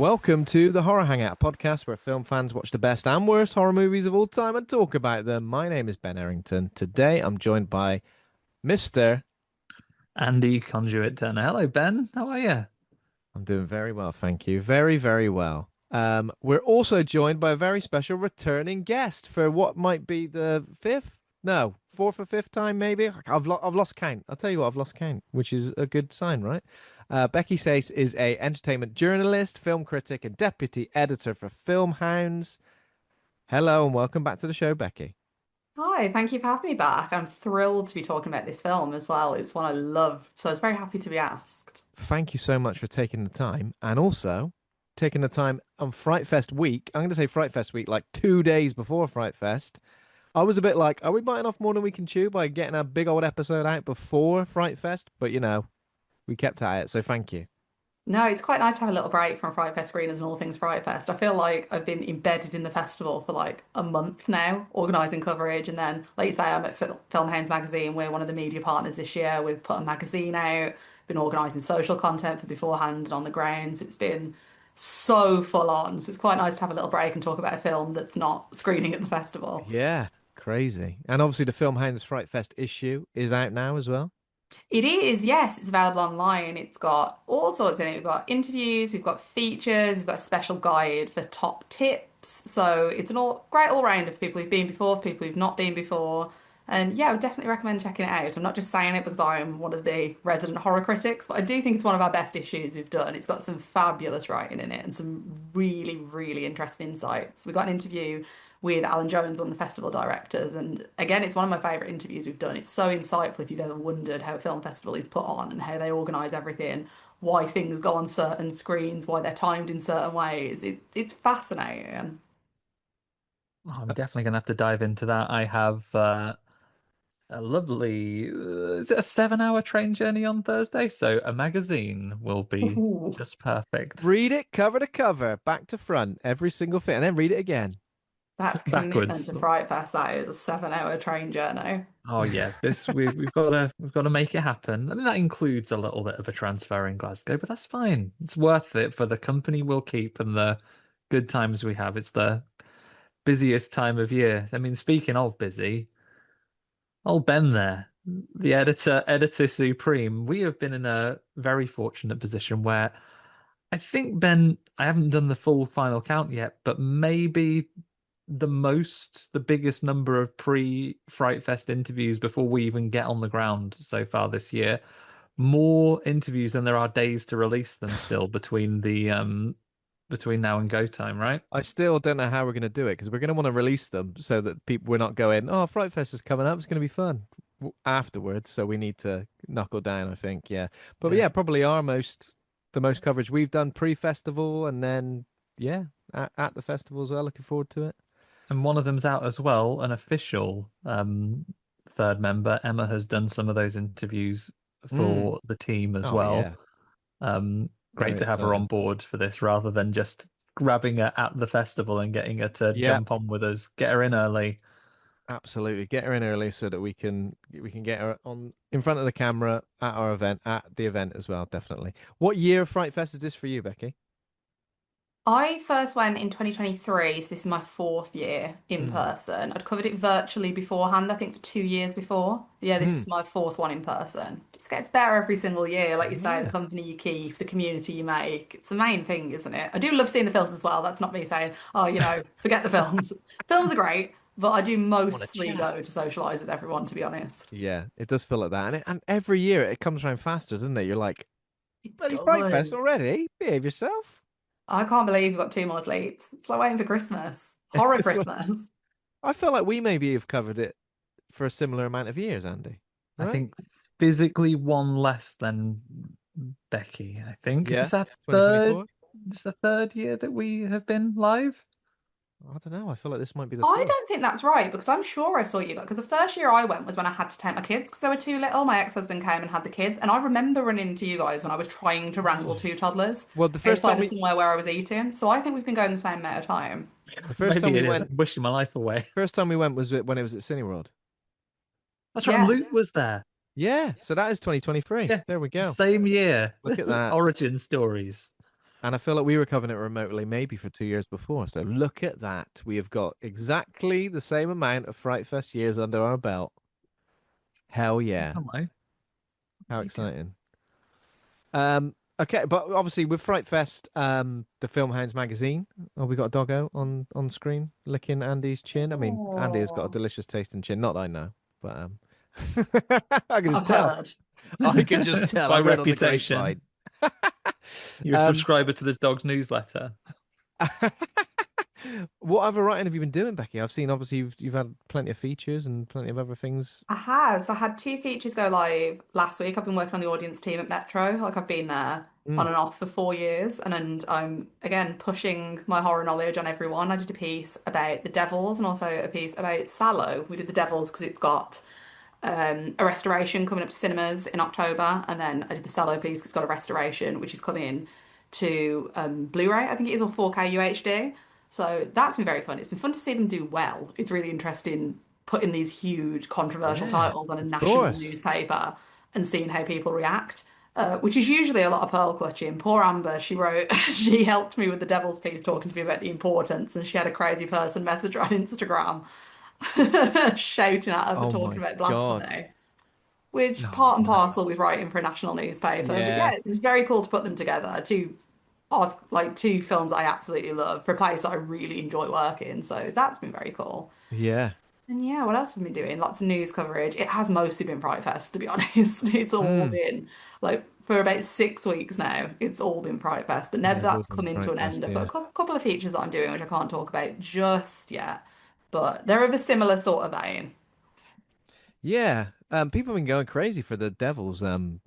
Welcome to the Horror Hangout podcast, where film fans watch the best and worst horror movies of all time and talk about them. My name is Ben Errington. Today I'm joined by Mr. Andy Conduit Turner. Hello, Ben. How are you? I'm doing very well, thank you. Very, very well. We're also joined by a very special returning guest for what might be the fifth, no, fourth or fifth time, maybe. I've lost count. I'll tell you what, I've lost count, which is a good sign, right? Becci Sayce is a entertainment journalist, film critic, and deputy editor for Film Hounds. Hello and welcome back to the show, Becky. Hi, thank you for having me back. I'm thrilled to be talking about this film as well. It's one I love, so I was very happy to be asked. Thank you so much for taking the time and also taking the time on Fright Fest week. I'm going to say Fright Fest week, like 2 days before Fright Fest. I was a bit like, are we biting off more than we can chew by getting a big old episode out before Fright Fest? But we kept at it, so thank you. No, it's quite nice to have a little break from Fright Fest screeners and all things Fright Fest. I feel like I've been embedded in the festival for like a month now, organising coverage. And then, like you say, I'm at Film Hounds magazine. We're one of the media partners this year. We've put a magazine out, been organising social content for beforehand and on the grounds. It's been so full on. So it's quite nice to have a little break and talk about a film that's not screening at the festival. Yeah, crazy. And obviously the Film Hounds Fright Fest issue is out now as well. It is, yes, it's available online. It's got all sorts in it. We've got interviews, we've got features, we've got a special guide for top tips. So it's an great all rounder for people who've been before, for people who've not been before. And yeah, I would definitely recommend checking it out. I'm not just saying it because I'm one of the resident horror critics, but I do think it's one of our best issues we've done. It's got some fabulous writing in it and some really, really interesting insights. We got an interview with Alan Jones, one of the festival directors, and again, it's one of my favourite interviews we've done. It's so insightful if you've ever wondered how a film festival is put on and how they organise everything, why things go on certain screens, why they're timed in certain ways. It's fascinating. Oh, I'm definitely going to have to dive into that. I have a lovely, is it a 7 hour train journey on Thursday? So a magazine will be Ooh, just perfect. Read it cover to cover, back to front, every single thing, and then read it again. that's commitment Backwards. to Fright Fest. That is a 7 hour train journey. Oh yeah, this we've got to make it happen. I mean that includes a little bit of a transfer in Glasgow, but that's fine. It's worth it for the company we'll keep and the good times we have. It's the busiest time of year. I mean, speaking of busy, old Ben there, the editor supreme. We have been in a very fortunate position where I think Ben, I haven't done the full final count yet, but maybe the biggest number of pre-Fright Fest interviews before we even get on the ground so far this year. More interviews than there are days to release them still between now and go time, right? I still don't know how we're going to do it because we're going to want to release them so that people we're not going, oh, Fright Fest is coming up. It's going to be fun afterwards. So we need to knuckle down, I think. Yeah. But Yeah. yeah, probably the most coverage we've done pre-festival and then, yeah, at the festival as well. Looking forward to it. And one of them's out as well, an official third member. Emma has done some of those interviews Mm. for the team as Oh, well. yeah. Great Very to have her on exciting. board for this rather than just grabbing her at the festival and getting her to Yeah, jump on with us. Get her in early. absolutely. Get her in early so that we can get her on in front of the camera at our event, at the event as well, definitely. What year of Fright Fest is this for you, Becky? I first went in 2023, so this is my fourth year in Mm. person. I'd covered it virtually beforehand, I think for 2 years before. Yeah, this Mm. is my fourth one in person. Just gets better every single year. Like you say, the Yeah. company you keep, the community you make. It's the main thing, isn't it? I do love seeing the films as well. That's not me saying, oh, forget the films. Films are great, but I do Want to mostly chat? go to socialise with everyone, to be honest. Yeah, it does feel like that, and every year it comes around faster, doesn't it? You're like, It bloody Fright Fest does. already? Behave yourself. I can't believe we've got two more sleeps. It's like waiting for Christmas. Horror It's like, Christmas. I feel like we maybe have covered it for a similar amount of years, Andy. I Right? think physically one less than Becky, I think. Is Yeah, this our third? 2024. This is the third year that we have been live? I don't know. I feel like this might be the I fourth. don't think that's right because I'm sure I saw you guys. Because the first year I went was when I had to take my kids because they were too little. My ex-husband came and had the kids, and I remember running into you guys when I was trying to wrangle two toddlers Well, the first time outside of we somewhere where I was eating. So I think we've been going the same amount of time. the first time Maybe we it is. went I'm wishing my life away. first time we went was when it was at Cineworld. That's right. And Yeah. Luke was there. Yeah, so that is 2023. Yeah. There we go. Same year. Look at that. Origin stories. And I feel like we were covering it remotely maybe for 2 years before. So look at that. We have got exactly the same amount of Fright Fest years under our belt. Hell yeah. Hello. How exciting. Okay, but obviously with Fright Fest, the Film Hounds magazine. Oh, we got a doggo on screen licking Andy's chin. I mean, Andy has got a Oh, delicious tasting chin. Not that I know, but I can just I've tell. heard. I can just tell. By I've read on the reputation, grapevine. you're a Um, subscriber to this dog's newsletter. what other writing have you been doing, Becky? I've seen obviously you've had plenty of features and plenty of other things. I have. So I had two features go live last week. I've been working on the audience team at Metro. Like I've been there on Mm. and off for 4 years, and I'm again pushing my horror knowledge on everyone. I did a piece about the Devils and also a piece about Sallow. We did the Devils because it's got a restoration coming up to cinemas in October, and then I did the Sallow piece 'cause it's got a restoration which is coming to Blu-ray, I think it is, or 4K UHD. So that's been very fun. It's been fun to see them do well. It's really interesting putting these huge controversial Yeah, titles on a of national course. newspaper and seeing how people react. Which is usually a lot of pearl clutching. Poor Amber, she wrote, she helped me with the Devil's piece, talking to me about the importance, and she had a crazy person message her on Instagram shouting at her for Oh talking my about God. blasphemy, which Oh, part and no. parcel with writing for a national newspaper. But Yeah. yeah, it was very cool to put them together. Two films I absolutely love for a place I really enjoy working. So that's been very cool. Yeah. And yeah, what else have we been doing? Lots of news coverage. It has mostly been Fright Fest, to be honest. It's all Mm. been like for about 6 weeks now. It's all been Fright Fest, but now Yeah, that it's all that's been coming to Fright an end, Fest, I've got yeah. a couple of features that I'm doing, which I can't talk about just yet. But they're of a similar sort of vein. Yeah. People have been going crazy for the Devil's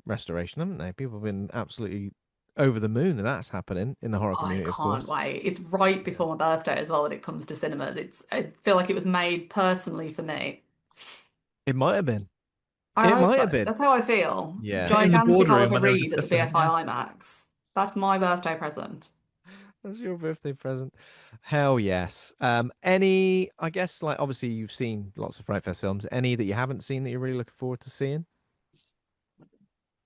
restoration, haven't they? People have been absolutely over the moon that that's happening in the horror I community, of can't course. wait. It's right Yeah. before my birthday as well that it comes to cinemas. I feel like it was made personally for me. It might have been. I It hope might so. have been. That's how I feel. Yeah. In the Gigantic boardroom Oliver when they were Reed at the discussing it, yeah. BFI IMAX. That's my birthday present. That's your birthday present. Hell yes. Any, I guess, like obviously you've seen lots of Fright Fest films. Any that you haven't seen that you're really looking forward to seeing?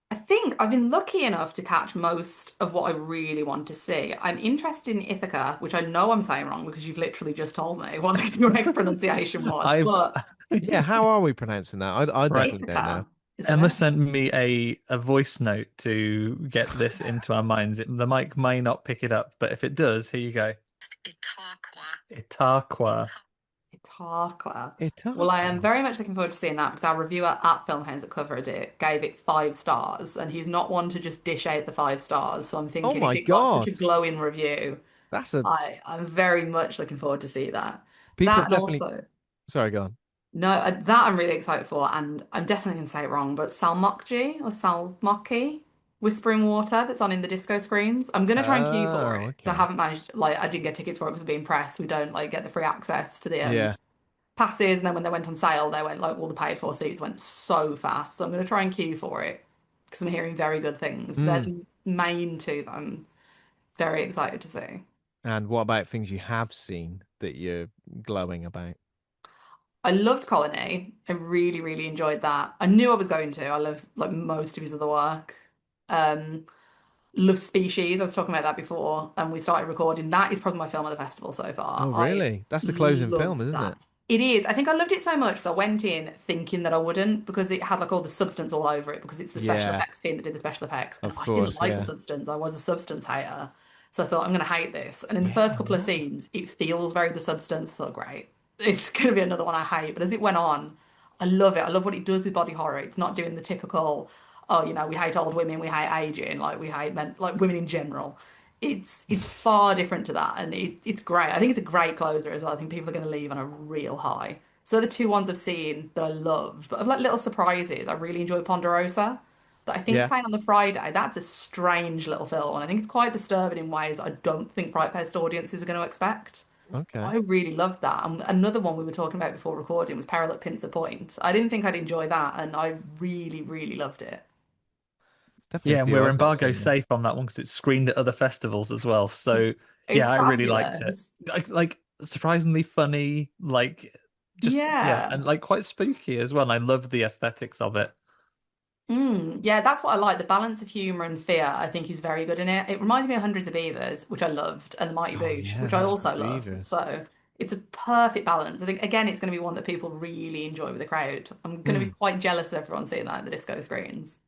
I think I've been lucky enough to catch most of what I really want to see. I'm interested in Ithaca, which I know I'm saying wrong because you've literally just told me what the correct pronunciation was. I've But Yeah, how are we pronouncing that? I right. definitely don't know. Ithaca, isn't Emma it? sent me a voice note to get this into our minds. The mic may not pick it up, but if it does, here you go. Itaqua. Ithaca. Well, I am Itaqua. very much looking forward to seeing that because our reviewer at Filmhouse that covered it gave it 5 stars, and he's not one to just dish out the 5 stars. So I'm Oh thinking if my it got such a God. glowing review, That's a I'm very much looking forward to see that. people That have and definitely also sorry, go on. no, that I'm really excited for, and I'm definitely going to say it wrong, but Salmokji or Salmoki, Whispering Water, that's on in the disco screens. I'm going to try and queue for Oh, it. I okay. haven't managed, like, I didn't get tickets for it because of being press. We don't like get the free access to the Yeah. passes, and then when they went on sale, they went like all the paid for seats went so fast. So I'm going to try and queue for it because I'm hearing very good things. But Mm. they're main to them. Very excited to see. And what about things you have seen that you're glowing about? I loved Colony. I really, really enjoyed that. I knew I was going to. I love like most of his other work. Um, love Species. I was talking about that before, and we started recording. That is probably my film at the festival so far. Oh, I really? That's the closing film, love isn't that. it? It is. I think I loved it so much because I went in thinking that I wouldn't because it had like all the substance all over it because it's the special Yeah, effects team that did the special effects, and of I didn't course. like the Yeah. substance. I was a substance hater. So I thought I'm going to hate this. And in the first Yeah, couple of no. scenes, it feels very the substance. I thought, great, it's going to be another one I hate. But as it went on, I love it. I love what it does with body horror. It's not doing the typical, oh, we hate old women, we hate aging, like we hate men, like women in general. It's far different to that, and it's great. I think it's a great closer as well. I think people are going to leave on a real high. So they're the two ones I've seen that I loved, but of like little surprises, I really enjoy Ponderosa. That I think is Yeah. playing on the Friday. That's a strange little film, and I think it's quite disturbing in ways I don't think Fright Fest audiences are going to expect. Okay. I really loved that. And another one we were talking about before recording was Peril at Pincer Point. I didn't think I'd enjoy that, and I really, really loved it. Definitely a Yeah, and few we're I've not embargo seen then. safe on that one because it's screened at other festivals as well. So yeah, It's I really liked it. fabulous. Like surprisingly funny, like just yeah, Yeah. and like quite spooky as well. And I love the aesthetics of it. Yeah, that's what I like. The balance of humor and fear, I think, is very good in it. It reminded me of Hundreds of Beavers, which I loved, and The Mighty Oh Boosh, yeah, which I Hundred also of love. Beavers. So it's a perfect balance. I think, again, it's going to be one that people really enjoy with the crowd. I'm going to be Mm, quite jealous of everyone seeing that in the disco screens.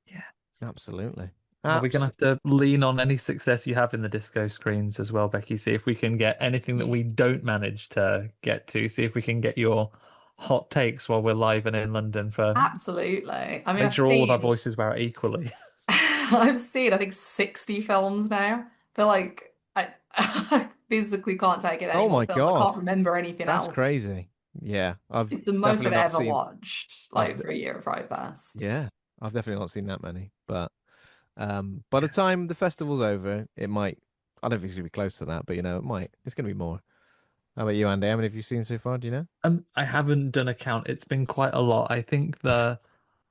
Yeah. absolutely. Well, we're gonna have to lean on any success you have in the disco screens as well, Becky. See if we can get anything that we don't manage to get to. See if we can get your hot takes while we're live and in London for Absolutely. I mean, make I've sure all of our seen, voices were out equally. I've seen, I think, 60 films now. I feel like I physically can't take it Oh anymore. my Film. I God, can't remember anything that's else. crazy. Yeah, I've It's the most definitely I've not ever seen. watched, I've like for a year of Fright Fest. yeah, I've definitely not seen that many. But by the time the festival's over, it might. I don't think it's gonna be close to that, but it might. It's gonna be more. How about you, Andy? How many have you seen so far? Do you know? I haven't done a count. It's been quite a lot. I think the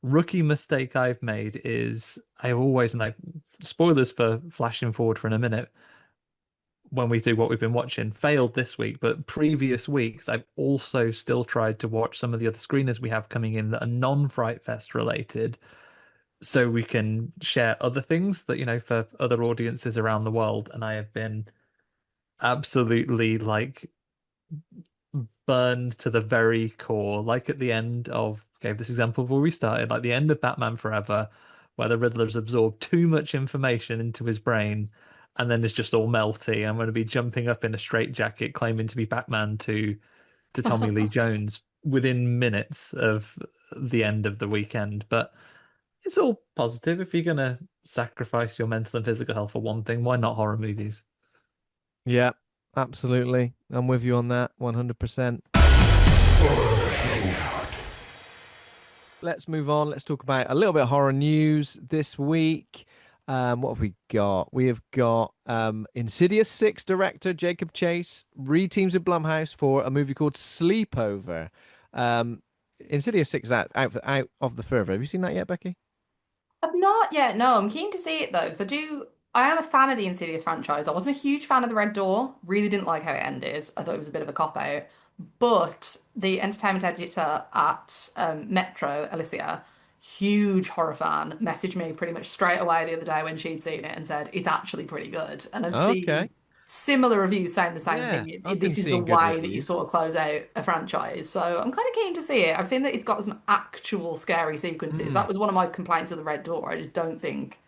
rookie mistake I've made is I've always, and I spoilers for flashing forward for in a minute when we do what we've been watching, failed this week, but previous weeks I've also still tried to watch some of the other screeners we have coming in that are non-Fright Fest related, so we can share other things that, for other audiences around the world. And I have been absolutely like burned to the very core. Like at the end of, gave this example before we started, like the end of Batman Forever, where the Riddler's absorbed too much information into his brain and then it's just all melty. I'm going to be jumping up in a straitjacket claiming to be Batman to Tommy Lee Jones within minutes of the end of the weekend. But it's all positive. If you're going to sacrifice your mental and physical health for one thing, why not horror movies? Yeah, absolutely. I'm with you on that, 100%. Let's move on. Let's talk about a little bit of horror news this week. What have we got? We have got Insidious 6 director Jacob Chase reteams with Blumhouse for a movie called Sleepover. Um, Insidious 6 is out of the further. Have you seen that yet, Becky? I've not yet. No, I'm keen to see it though, because I do. I am a fan of the Insidious franchise. I wasn't a huge fan of the Red Door. Really didn't like how it ended. I thought it was a bit of a cop out. But the entertainment editor at Metro, Alicia, huge horror fan, messaged me pretty much straight away the other day when she'd seen it and said it's actually pretty good. And I've Okay. seen similar reviews saying the same Yeah, thing. I've been This is the seeing good way that you reviews. sort of close out a franchise. So I'm kind of keen to see it. I've seen that it's got some actual scary sequences. Mm. That was one of my complaints of the Red Door. I just don't think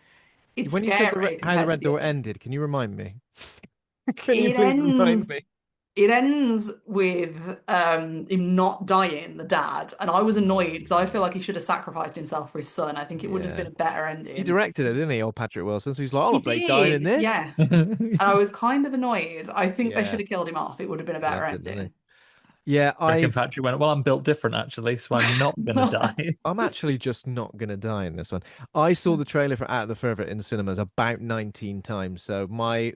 it's When you said scary how the compared to Red the Door others. ended, can you remind me? Can you It please remind ends me? it ends with him not dying, the dad, and I was Oh, annoyed because I feel like he should have sacrificed himself for his son. I think it would have been yeah. a better He ending. directed it, didn't he, old Patrick Wilson? So he's like, I'm He not bloody dying in did, this. yes. And I was kind of annoyed. I think they Yeah, should have killed him off. It would have been a better loved it, didn't ending. he? Yeah, I reckon Patrick went, well, I'm built different actually, so I'm not gonna die. I'm actually just not gonna die in this one. I saw the trailer for Out of the Further in the cinemas about 19 times, so my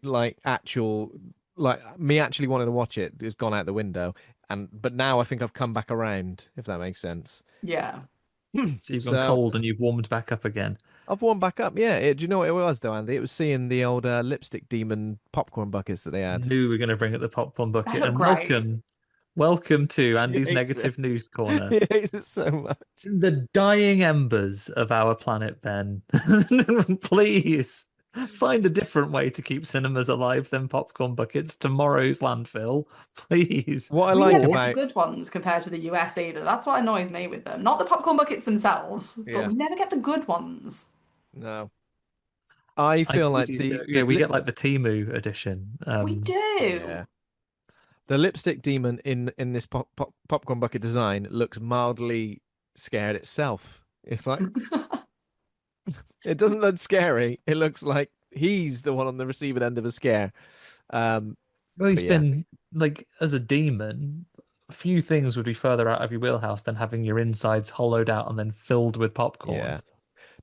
me actually wanting to watch it has gone out the window. But now I think I've come back around, if that makes sense. Yeah. So you've gone So cold and you've warmed back up again. I've warmed back up. Yeah, do you know what it was though, Andy? It was seeing the old lipstick demon popcorn buckets that they had. Knew we were going to bring up the popcorn They bucket. look And great. welcome to He Andy's hates it. negative news corner. He hates it so much. The dying embers of our planet, Ben. Please find a different way to keep cinemas alive than popcorn buckets. Tomorrow's landfill, please. What I We like never get the Or good ones compared to the US either. That's what annoys me with them. Not the popcorn buckets themselves, but Yeah, we never get the good ones. no. I I feel like yeah, we get like the Timu edition. We yeah. do. The lipstick demon in this popcorn bucket design looks mildly scared itself. It's like it doesn't look scary. It looks like he's the one on the receiving end of a scare. Um, Well, he's but yeah, been like as a demon. Few things would be further out of your wheelhouse than having your insides hollowed out and then filled with popcorn. yeah.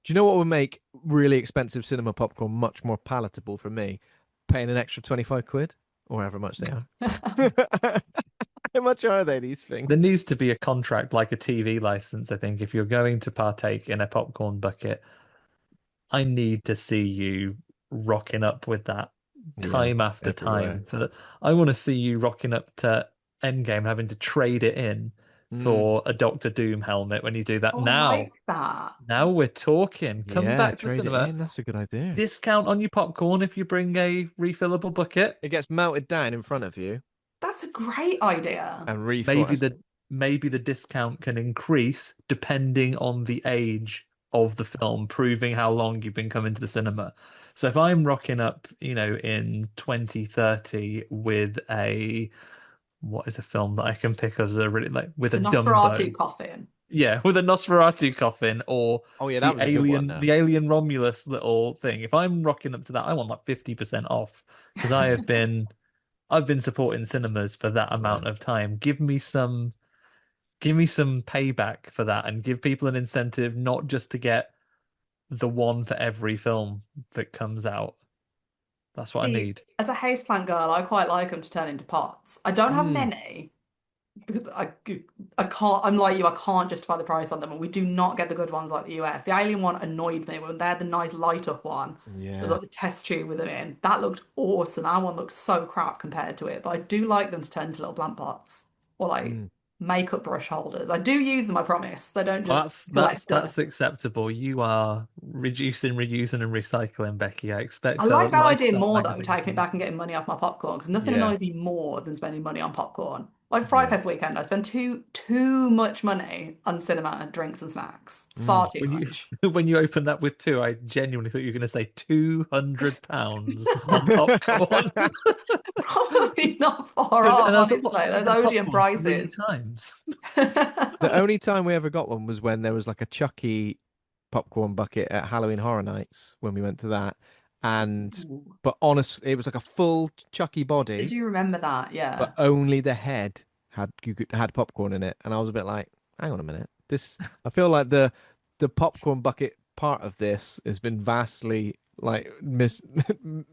Do you know what would make really expensive cinema popcorn much more palatable for me? Paying an extra 25 quid or however much they are. How much are they, these There things? needs to be a contract like a TV license, I think. If you're going to partake in a popcorn bucket, I need to see you rocking up with that Yeah, time after everywhere. time. I want to see you rocking up to Endgame and having to trade it in Mm. for a Doctor Doom helmet when you do that. Oh, I like that. Now we're talking. Come Yeah, back to the trade it cinema. in. That's a good idea. Discount on your popcorn if you bring a refillable bucket. It gets melted down in front of you That's a great idea. and Maybe reforced. the discount can increase depending on the age of the film, proving how long you've been coming to the cinema. So if I'm rocking up, in 2030 with what is a film that I can pick as a really like with a The Nosferatu Dumbo? coffin. Yeah, with a Nosferatu coffin or Oh yeah, that was a good one though. the alien Romulus little thing. If I'm rocking up to that, I want like 50% off because I've been supporting cinemas for that Yeah. amount of time. Give me some payback for that and give people an incentive not just to get the one for every film that comes out. That's what I See, need. as a houseplant girl, I quite like them to turn into pots. I don't have Mm. many because I can't. I'm like you. I can't justify the price on them, and we do not get the good ones like the US. The Alien one annoyed me when they had the nice light up one. It was Yeah. like the test tube with them in. That looked awesome. Our one looked so crap compared to it, but I do like them to turn into little plant pots or like Mm. makeup brush holders. I do use them. I promise. They don't Well, just collect that's dust. acceptable. You are reducing, reusing, and recycling, Becky. I I expect a like that idea lifestyle more though, magazine taking from it you. back and getting money off my popcorn because nothing Yeah. annoys me more than spending money on popcorn. Like Fright Yeah. Fest weekend, I spent too much money on cinema, drinks and snacks. Far Mm. too When you much. when you opened that with two, I genuinely thought you were going to say £200 on popcorn. Probably not far off, And I was like, honestly. what? So you've Those had Odeon popcorn three prices. times? The only time we ever got one was when there was like a Chucky popcorn bucket at Halloween Horror Nights when we went to that. And Ooh. but honest, it was like a full Chucky I body, do remember that, but yeah. only the head had popcorn in it. And I was a bit like, hang on a minute. This I feel like the popcorn bucket part of this has been vastly like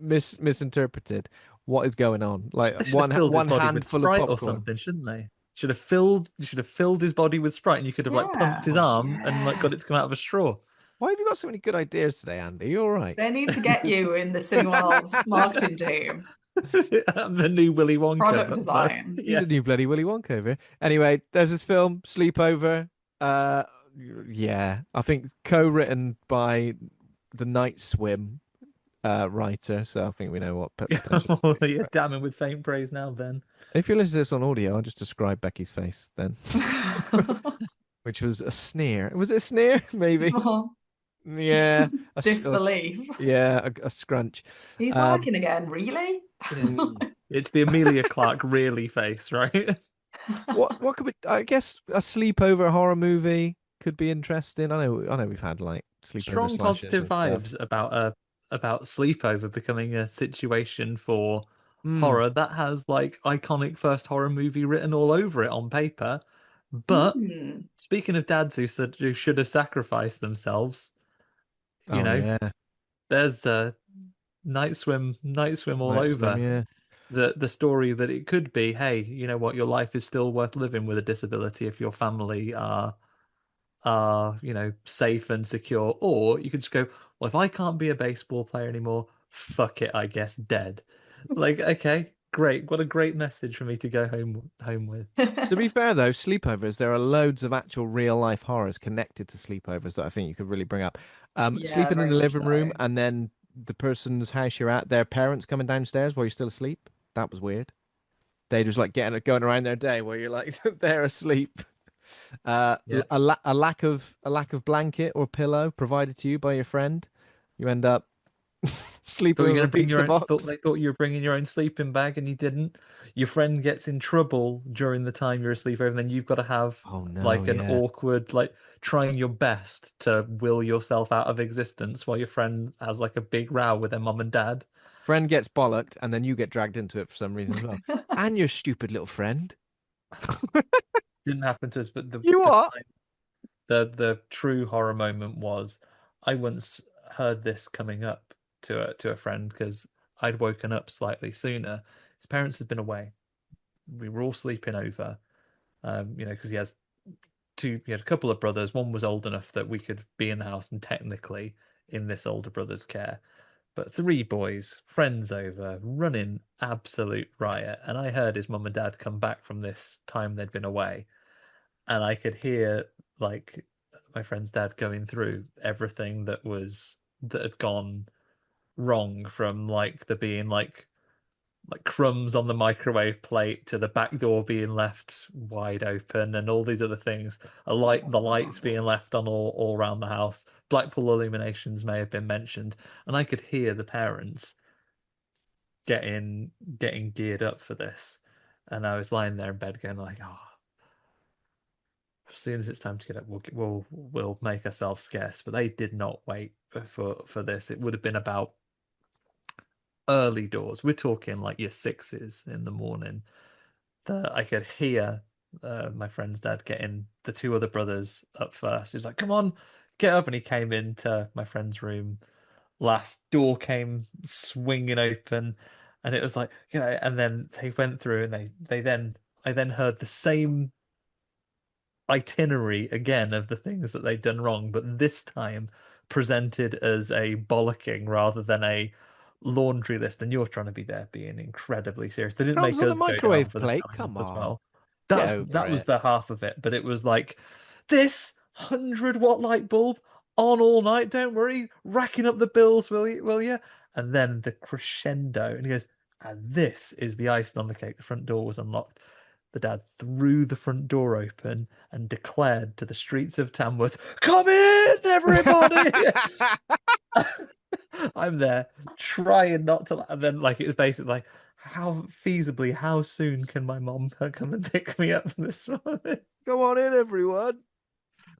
misinterpreted. What is going on? Like They should have filled his one body with handful of Sprite or popcorn. something, shouldn't they? You should have filled his body with Sprite, and you could have like pumped Yeah. his Oh arm and like got yeah. it to come out of a straw. Why have you got so many good ideas today, Andy? You all right? They need to get you in the Cineworld marketing team. I'm the new Willy Wonka, Product but for design. He's yeah. a new bloody Willy Wonka over here. Anyway, there's this film, Sleepover. Uh, yeah, I think co-written by the Night Swim writer, so I think we know what potentially. You're damning with faint praise now, Ben. If you listen to this on audio, I'll just describe Becky's face then, which was a sneer. Was it a sneer? Maybe. Yeah, Disbelief. yeah, a scrunch. He's Um, working again, really? mm. It's the Amelia Clark really face, right? What could we? I guess a sleepover horror movie could be interesting. I know we've had like sleepover Strong slashers positive and stuff. vibes about sleepover becoming a situation for Mm. horror that has like iconic first horror movie written all over it on paper. But Hmm. speaking of dads who should have sacrificed themselves, you Oh know, yeah, there's Night Swim all Night Swim. over. Yeah, The story that it could be, hey, you know what, your life is still worth living with a disability if your family are, safe and secure. Or you could just go, well, if I can't be a baseball player anymore, fuck it, I guess dead. Like, okay, great. What a great message for me to go home with. to be fair though, sleepovers, there are loads of actual real life horrors connected to sleepovers that I think you could really bring up. Yeah, Sleeping in very the much living room so. and then the person's house you're at, their parents coming downstairs while you're still asleep. That was weird. They just like going around their day where you're like they're asleep. Yeah. A lack of blanket or pillow provided to you by your friend. You end up Thought sleeping you were with going a to bring pizza your own, thought box. they thought you were bringing your own sleeping bag and you didn't. Your friend gets in trouble during the time you're asleep, and then you've got to have Oh no, like an yeah. awkward, like trying your best to will yourself out of existence while your friend has like a big row with their mum and dad. Friend gets bollocked, and then you get dragged into it for some reason as well. And your stupid little friend. Didn't happen to us, but You what? the true horror moment was I once heard this coming up to a friend because I'd woken up slightly sooner. His parents had been away. We were all sleeping over, because he had a couple of brothers. One was old enough that we could be in the house and technically in this older brother's care. But three boys, friends over, running absolute riot. And I heard his mum and dad come back from this time they'd been away. and I could hear like my friend's dad going through everything that had gone wrong, from like there being like crumbs on the microwave plate to the back door being left wide open and all these other things. The lights being left on all around the house. Blackpool illuminations may have been mentioned, and I could hear the parents getting geared up for this. And I was lying there in bed going like, oh, as soon as it's time to get up, we'll make ourselves scarce. But they did not wait for this. It would have been about early doors. We're talking like your sixes in the morning. That I could hear my friend's dad getting the two other brothers up first. He's like, "Come on, get up!" And he came into my friend's room. Last door came swinging open, and it was like, and then they went through, and I then heard the same itinerary again of the things that they'd done wrong, but this time presented as a bollocking rather than a laundry list. And you're trying to be there being incredibly serious. They didn't Crumbs make on the us go down microwave for the plate. telling off Come as on. well. Get over That was it. the half of it, but it was like this 100-watt light bulb on all night. Don't worry, racking up the bills, will you? Will you? And then the crescendo, and he goes, "And this is the icing on the cake." The front door was unlocked. The dad threw the front door open and declared to the streets of Tamworth, "Come in, everybody!" I'm there trying not to, and then like it was basically like, how soon can my mom come and pick me up this morning? Come on in, everyone.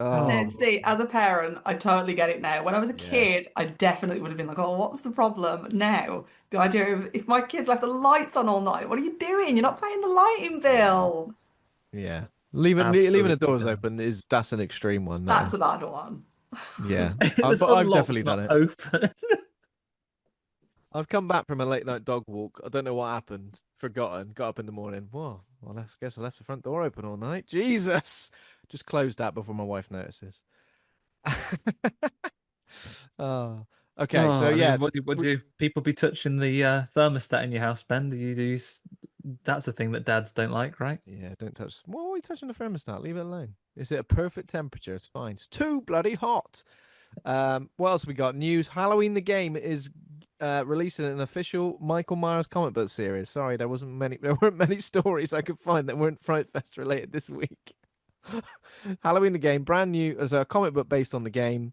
Now, Oh, see, as a parent, I totally get it now. When I was a yeah. kid, I definitely would have been like, oh, what's the problem? Now, the idea of if my kids left the lights on all night, what are you doing? You're not paying the lighting bill. Yeah. Leaving the Absolutely doors done. open that's an extreme one. That That's is. a bad one. Yeah. It was But I've definitely unlocked, done not it. open. I've come back from a late night dog walk. I don't know what happened. Forgotten. Got up in the morning. Whoa. Well, I guess I left the front door open all night. Jesus. Just closed that before my wife notices. Oh. Okay. So Oh, I yeah. mean, what do people be touching the thermostat in your house, Ben? Do you use? That's a thing that dads don't like, right? Yeah, don't touch. What are we touching the thermostat? Leave it alone. Is it a perfect temperature? It's fine. It's too bloody hot. What else we got? News. Halloween the game is releasing an official Michael Myers comic book series. Sorry, there weren't many stories I could find that weren't Fright Fest related this week. Halloween the game, brand new as a comic book based on the game.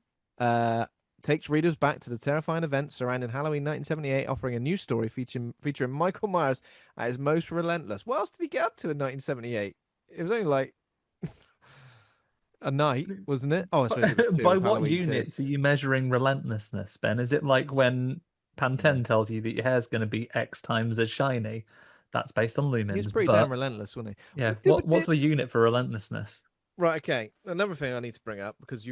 Takes readers back to the terrifying events surrounding Halloween 1978, offering a new story featuring Michael Myers at his most relentless. What else did he get up to in 1978? It was only like a night, wasn't it? Oh, I suppose it was two By of what Halloween 2. units are you measuring relentlessness, Ben? Is it like when Yeah. Pantene tells you that your hair's going to be X times as shiny? That's based on He was lumens. pretty damn But relentless, wasn't he? yeah, But what's the unit for relentlessness? right, okay. Another thing I need to bring up because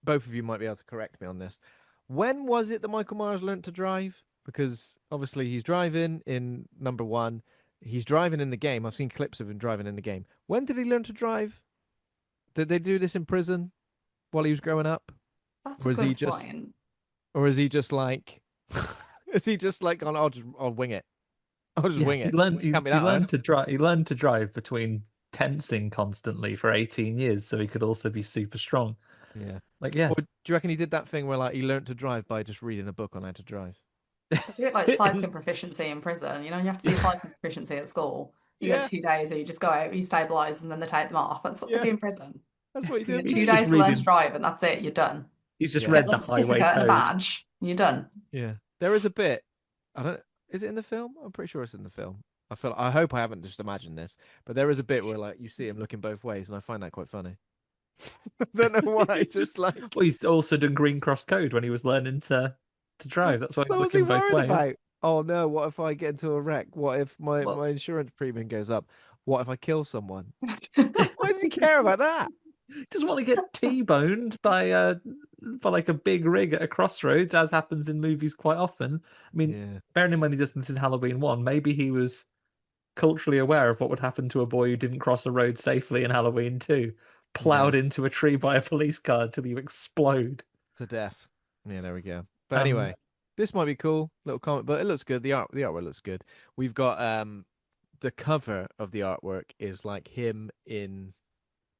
both of you might be able to correct me on this. When was it that Michael Myers learned to drive? Because obviously he's driving in number one. He's driving in the game. I've seen clips of him driving in the game. When did he learn to drive? Did they do this in prison while he was growing up? That's a Or is he good just, point. or is he just like, is he just like, on, I'll wing it. I'll just Yeah, wing he it. learned Can't be he that hard. learned to drive. He learned to drive between tensing constantly for 18 years, so he could also be super strong. Yeah. Like, yeah, Or do you reckon he did that thing where like he learned to drive by just reading a book on how to drive? I do it like cycling proficiency in prison. You know, you have to do yeah, cycling proficiency at school. You get Yeah, 2 days where you just go out, you stabilize, and then they take them off. That's what they yeah. do in prison. That's what he You did in get he's two just prison. days to learn to reading. drive, and that's it. You're done. He's just Yeah, Get read a the little highway certificate and a code. badge, and you're done. yeah. There is a bit. I don't. Is it in the film? I'm pretty sure it's in the film. I hope I haven't just imagined this, but there is a bit where like you see him looking both ways, and I find that quite funny. I don't know why. He's just Just like, well, he's also done Green Cross Code when he was learning to drive. That's why he's what was he looking both worried ways. about? Oh no! What if I get into a wreck? What if my Well, my insurance premium goes up? What if I kill someone? Why does he care about that? he doesn't want to get T-boned by like a big rig at a crossroads, as happens in movies quite often. I mean, Yeah, bearing in mind he does this in Halloween 1, maybe he was culturally aware of what would happen to a boy who didn't cross a road safely in Halloween 2, yeah. plowed into a tree by a police car till you explode. To death. Yeah, there we go. But Um, anyway, this might be cool. Little comic, but it looks good. The artwork looks good. We've got the cover of the artwork is like him in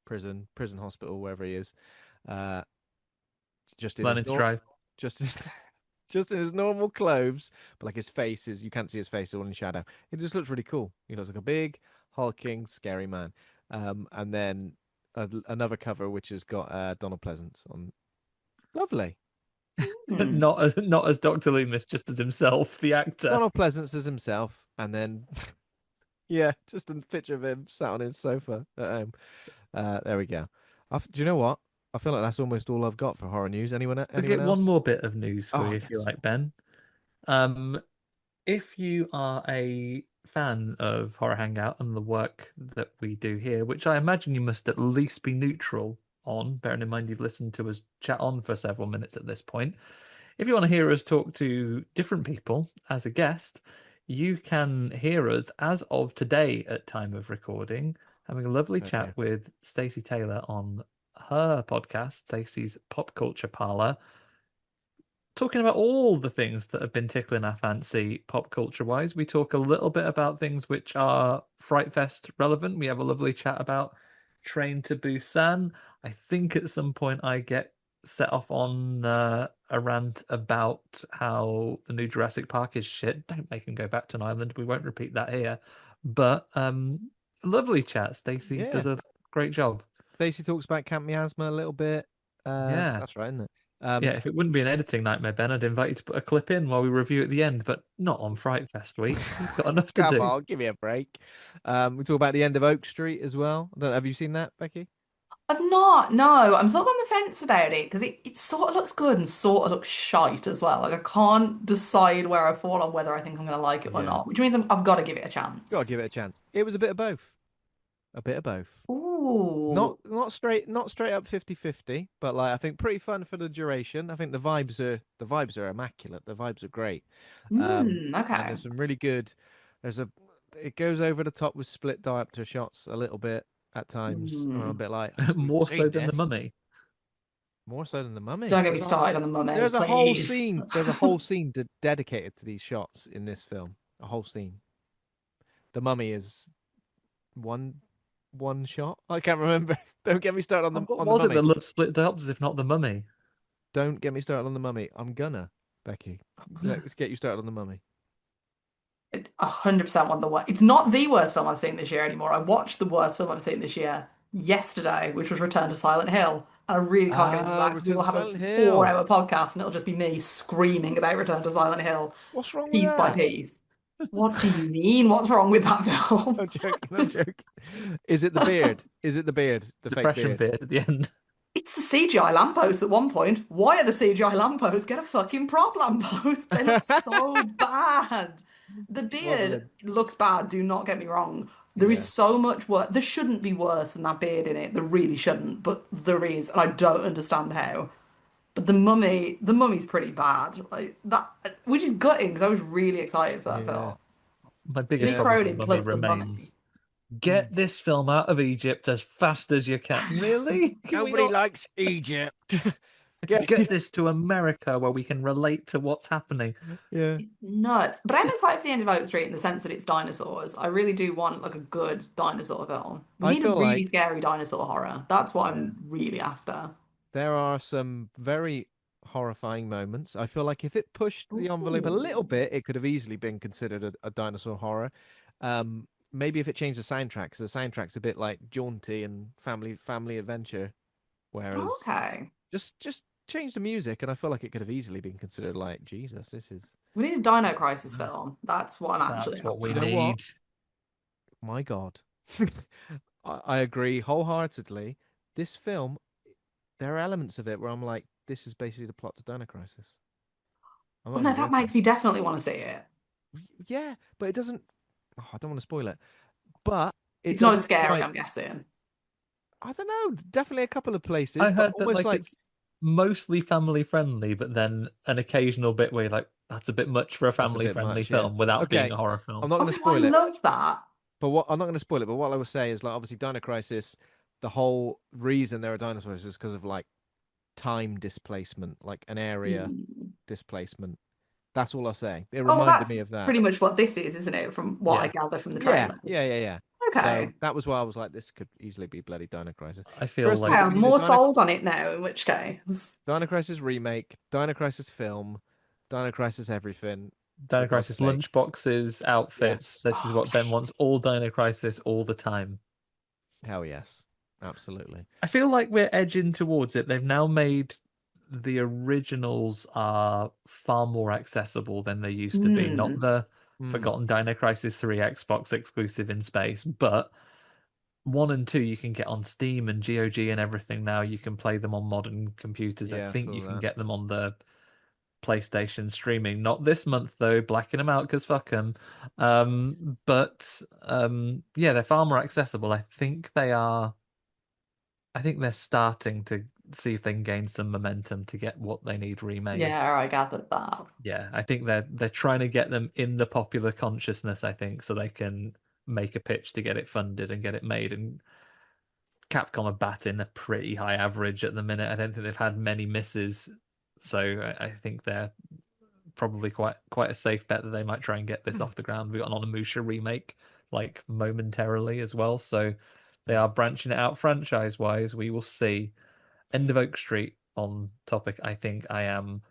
prison hospital, wherever he is. Uh, just in his Learning to drive. just just in his normal clothes, but like his face is, you can't see his face, it's all in shadow. It just looks really cool. He looks like a big, hulking, scary man. And then another cover which has got Donald Pleasance on. Lovely. Hmm. Not as Dr. Loomis, just as himself, the actor. Donald Pleasance as himself, and then yeah, just a picture of him sat on his sofa at home. There we go. Do you know what? I feel like that's almost all I've got for horror news. Anyone? I'll Anyone get one else? more bit of news for Oh you if you yes. like, Ben. Um, if you are a fan of Horror Hangout and the work that we do here, which I imagine you must at least be neutral on, bearing in mind you've listened to us chat on for several minutes at this point. If you want to hear us talk to different people as a guest, you can hear us as of today at time of recording, having a lovely Oh, chat dear. with Stacey Taylor on her podcast, Stacey's Pop Culture Parlor, talking about all the things that have been tickling our fancy pop culture wise. We talk a little bit about things which are Fright Fest relevant. We have a lovely chat about Train to Busan. I think at some point I get set off on a rant about how the new Jurassic Park is shit. Don't make him go back to an island. We won't repeat that here. But lovely chat. Stacey Yeah. does a great job. Stacey talks about Camp Miasma a little bit. Yeah. That's right, isn't it? Yeah, if it wouldn't be an editing nightmare, Ben, I'd invite you to put a clip in while we review at the end, but not on Fright Fest week. You've got enough to Come do. on, give me a break. We talk about the end of Oak Street as well. I don't know, have you seen that, Becky? I've not, no. I'm sort of on the fence about it because it sort of looks good and sort of looks shite as well. Like I can't decide where I fall on whether I think I'm going to like it or Yeah. not, which means I've got to give it a Gotta chance. give it a chance. It was a bit of both. A bit of both. Ooh. Not straight up 50-50, but like I think pretty fun for the duration. I think the vibes are immaculate. The vibes are great. And Okay. there's some really good. There's a it goes over the top with split diopter shots a little bit at times. I'm a Hmm. bit like, I've More so seen than the this. mummy. More so than the Mummy. Don't get me started on the mummy, There's a whole please. scene. There's a whole scene dedicated to these shots in this film. A whole scene. The Mummy is one one shot. I can't remember. Don't get me started on the What on the was it Mummy. that loved split diopters if not the mummy? Don't get me started on the Mummy. I'm gonna, Becky. Let's get you started on the Mummy. 100% one of the worst. It's not the worst film I've seen this year anymore. I watched the worst film I've seen this year yesterday, which was Return to Silent Hill. And I really can't get into Ah, that because we Return will to have a Silent Hill. 4 hour podcast and it'll just be me screaming about Return to Silent Hill What's wrong with piece by that? piece. What do you mean? What's wrong with that film? I'm joking. I'm joking. Is it the beard? Is it the beard? The fake Depression beard? beard at the end. It's the CGI lampposts at one point. Why are the CGI lampposts? Get a fucking prop lamppost. They look so bad. The beard Modeling. looks bad, do not get me wrong. There is Yeah. so much worse. There shouldn't be worse than that beard in it. There really shouldn't, but there is, and I don't understand how. But the mummy's pretty bad. Like that, which is gutting because I was really excited for that Yeah. film. My biggest Lee Yeah. problem with Cronin the mummy plus the mummy. remains. Mm. Get this film out of Egypt as fast as you can. Really? Can we Nobody not likes Egypt. get this to America where we can relate to what's happening? Yeah. Nuts. But I'm excited for the end of Oak Street in the sense that it's dinosaurs. I really do want like a good dinosaur film. We I need a feel really like scary dinosaur horror. That's what yeah, I'm really after. there are some very horrifying moments. I feel like if it pushed the envelope a little Ooh. bit, it could have easily been considered a dinosaur horror. Maybe if it changed the soundtrack, because the soundtrack's a bit like jaunty and family adventure, whereas Okay. just change the music, and I feel like it could have easily been considered like Jesus. This is We need a Dino Crisis film. That's what I'm actually That's what we you know after. what? need. My God, I agree wholeheartedly. This film, there are elements of it where I'm like, this is basically the plot to Dino Crisis. I'm not Well, no, even that joking. makes me definitely want to see it. Yeah, but it doesn't. Oh, I don't want to spoil it, but it It's not as doesn't scary, quite. I'm guessing. I don't know. Definitely a couple of places, I but heard that almost like like it's mostly family friendly, but then an occasional bit where you're like, that's a bit much for a that's a family bit friendly much. Yeah. film without being Okay, a horror I'm film. not Oh going to no, I spoil it, love that. but what I'm not going to spoil it. But what I will say is like, obviously, Dino Crisis. The whole reason there are dinosaurs is because of like time displacement, like an area Hmm. displacement. That's all I'll say. It Oh, well, reminded that's me of that. pretty much what this is, isn't it? From what I Yeah. gather from the Yeah, trailer. yeah, yeah, yeah. Okay. So that was why I was like, this could easily be bloody Dino Crisis. I feel First of like all, Okay, we I'm can do more sold on it now, in which case. Dino Crisis remake, Dino Crisis film, Dino Crisis everything, for Dino God's Crisis sake. lunchboxes, outfits. Yes. This is Oh, what Ben wants. All Dino Crisis all the time. Hell yes. Absolutely. I feel like we're edging towards it. They've now made the originals are far more accessible than they used to be. Not hmm. the Hmm. forgotten Dino Crisis 3 Xbox exclusive in space, but 1 and 2 you can get on Steam and GOG and everything now. You can play them on modern computers. I Yeah, I think you saw can that. get them on the PlayStation streaming. Not this month though, blacking them out because fuck them. But yeah, they're far more accessible. I think they are. I think they're starting to see if they can gain some momentum to get what they need remade. Yeah, I gathered that. Yeah, I think they're trying to get them in the popular consciousness, I think, so they can make a pitch to get it funded and get it made. And Capcom are batting a pretty high average at the minute. I don't think they've had many misses, so I think they're probably quite a safe bet that they might try and get this Hmm. off the ground. We got an Onimusha remake like momentarily as well, so they Hmm. are branching it out franchise wise. We will see. End of Oak Street on topic. I think I am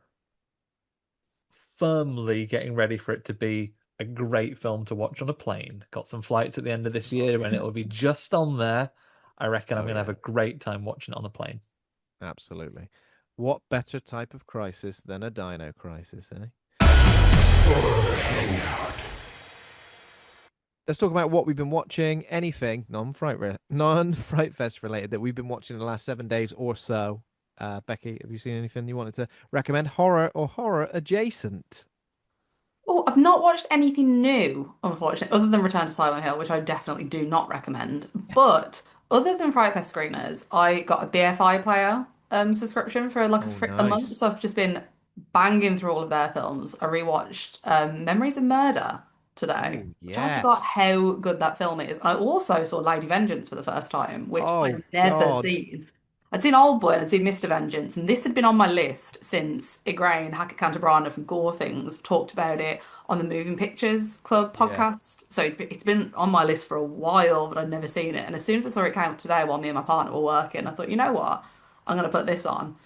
firmly getting ready for it to be a great film to watch on a plane. Got some flights at the end of this Oh year and yeah. it'll be just on there. I reckon I'm Oh going to have yeah. a great time watching it on a plane. Absolutely. What better type of crisis than a Dino Crisis, eh? Let's talk about what we've been watching. Anything non-Fright Fest related that we've been watching in the last 7 days or so. Becky, have you seen anything you wanted to recommend? Horror or horror adjacent? Oh, I've not watched anything new, unfortunately, other than Return to Silent Hill, which I definitely do not recommend. But other than Fright Fest screeners, I got a BFI player subscription for like Oh, a month. nice. So I've just been banging through all of their films. I rewatched Memories of Murder today, Oh, which I forgot yes. how good that film is. I also saw Lady Vengeance for the first time, which Oh, I'd never God. seen. I'd seen Oldboy and I'd seen Mr. Vengeance, and this had been on my list since Igraine Hackett Cantabrana from Gore Things talked about it on the Moving Pictures Club Yeah. podcast. So it's been on my list for a while, but I'd never seen it. And as soon as I saw it came out today while me and my partner were working, I thought, you know what? I'm gonna put this on.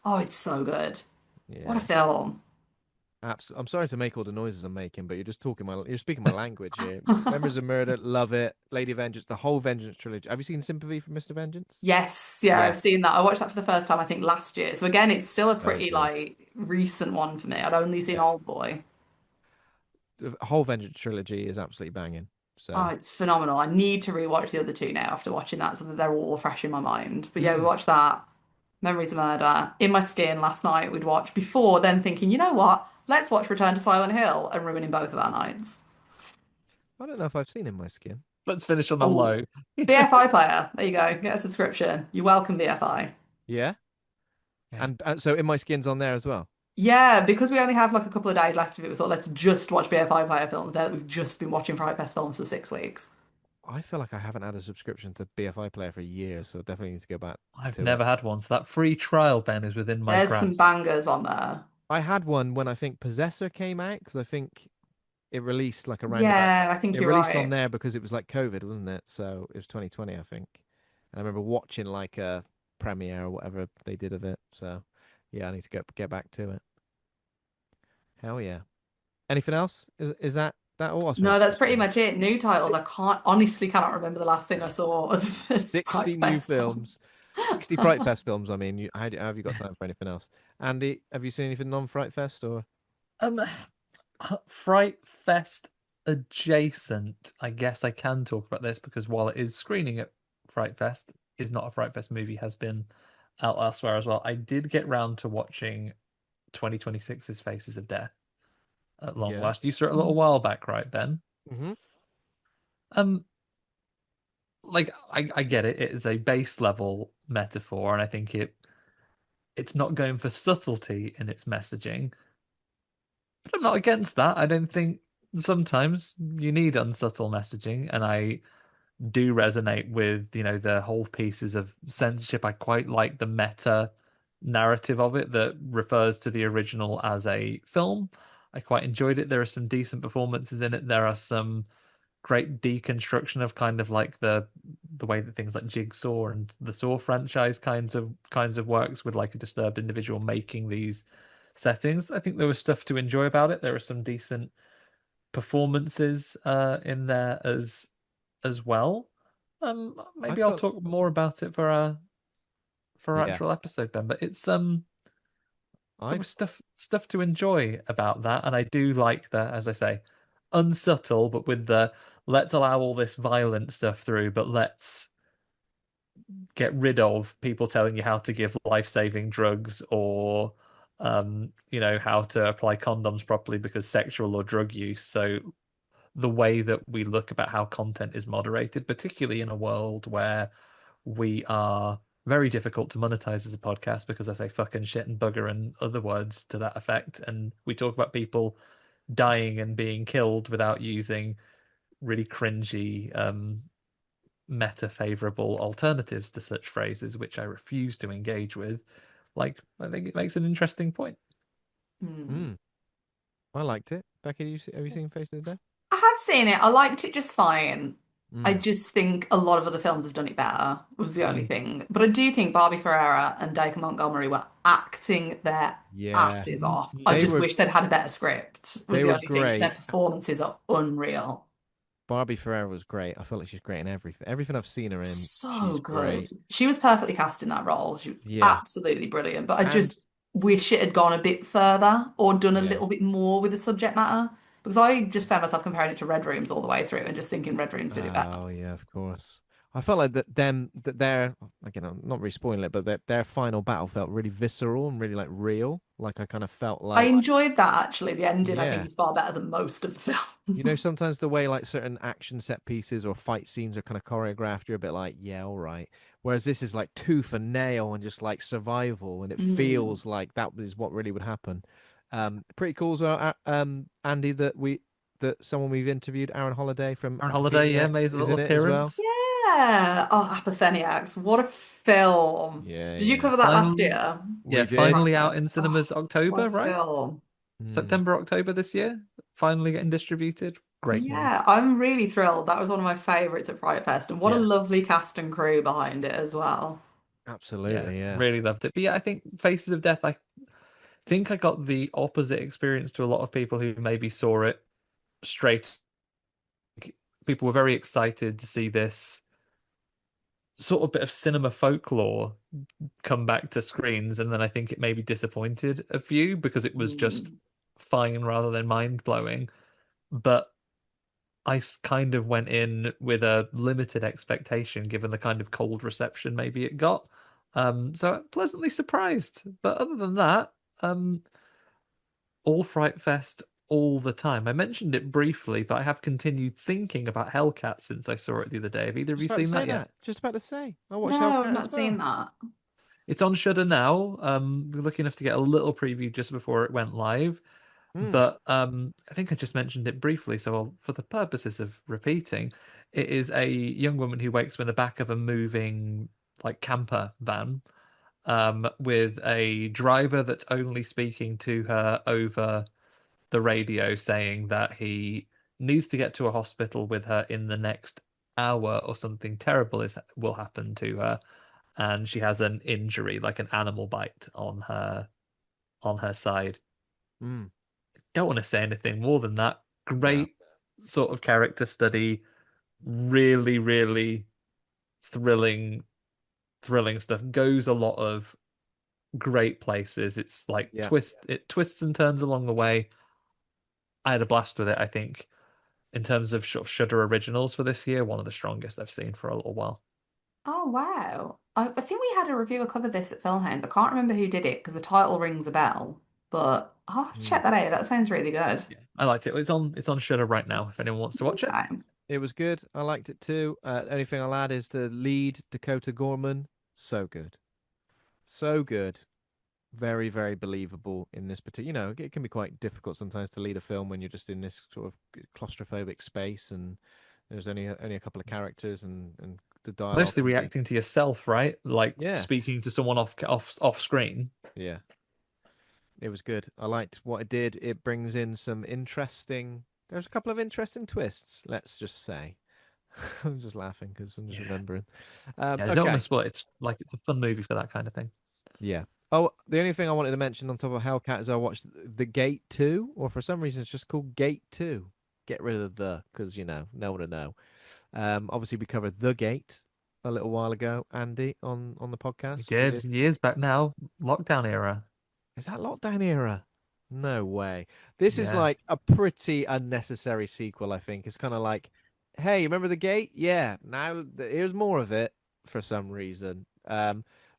Oh, it's so good. What a Yeah. film. I'm sorry to make all the noises I'm making, but you're speaking my language here. Memories of Murder, love it. Lady Vengeance, the whole Vengeance trilogy. Have you seen Sympathy for Mr. Vengeance? Yes, yeah, I've Yes. seen that. I watched that for the first time, I think, last year. So again, it's still a So pretty good. like recent one for me. I'd only seen Yeah. Oldboy. The whole Vengeance trilogy is absolutely banging. Oh, So, it's phenomenal. I need to rewatch the other two now after watching that so that they're all fresh in my mind. But yeah, we mm, watched that. Memories of Murder. In My Skin last night we'd watch before then thinking, you know what? Let's watch Return to Silent Hill and ruining both of our nights. I don't know if I've seen In My Skin. Let's finish on a Oh, low. BFI player. There you go. Get a subscription. You're welcome, BFI. Yeah. Okay. And so In My Skin's on there as well. Yeah, because we only have like a couple of days left of it, we thought let's just watch BFI player films now that we've just been watching Fright Fest films for 6 weeks. I feel like I haven't had a subscription to BFI Player for years, so definitely need to go back I've to it. never had one, so that free trial, Ben, is within my There's some grasp. bangers on there. I had one when I think Possessor came out because I think it released like around about. Yeah, I think It you're released on right. there because it was like COVID, wasn't it? So it was 2020, I think. And I remember watching like a premiere or whatever they did of it. So yeah, I need to get back to it. Hell yeah. Anything else? Is that all? I No, suppose that's just pretty finished. much it. New titles. I can't honestly cannot remember the last thing I saw other than Fright 60 new Fest films. films, 60 Fright Fest films. I mean, how have you got time for anything else? Andy, have you seen anything non-Fright Fest or? Um, Fright Fest adjacent. I guess I can talk about this because while it is screening at Fright Fest, is not a Fright Fest movie, has been out elsewhere as well. I did get round to watching 2026's Faces of Death at long Yeah. last. You saw it a little while back, right, Ben? Hmm. Um, like I get it. It is a base level metaphor, and I think it's not going for subtlety in its messaging. But I'm not against that. I don't think sometimes you need unsubtle messaging, and I do resonate with the whole pieces of censorship. I quite like the meta narrative of it that refers to the original as a film. I quite enjoyed it. There are some decent performances in it. There are some great deconstruction of kind of like the way that things like Jigsaw and the Saw franchise kinds of works with like a disturbed individual making these settings. I think there was stuff to enjoy about it. There were some decent performances in there as well. I Maybe I'll felt, talk more about it for our yeah, actual episode then. But it's there I, was stuff to enjoy about that, and I do like the, as I say, unsubtle, but with the let's allow all this violent stuff through, but let's get rid of people telling you how to give life-saving drugs or how to apply condoms properly because sexual or drug use. So the way that we look about how content is moderated, particularly in a world where we are very difficult to monetize as a podcast because I say fucking shit and bugger and other words to that effect. And we talk about people dying and being killed without using really cringy, meta favorable alternatives to such phrases, which I refuse to engage with. Like, I think it makes an interesting point. Hmm. mm, I liked it. Becky, have you seen Faces of Death? I have seen it. I liked it just fine. I Mm, just think a lot of other films have done it better, was the only mm, thing. But I do think Barbie Ferreira and Dacre Montgomery were acting their yeah, asses off. I they just were wish they'd had a better script, was they the were only thing. Their great. performances are unreal. Barbie Ferreira was great. I feel like she's great in everything. Everything I've seen her in, So she's good. great. She was perfectly cast in that role. She was Yeah, absolutely brilliant. But I and just wish it had gone a bit further or done a yeah. little bit more with the subject matter. Because I just found myself comparing it to Red Rooms all the way through and just thinking Red Rooms did it better. Oh yeah, of course. I felt like that their again, I'm not really spoiling it, but their final battle felt really visceral and really like real. Like I kind of felt I like, enjoyed that actually. The ending I think yeah, is far better than most of the film. sometimes the way like certain action set pieces or fight scenes are kind of choreographed, you're a bit like, yeah, all right. Whereas this is like tooth and nail and just like survival, and it Mm. feels like that is what really would happen. Pretty cool as well, Andy, that someone we've interviewed, Aaron Holiday from On holiday, yeah, made Apopheniacs, a is little in it as well. appearance. Yeah. Oh, Apopheniacs. What a film. Yeah, Did you yeah. cover that last Finally, year? yeah, We did. finally out Fright in Oh, cinemas what October, a right? film. Mm, September, October this year. Finally getting distributed. Great news. Yeah, I'm really thrilled. That was one of my favorites at Fright Fest, and what a Yeah, lovely cast and crew behind it as well. yeah, absolutely, yeah. really loved it. But yeah, I think Faces of Death, I think I got the opposite experience to a lot of people who maybe saw it straight. People were very excited to see this sort of bit of cinema folklore come back to screens, and then I think it maybe disappointed a few because it was just Mm. fine rather than mind blowing. But I kind of went in with a limited expectation given the kind of cold reception maybe it got. So I'm pleasantly surprised. But other than that, um, all Fright Fest all the time. I mentioned it briefly, but I have continued thinking about Hellcat since I saw it the other day. Have either of Just you about to seen say that yet? that. Just about to say. I watched No, I've Hellcat not as seen well. that. It's on Shudder now. We're lucky enough to get a little preview just before it went live. Mm, But I think I just mentioned it briefly, so for the purposes of repeating, it is a young woman who wakes up in the back of a moving like camper van, with a driver that's only speaking to her over the radio, saying that he needs to get to a hospital with her in the next hour, or something terrible will happen to her, and she has an injury, like an animal bite on her side. mm. Don't want to say anything more than that. No. Great sort of character study, really, really thrilling, thrilling stuff. Goes a lot of great places. It's like Yeah. it twists and turns along the way. I had a blast with it. I think in terms of sort of Shudder originals for this year, one of the strongest I've seen for a little while. Oh, wow. I think we had a reviewer cover this at Filmhouse. I can't remember who did it because the title rings a bell, but I'll have to Mm. check that out. That sounds really good. Yeah, I liked it. It's on Shudder right now. If anyone wants to watch it. Okay. It was good. I liked it too. Only thing I'll add is the lead, Dakota Gorman. So good. So good. Very, very believable in this particular. It can be quite difficult sometimes to lead a film when you're just in this sort of claustrophobic space and there's only a couple of characters and the dialogue Mostly can be. reacting to yourself, right? Like Yeah. speaking to someone off screen. Yeah. It was good. I liked what it did. It brings in some interesting There's a couple of interesting twists, let's just say. I'm just laughing because I'm just Yeah. remembering. Yeah, I don't want to Okay. spoil it. It's like it's a fun movie for that kind of thing. Yeah. Oh, the only thing I wanted to mention on top of Hellcat is I watched The Gate 2, or for some reason it's just called Gate 2. Get rid of the, because, no one to know. Obviously, we covered The Gate a little while ago, Andy, on the We podcast. We did did. years back now, lockdown era. Is that lockdown era? No way. This is Yeah. like a pretty unnecessary sequel, I think. It's kind of like, hey, remember the gate? Yeah, now here's more of it for some reason.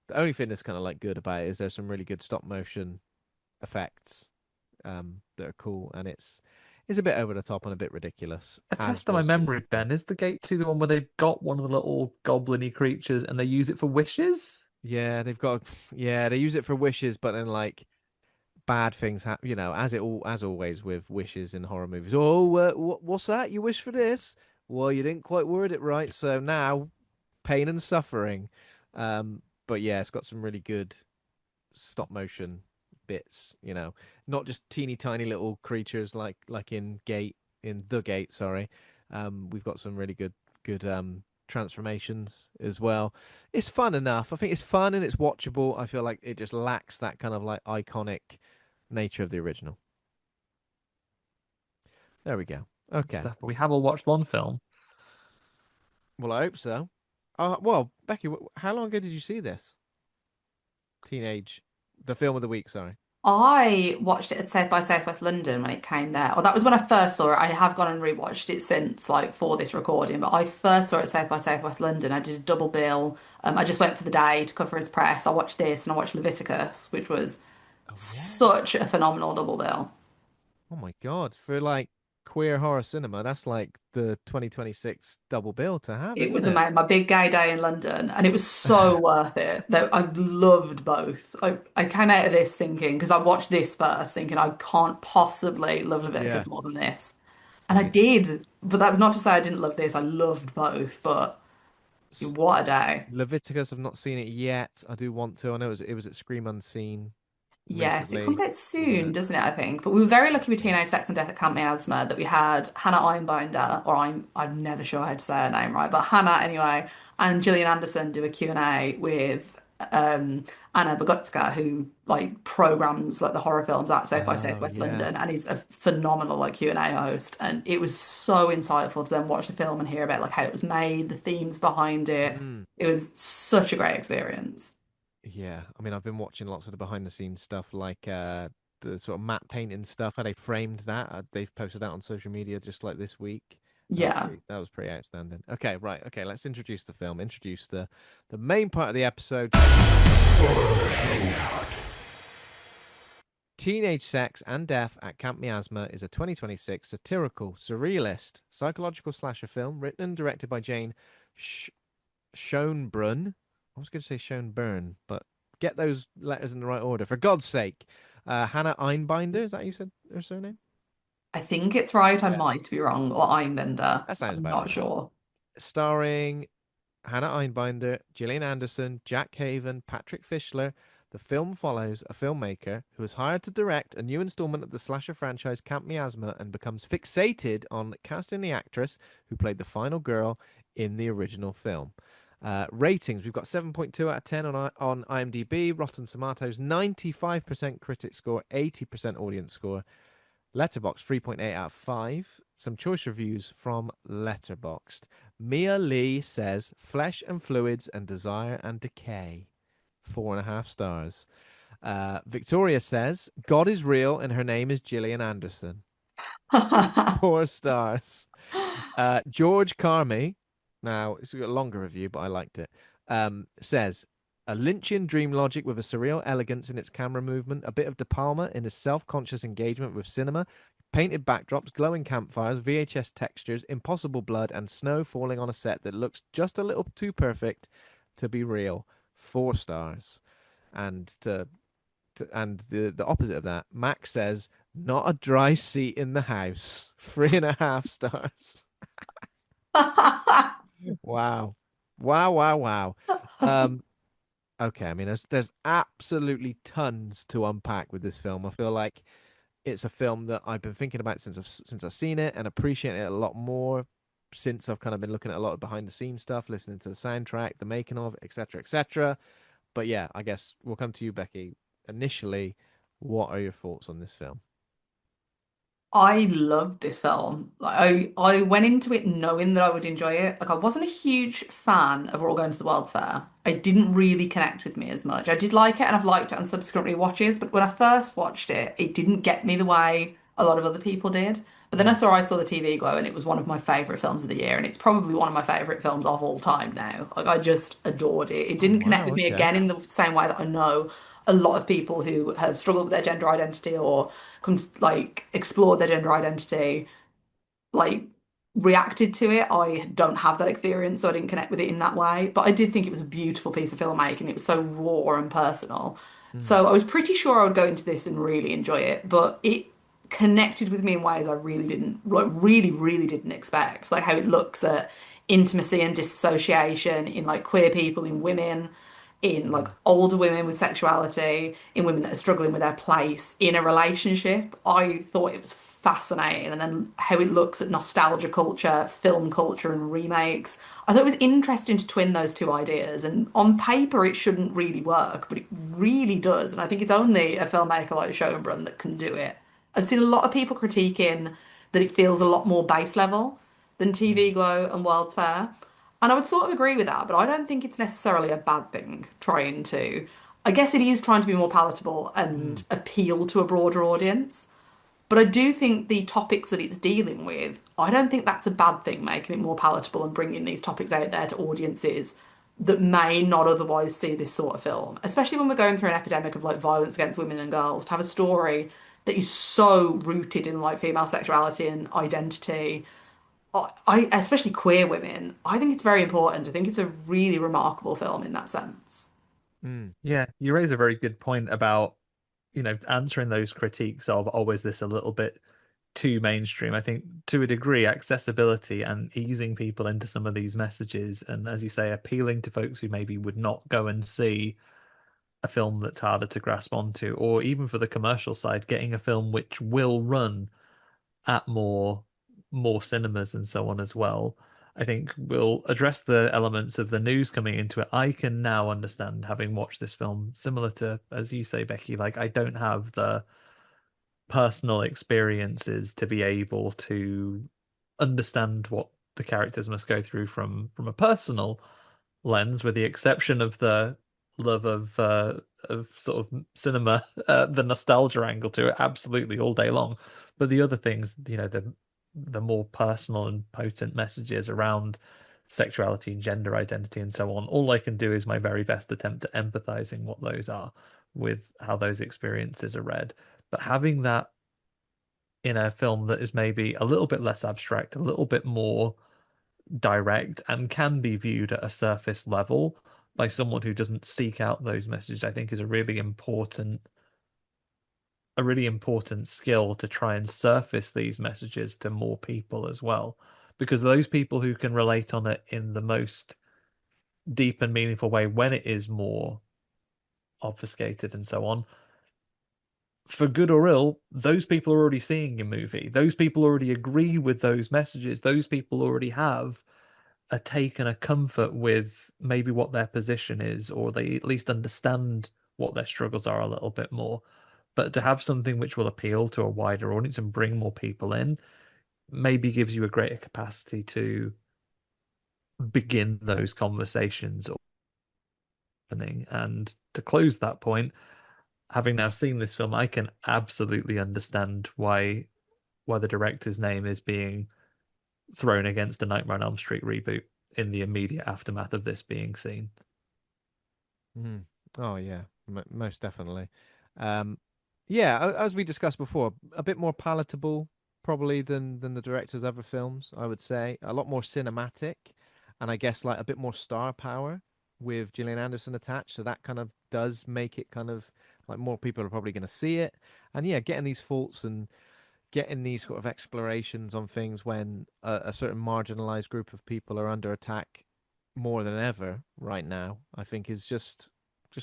The only thing that's kind of like good about it is there's some really good stop motion effects that are cool, and it's a bit over the top and a bit ridiculous, A as test of my was the memory, original. Ben, is the Gate 2 the one where they've got one of the little goblin-y creatures and they use it for wishes? Yeah, they've got yeah, they use it for wishes, but then like bad things happen, as always with wishes in horror movies. Oh, what's that? You wish for this? Well, you didn't quite word it right, so now pain and suffering. But yeah, it's got some really good stop motion bits. Not just teeny tiny little creatures like in the Gate. Sorry, we've got some really good transformations as well. It's fun enough. I think it's fun and it's watchable. I feel like it just lacks that kind of like iconic nature of the original. There we go. Good Okay. stuff. But we have all watched one film. Well, I hope so. Well, Becky, how long ago did you see this? The film of the week. Sorry. I watched it at South by Southwest London when it came there. Or that was when I first saw it. I have gone and rewatched it since, like for this recording. But I first saw it at South by Southwest London. I did a double bill. I just went for the day to cover his press. I watched this and I watched Leviticus, which was Oh yeah. such a phenomenal double bill. Oh my God. For like queer horror cinema, that's like the 2026 double bill to have, It isn't was it? amazing, my big gay day in London, and it was so worth it. Though I loved both. I came out of this thinking, because I watched this first, thinking I can't possibly love Yeah. Leviticus more than this. And I Me. did, but that's not to say I didn't love this. I loved both, but s- what a day. Leviticus, I've not seen it yet. I do want to. I know it was at Scream Unseen Yes, it comes recently, out wasn't soon, it? doesn't it, I think? But we were very lucky with Yeah. Teenage Sex and Death at Camp Miasma that we had Hannah Einbinder, or I'm never sure how to say her name right, but Hannah anyway, and Gillian Anderson do a Q&A with Anna Bogutska, who like programs like the horror films at South by Oh Southwest yeah. London and is a phenomenal like Q&A host. And it was so insightful to then watch the film and hear about like how it was made, the themes behind it. Mm. It was such a great experience. Yeah, I mean, I've been watching lots of the behind the scenes stuff, like the sort of matte painting stuff. How they framed that, they've posted that on social media just like this week. Yeah. That was pretty outstanding. Okay, right. Okay, let's introduce the film. Introduce the main part of the episode. Teenage Sex and Death at Camp Miasma is a 2026 satirical, surrealist, psychological slasher film written and directed by Jane Sh Schoenbrun. I was going to say Schoenbrun, but get those letters in the right order, for God's sake. Hannah Einbinder, is that how you said her surname? I think it's right. I Yeah. might be wrong. Or Einbinder. That sounds I'm about not right. sure. Starring Hannah Einbinder, Gillian Anderson, Jack Haven, Patrick Fischler. The film follows a filmmaker who is hired to direct a new installment of the slasher franchise Camp Miasma and becomes fixated on casting the actress who played the final girl in the original film. Ratings, we've got 7.2 out of 10 on IMDb, Rotten Tomatoes, 95% critic score, 80% audience score. Letterboxd 3.8 out of 5. Some choice reviews from Letterboxd. Mia Lee says flesh and fluids and desire and decay. 4.5 stars. Victoria says God is real and her name is Gillian Anderson. 4 stars. George Carmy, now it's a longer review, but I liked it. Says a Lynchian dream logic with a surreal elegance in its camera movement, a bit of De Palma in his self-conscious engagement with cinema, painted backdrops, glowing campfires, VHS textures, impossible blood, and snow falling on a set that looks just a little too perfect to be real. 4 stars. And and the opposite of that, Max says not a dry seat in the house. 3.5 stars. Wow. Wow, wow, wow. Um, okay, I mean there's absolutely tons to unpack with this film. I feel like it's a film that I've been thinking about since I've seen it and appreciating it a lot more since I've kind of been looking at a lot of behind the scenes stuff, listening to the soundtrack, the making of, etc., etc. But yeah, I guess we'll come to you, Becky. Initially, what are your thoughts on this film? I loved this film. Like I went into it knowing that I would enjoy it. Like I wasn't a huge fan of We're All Going to the World's Fair. It didn't really connect with me as much. I did like it and I've liked it on subsequent rewatches, but when I first watched it, it didn't get me the way a lot of other people did. But then Mm. I saw the TV Glow and it was one of my favorite films of the year and it's probably one of my favorite films of all time now. Like I just adored it. It Oh didn't connect wow, with me okay. again in the same way that I know a lot of people who have struggled with their gender identity or like explored their gender identity, like reacted to it. I don't have that experience, so I didn't connect with it in that way. But I did think it was a beautiful piece of filmmaking. It was so raw and personal. Mm. So I was pretty sure I would go into this and really enjoy it, but it connected with me in ways I really didn't, like really, really didn't expect. Like how it looks at intimacy and dissociation in like queer people, in women, in like Mm. older women with sexuality, in women that are struggling with their place in a relationship. I thought it was fascinating. And then how it looks at nostalgia culture, film culture, and remakes. I thought it was interesting to twin those two ideas. And on paper, it shouldn't really work, but it really does. And I think it's only a filmmaker like Schoenbrun that can do it. I've seen a lot of people critiquing that it feels a lot more base level than TV Mm. Glow and World's Fair. And I would sort of agree with that, but I don't think it's necessarily a bad thing trying to. I guess it is trying to be more palatable and Mm. appeal to a broader audience. But I do think the topics that it's dealing with, I don't think that's a bad thing, making it more palatable and bringing these topics out there to audiences that may not otherwise see this sort of film. Especially when we're going through an epidemic of like violence against women and girls, to have a story that is so rooted in like female sexuality and identity, I especially queer women, I think it's very important. I think it's a really remarkable film in that sense. Mm. Yeah, you raise a very good point about, answering those critiques of, oh, is this a little bit too mainstream? I think to a degree, accessibility and easing people into some of these messages, and as you say, appealing to folks who maybe would not go and see a film that's harder to grasp onto, or even for the commercial side, getting a film which will run at more cinemas and so on as well. I think we'll address the elements of the news coming into it. I can now understand, having watched this film, similar to, as you say, Becky, like I don't have the personal experiences to be able to understand what the characters must go through from a personal lens, with the exception of the love of sort of cinema, the nostalgia angle to it, absolutely all day long. But the other things, the more personal and potent messages around sexuality and gender identity and so on, all I can do is my very best attempt at empathizing what those are with how those experiences are read. But having that in a film that is maybe a little bit less abstract, a little bit more direct, and can be viewed at a surface level by someone who doesn't seek out those messages, I think is a really important skill to try and surface these messages to more people as well. Because those people who can relate on it in the most deep and meaningful way, when it is more obfuscated and so on, for good or ill, those people are already seeing your movie. Those people already agree with those messages. Those people already have a take and a comfort with maybe what their position is, or they at least understand what their struggles are a little bit more. But to have something which will appeal to a wider audience and bring more people in maybe gives you a greater capacity to begin those conversations opening. And to close that point, having now seen this film, I can absolutely understand why the director's name is being thrown against a Nightmare on Elm Street reboot in the immediate aftermath of this being seen. Mm. Oh yeah, most definitely. Um, yeah, as we discussed before, a bit more palatable probably than the director's other films. I would say a lot more cinematic, and I guess like a bit more star power with Gillian Anderson attached. So that kind of does make it kind of like more people are probably going to see it. And yeah, getting these faults and getting these sort of explorations on things when a certain marginalized group of people are under attack more than ever right now, I think is just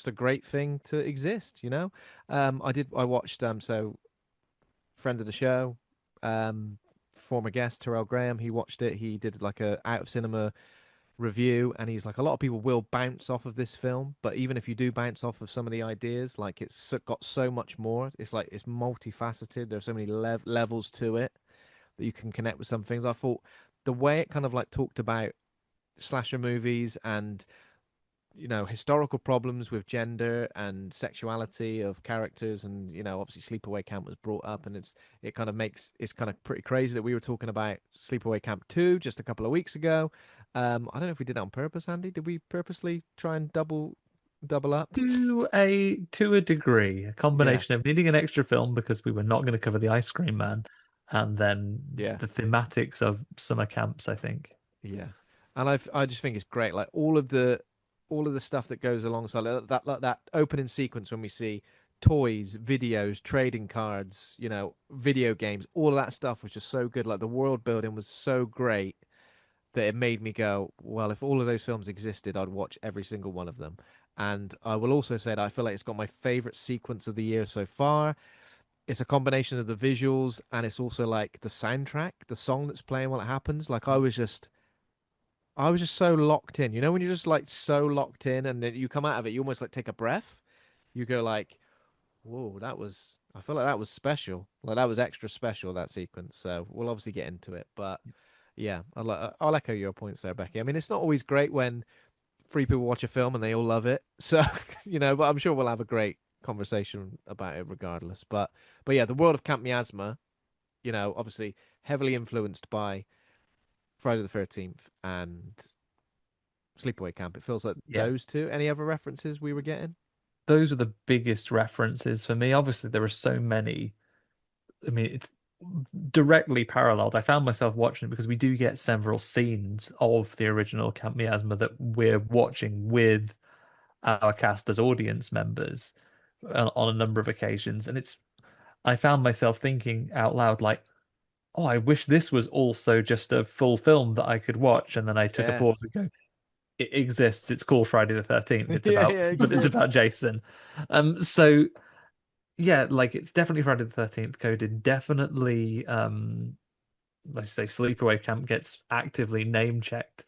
a great thing to exist, you know. I watched so friend of the show, former guest Terrell Graham. He watched it. He did like a out of cinema review, and he's like, a lot of people will bounce off of this film, but even if you do bounce off of some of the ideas, like got so much more. It's like it's multifaceted. There's so many levels to it that you can connect with some things. I thought the way it kind of like talked about slasher movies and historical problems with gender and sexuality of characters, and obviously Sleepaway Camp was brought up, and it kind of makes it's kind of pretty crazy that we were talking about Sleepaway Camp 2 just a couple of weeks ago. I don't know if we did that on purpose, Andy. Did we purposely try and double up? To a degree, a Yeah, combination of needing an extra film because we were not going to cover the Ice Cream Man, and then yeah, the thematics of summer camps, I think. yeah. And I just think it's great, like all of the stuff that goes alongside that opening sequence when we see toys, videos, trading cards, video games, all of that stuff was just so good. Like the world building was so great that it made me go, well, if all of those films existed, I'd watch every single one of them. And I will also say that I feel like it's got my favorite sequence of the year so far. It's a combination of the visuals and it's also like the soundtrack, the song that's playing while it happens. Like I was just so locked in. You know, when you're just like so locked in and then you come out of it, you almost like take a breath. You go like, whoa, I feel like that was special. Like that was extra special, that sequence. So we'll obviously get into it. But yeah, I'll echo your points there, Becky. I mean, it's not always great when three people watch a film and they all love it. So, but I'm sure we'll have a great conversation about it regardless. But yeah, the world of Camp Miasma, obviously heavily influenced by Friday the 13th and Sleepaway Camp. It feels like Yeah, those two. Any other references we were getting? those are the biggest references for me. Obviously, there are so many. I mean, it's directly paralleled. I found myself watching it because we do get several scenes of the original Camp Miasma that we're watching with our cast as audience members on a number of occasions, and I found myself thinking out loud, like, "Oh, I wish this was also just a full film that I could watch." And then I took a Yeah. pause and go, "It exists. It's called Friday the 13th. It's Yeah, about, yeah, but it's Yes. about Jason." So yeah, like it's definitely Friday the 13th coded. Definitely, let's say Sleepaway Camp gets actively name checked.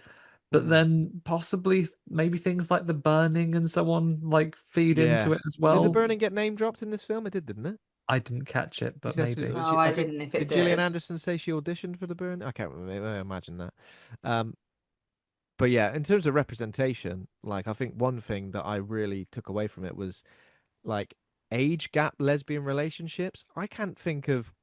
But Mm. then possibly maybe things like the burning and so on like feed Yeah. into it as Did the well. burning get name dropped in this film? It did, didn't it? I didn't catch it, He but says, maybe. No, I I think, didn't if it did Gillian did. Anderson say she auditioned for the burn? I can't remember. I imagine that. Um, but yeah, in terms of representation, like I think one thing that I really took away from it was like age gap lesbian relationships. I can't think of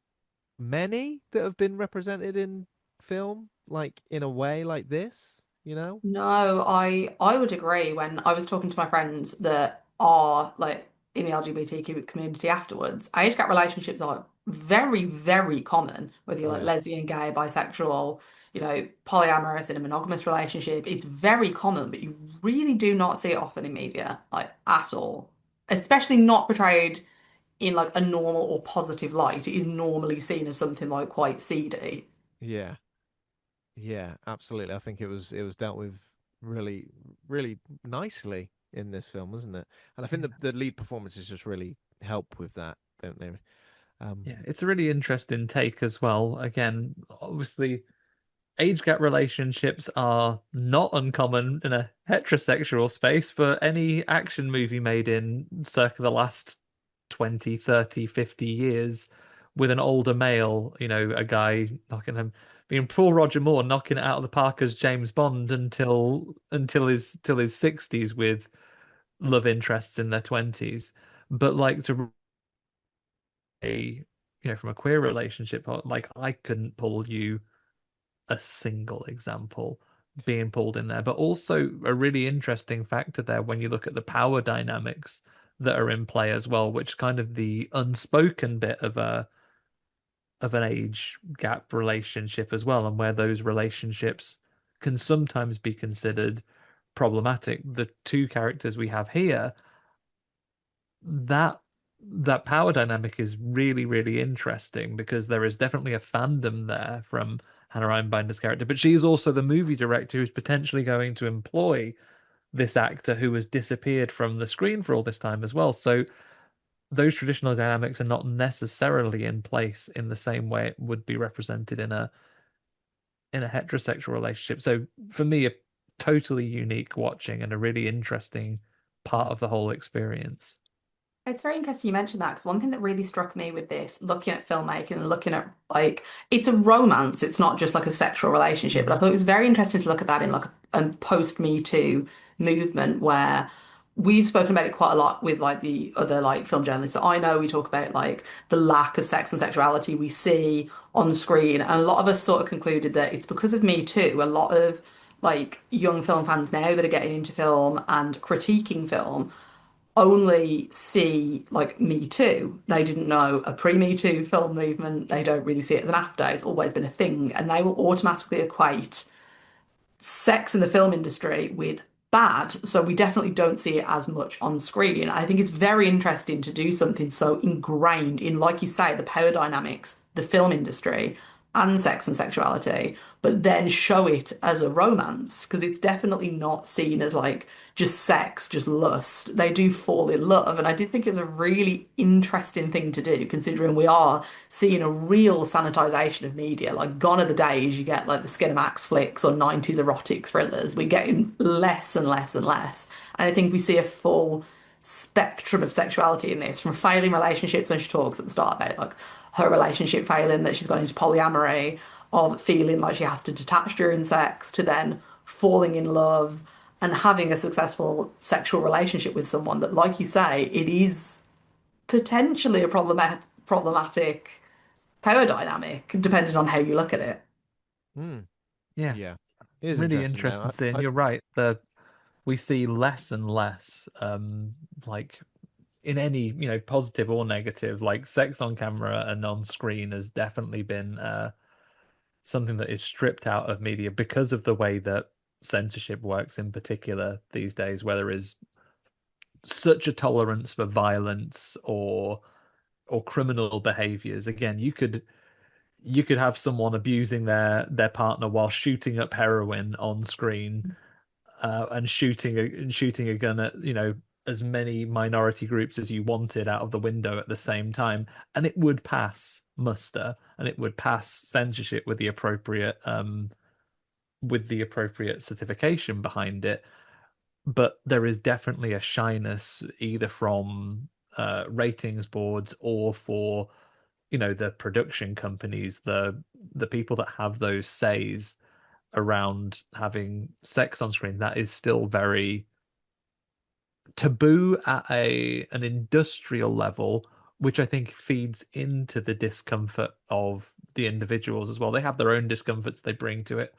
many that have been represented in film, like in a way like this, you know? No, I would agree when I was talking to my friends that are like in the LGBTQ community afterwards. Age gap relationships are very, very common, whether you're Oh like yeah. lesbian, gay, bisexual, polyamorous in a monogamous relationship. It's very common, but you really do not see it often in media, like at all. Especially not portrayed in like a normal or positive light. It is normally seen as something like quite seedy. Yeah. Yeah, absolutely. I think it was dealt with really, really nicely in this film, wasn't it? And I think the lead performances just really help with that, don't they? Um, Yeah, it's a really interesting take as well. Again, obviously, age gap relationships are not uncommon in a heterosexual space, but any action movie made in circa the last 20, 30, 50 years with an older male, a guy knocking him being Paul Roger Moore knocking it out of the park as James Bond until his 60s with love interests in their 20s. But like to a from a queer relationship, like I couldn't pull you a single example being pulled in there, but also a really interesting factor there when you look at the power dynamics that are in play as well, which kind of the unspoken bit of an age gap relationship as well, and where those relationships can sometimes be considered problematic. The two characters we have here, that that power dynamic is really, really interesting because there is definitely a fandom there from Hannah Einbinder's character, but she's also the movie director who's potentially going to employ this actor who has disappeared from the screen for all this time as well. So those traditional dynamics are not necessarily in place in the same way it would be represented in a heterosexual relationship. So for me, a totally unique watching and a really interesting part of the whole experience. It's very interesting you mentioned that because one thing that really struck me with this, looking at filmmaking and looking at like it's a romance, it's not just like a sexual relationship. But I thought it was very interesting to look at that in like a post Me Too movement where we've spoken about it quite a lot with like the other like film journalists that I know. We talk about like the lack of sex and sexuality we see on screen, and a lot of us sort of concluded that it's because of Me Too. A lot of like young film fans now that are getting into film and critiquing film only see like Me Too. They didn't know a pre-Me Too film movement. They don't really see it as an after. It's always been a thing, and they will automatically equate sex in the film industry with bad. So we definitely don't see it as much on screen. I think it's very interesting to do something so ingrained in, like you say, the power dynamics, the film industry, and sex and sexuality, but then show it as a romance because it's definitely not seen as like just sex, just lust. They do fall in love. And I did think it was a really interesting thing to do, considering we are seeing a real sanitization of media. Like, gone are the days you get like the Skinamax flicks or 90s erotic thrillers. We're getting less and less and less. And I think we see a full spectrum of sexuality in this, from failing relationships when she talks at the start about like her relationship failing, that she's gone into polyamory, of feeling like she has to detach during sex, to then falling in love and having a successful sexual relationship with someone that, like you say, it is potentially a problematic power dynamic, depending on how you look at it. Mm, Yeah, yeah, it is really interesting interesting now. seeing. You're right. We see less and less, like in any, positive or negative, like sex on camera and on screen has definitely been something that is stripped out of media because of the way that censorship works in particular these days, where there is such a tolerance for violence or criminal behaviors. Again, you could have someone abusing their partner while shooting up heroin on screen, and shooting a gun at as many minority groups as you wanted out of the window at the same time, and it would pass muster and it would pass censorship with the appropriate certification behind it. But there is definitely a shyness either from ratings boards or for the production companies, the people that have those says around having sex on screen, that is still very taboo at an industrial level, which I think feeds into the discomfort of the individuals as well. They have their own discomforts they bring to it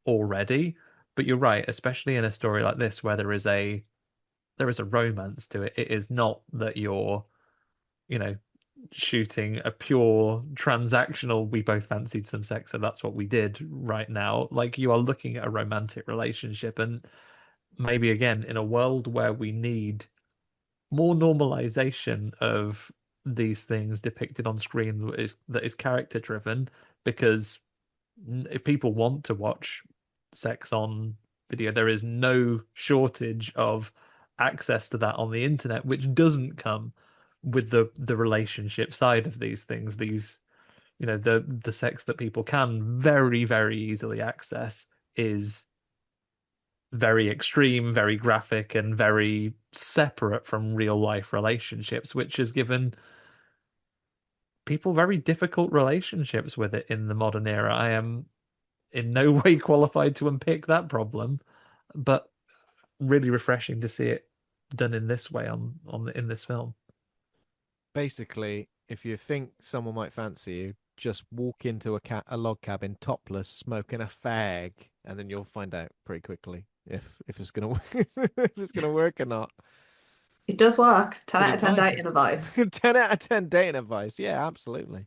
already. But you're right, especially in a story like this where there is a romance to it. It is not that you're, you know, shooting a pure transactional, we both fancied some sex, so that's what we did right now. Like, you are looking at a romantic relationship, and maybe again, in a world where we need more normalization of these things depicted on screen that is character driven, because if people want to watch sex on video, there is no shortage of access to that on the internet, which doesn't come with the relationship side of these things. These, the sex that people can very, very easily access is very extreme, very graphic, and very separate from real life relationships, which has given people very difficult relationships with it in the modern era. I am in no way qualified to unpick that problem, but really refreshing to see it done in this way in this film. Basically, if you think someone might fancy you, just walk into a log cabin topless, smoking a fag, and then you'll find out pretty quickly if it's gonna if it's gonna work or not. It does work. 10 Good out of 10 advice. dating advice. 10 out of 10 dating advice. Yeah, absolutely.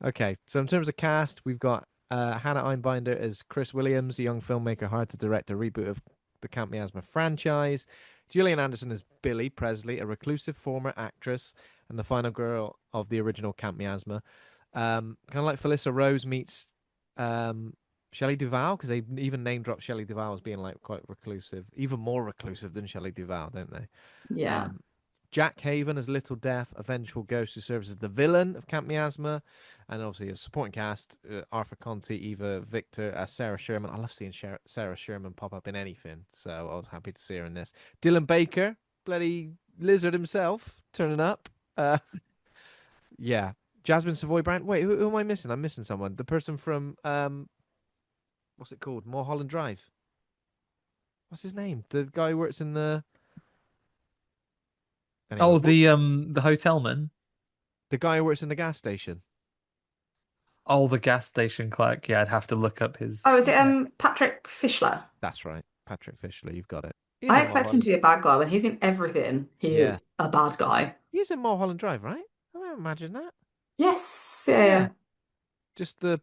Okay, so in terms of cast, we've got Hannah Einbinder as Chris Williams, a young filmmaker hired to direct a reboot of the Camp Miasma franchise. Gillian Anderson as Billy Presley, a reclusive former actress and the final girl of the original Camp Miasma. Kind of like Felissa Rose meets Shelley Duvall, because they even name drop Shelley Duvall as being like quite reclusive, even more reclusive than Shelley Duvall, don't they? Yeah. Um, Jack Haven as Little Death, a vengeful ghost who serves as the villain of Camp Miasma. And obviously a supporting cast, Arthur Conti, Eva Victor, Sarah Sherman. I love seeing Sarah Sherman pop up in anything, so I was happy to see her in this. Dylan Baker, bloody lizard himself, turning up. Yeah. Jasmine Savoy Brown. Wait, who am I missing? I'm missing someone. The person from what's it called? Mulholland Drive. What's his name? The guy who works in the anyway. Oh, the hotelman. The guy who works in the gas station. Oh, the gas station clerk. Yeah, I'd have to look up his. Oh, is it Patrick Fischler? That's right, Patrick Fischler. You've got it. He's I in expect him to Mulholland. be a bad guy. When he's in everything, he Yeah, is a bad guy. he's in Mulholland Drive, right? I imagine that. Yes, yeah, Yeah, yeah. just the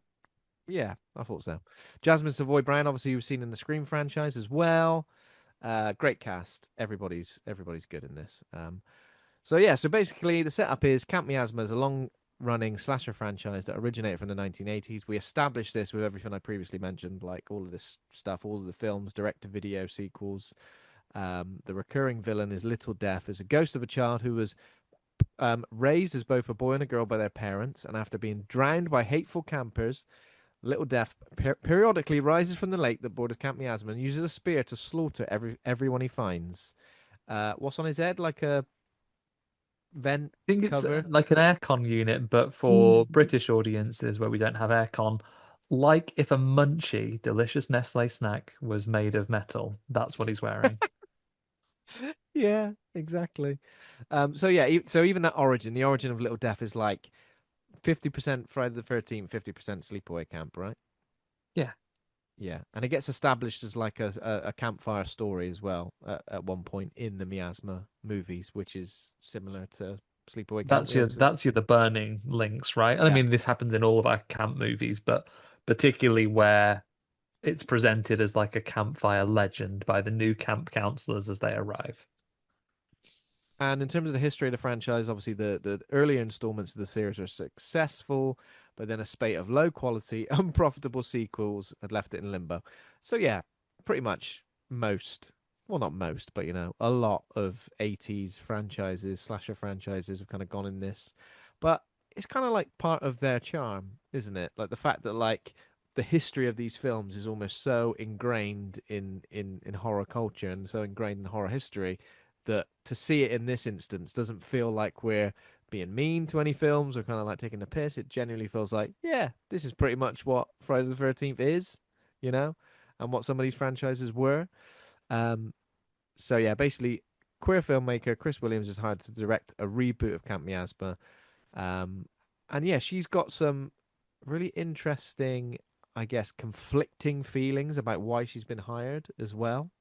yeah. I thought so. Jasmine Savoy Brown, obviously you've seen in the Scream franchise as well. Great cast. Everybody's good in this. So yeah, so basically the setup is Camp Miasma is a long-running slasher franchise that originated from the 1980s. We established this with everything I previously mentioned, like all of this stuff, all of the films, direct-to-video sequels. The recurring villain is Little Death, is a ghost of a child who was raised as both a boy and a girl by their parents, and after being drowned by hateful campers, Little Death periodically rises from the lake that borders Camp Miasma and uses a spear to slaughter everyone he finds. What's on his head? Like a vent I think it's cover. like an aircon unit, but for British audiences where we don't have aircon, like if a Munchie delicious Nestle snack was made of metal, that's what he's wearing. Yeah, exactly. So yeah, so even that origin, the origin of Little Death is like 50% Friday the 13th, 50% Sleepaway Camp, right? Yeah, Yeah, and it gets established as like a campfire story as well at one point in the Miasma movies, which is similar to Sleepaway Camp. that's We your obviously, that's your the burning links, right? And I yeah. mean this happens in all of our camp movies, but particularly where it's presented as like a campfire legend by the new camp counselors as they arrive. And in terms of the history of the franchise, obviously the earlier installments of the series are successful, but then a spate of low quality, unprofitable sequels had left it in limbo. So yeah, pretty much most, well not most, but a lot of 80s franchises, slasher franchises have kind of gone in this. But it's kind of like part of their charm, isn't it? Like the fact that like the history of these films is almost so ingrained in horror culture and so ingrained in horror history that to see it in this instance doesn't feel like we're being mean to any films or kind of like taking the piss. It genuinely feels like, yeah, this is pretty much what Friday the 13th is, and what some of these franchises were. Um, so, yeah, basically, queer filmmaker Chris Williams is hired to direct a reboot of Camp Miasma. And yeah, she's got some really interesting, I guess, conflicting feelings about why she's been hired as well,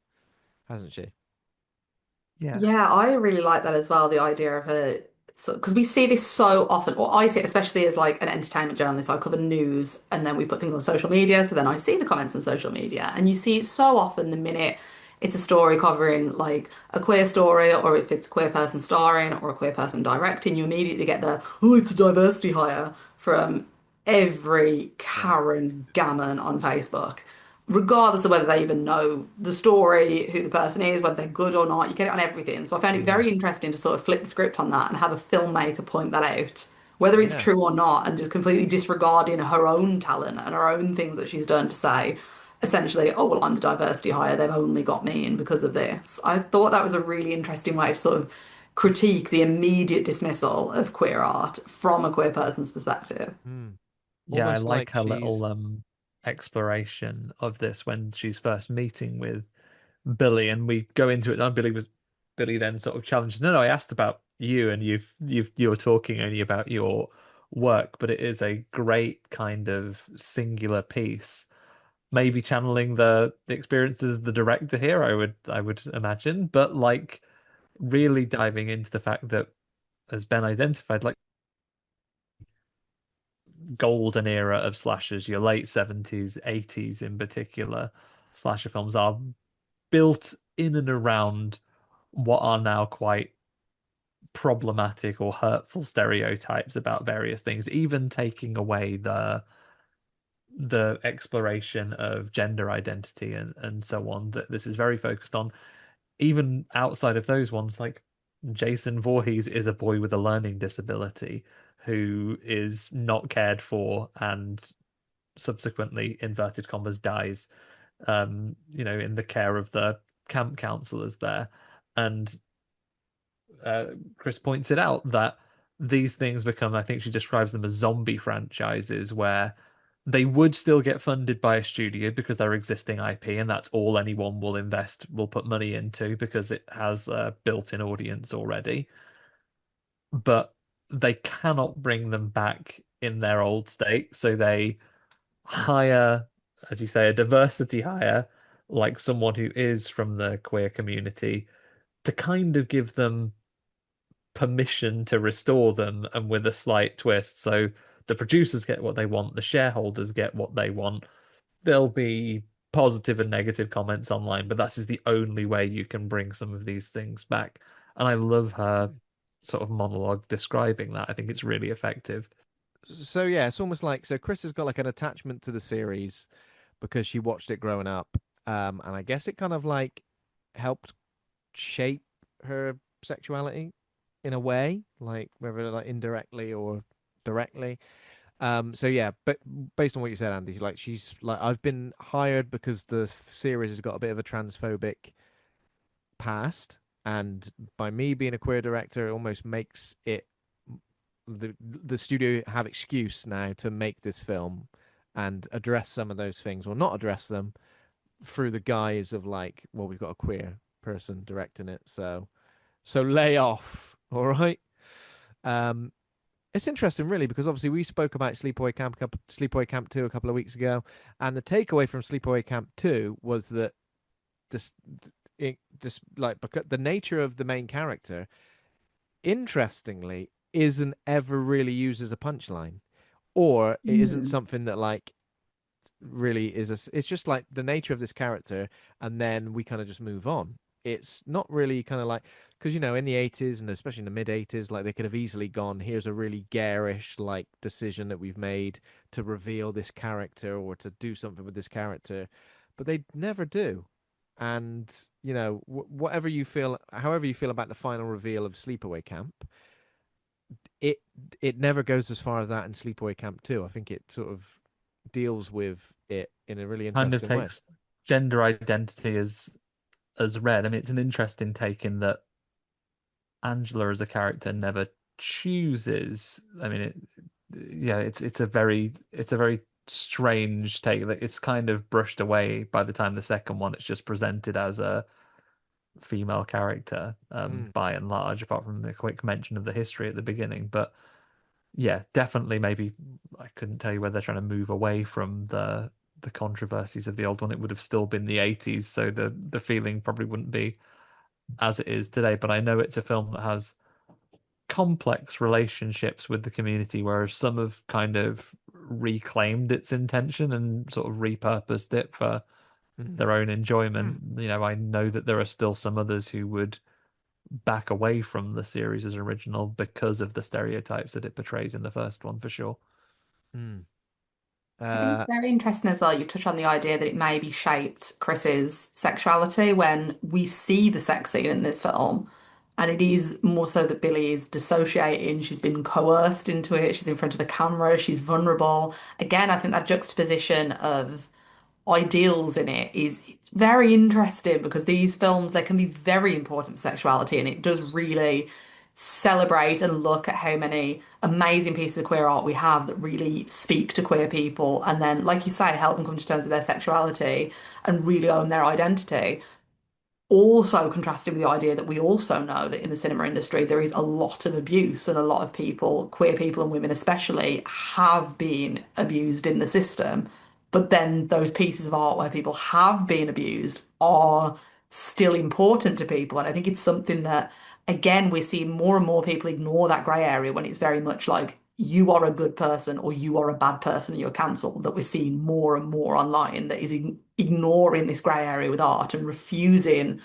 hasn't she? Yeah. Yeah, I really like that as well. The idea of a so because we see this so often, or I see it especially as like an entertainment journalist. I cover news and then we put things on social media. So then I see the comments on social media, and you see it so often the minute it's a story covering like a queer story, or if it's a queer person starring or a queer person directing, you immediately get the oh, it's a diversity hire from every Yeah. Karen Gammon on Facebook regardless of whether they even know the story, who the person is, whether they're good or not. You get it on everything. So I found it Yeah. very interesting to sort of flip the script on that and have a filmmaker point that out, whether it's Yeah. true or not, and just completely disregarding her own talent and her own things that she's done to say, essentially, oh, well, I'm the diversity hire. They've only got me in because of this. I thought that was a really interesting way to sort of critique the immediate dismissal of queer art from a queer person's perspective. Hmm. Yeah, I Almost like like her little she's exploration of this when she's first meeting with Billy, and we go into it. And Billy then sort of challenges. No, no, I asked about you, and you're talking only about your work, but it is a great kind of singular piece. Maybe channeling the experiences of the director here, I would imagine, but like really diving into the fact that, as Ben identified, like golden era of slashers, your late 70s, 80s in particular, slasher films are built in and around what are now quite problematic or hurtful stereotypes about various things, even taking away the exploration of gender identity and so on that this is very focused on. Even outside of those ones, like Jason Voorhees is a boy with a learning disability who is not cared for and subsequently, inverted commas, dies, in the care of the camp counselors there. And Chris points it out that these things become, I think she describes them as zombie franchises, where they would still get funded by a studio because they're existing IP, and that's all anyone will put money into because it has a built-in audience already. But they cannot bring them back in their old state, so they hire, as you say, a diversity hire, like someone who is from the queer community, to kind of give them permission to restore them, and with a slight twist. So the producers get what they want, the shareholders get what they want. There'll be positive and negative comments online, but that is the only way you can bring some of these things back. And I love her sort of monologue describing that. I think it's really effective. So yeah, it's almost like so Chris has got like an attachment to the series because she watched it growing up, and I guess it kind of like helped shape her sexuality in a way, like whether like indirectly or directly. So yeah, but based on what you said, Andy, like she's like I've been hired because the series has got a bit of a transphobic past, and by me being a queer director, it almost makes it the studio have excuse now to make this film and address some of those things or not address them through the guise of like, well, we've got a queer person directing it, so lay off, all right. Um, it's interesting, really, because obviously we spoke about Sleepaway Camp 2 a couple of weeks ago, and the takeaway from Sleepaway Camp 2 was that this, this like because the nature of the main character, interestingly, isn't ever really used as a punchline, or it isn't Mm. something that like really is it's just like the nature of this character, and then we kind of just move on. It's not really kind of like because in the 80s and especially in the mid 80s, like they could have easily gone, here's a really garish like decision that we've made to reveal this character or to do something with this character, but they never do. And whatever you feel, however you feel about the final reveal of Sleepaway Camp, it it never goes as far as that in Sleepaway Camp 2. I think it sort of deals with it in a really Kind of interesting way. takes gender identity as read. I mean, it's an interesting take in that Angela as a character never chooses. I mean, yeah, it's a very strange take that it's kind of brushed away by the time the second one. It's just presented as a female character, Mm, by and large, apart from the quick mention of the history at the beginning. But yeah, definitely, maybe I couldn't tell you whether they're trying to move away from the controversies of the old one. It would have still been the 80s, so the feeling probably wouldn't be as it is today. But I know it's a film that has complex relationships with the community, whereas some have kind of reclaimed its intention and sort of repurposed it for mm, their own enjoyment. I know that there are still some others who would back away from the series as original because of the stereotypes that it portrays in the first one, for sure. mm. I think Uh, it's very interesting as well. You touch on the idea that it maybe shaped Chris's sexuality when we see the sex scene in this film. And it is more so that Billy is dissociating. She's been coerced into it. She's in front of a camera. She's vulnerable. Again, I think that juxtaposition of ideals in it is very interesting because these films they can be very important for sexuality and it does really celebrate and look at how many amazing pieces of queer art we have that really speak to queer people and then like you say help them come to terms with their sexuality and really own their identity, also contrasted with the idea that we also know that in the cinema industry there is a lot of abuse and a lot of people, queer people and women especially, have been abused in the system. But then those pieces of art where people have been abused are still important to people. And I think it's something that, again, we're seeing more and more people ignore that grey area when it's very much like you are a good person or you are a bad person and you're cancelled, that we're seeing more and more online that is ignoring this grey area with art and refusing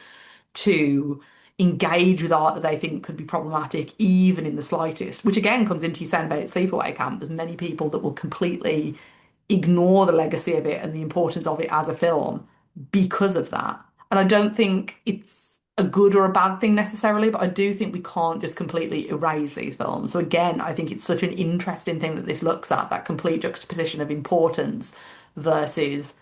to engage with art that they think could be problematic, even in the slightest, which again comes into you saying about Sleepaway Camp. There's many people that will completely ignore the legacy of it and the importance of it as a film because of that. And I don't think it's a good or a bad thing necessarily, but I do think we can't just completely erase these films. So again, I think it's such an interesting thing that this looks at, that complete juxtaposition of importance versus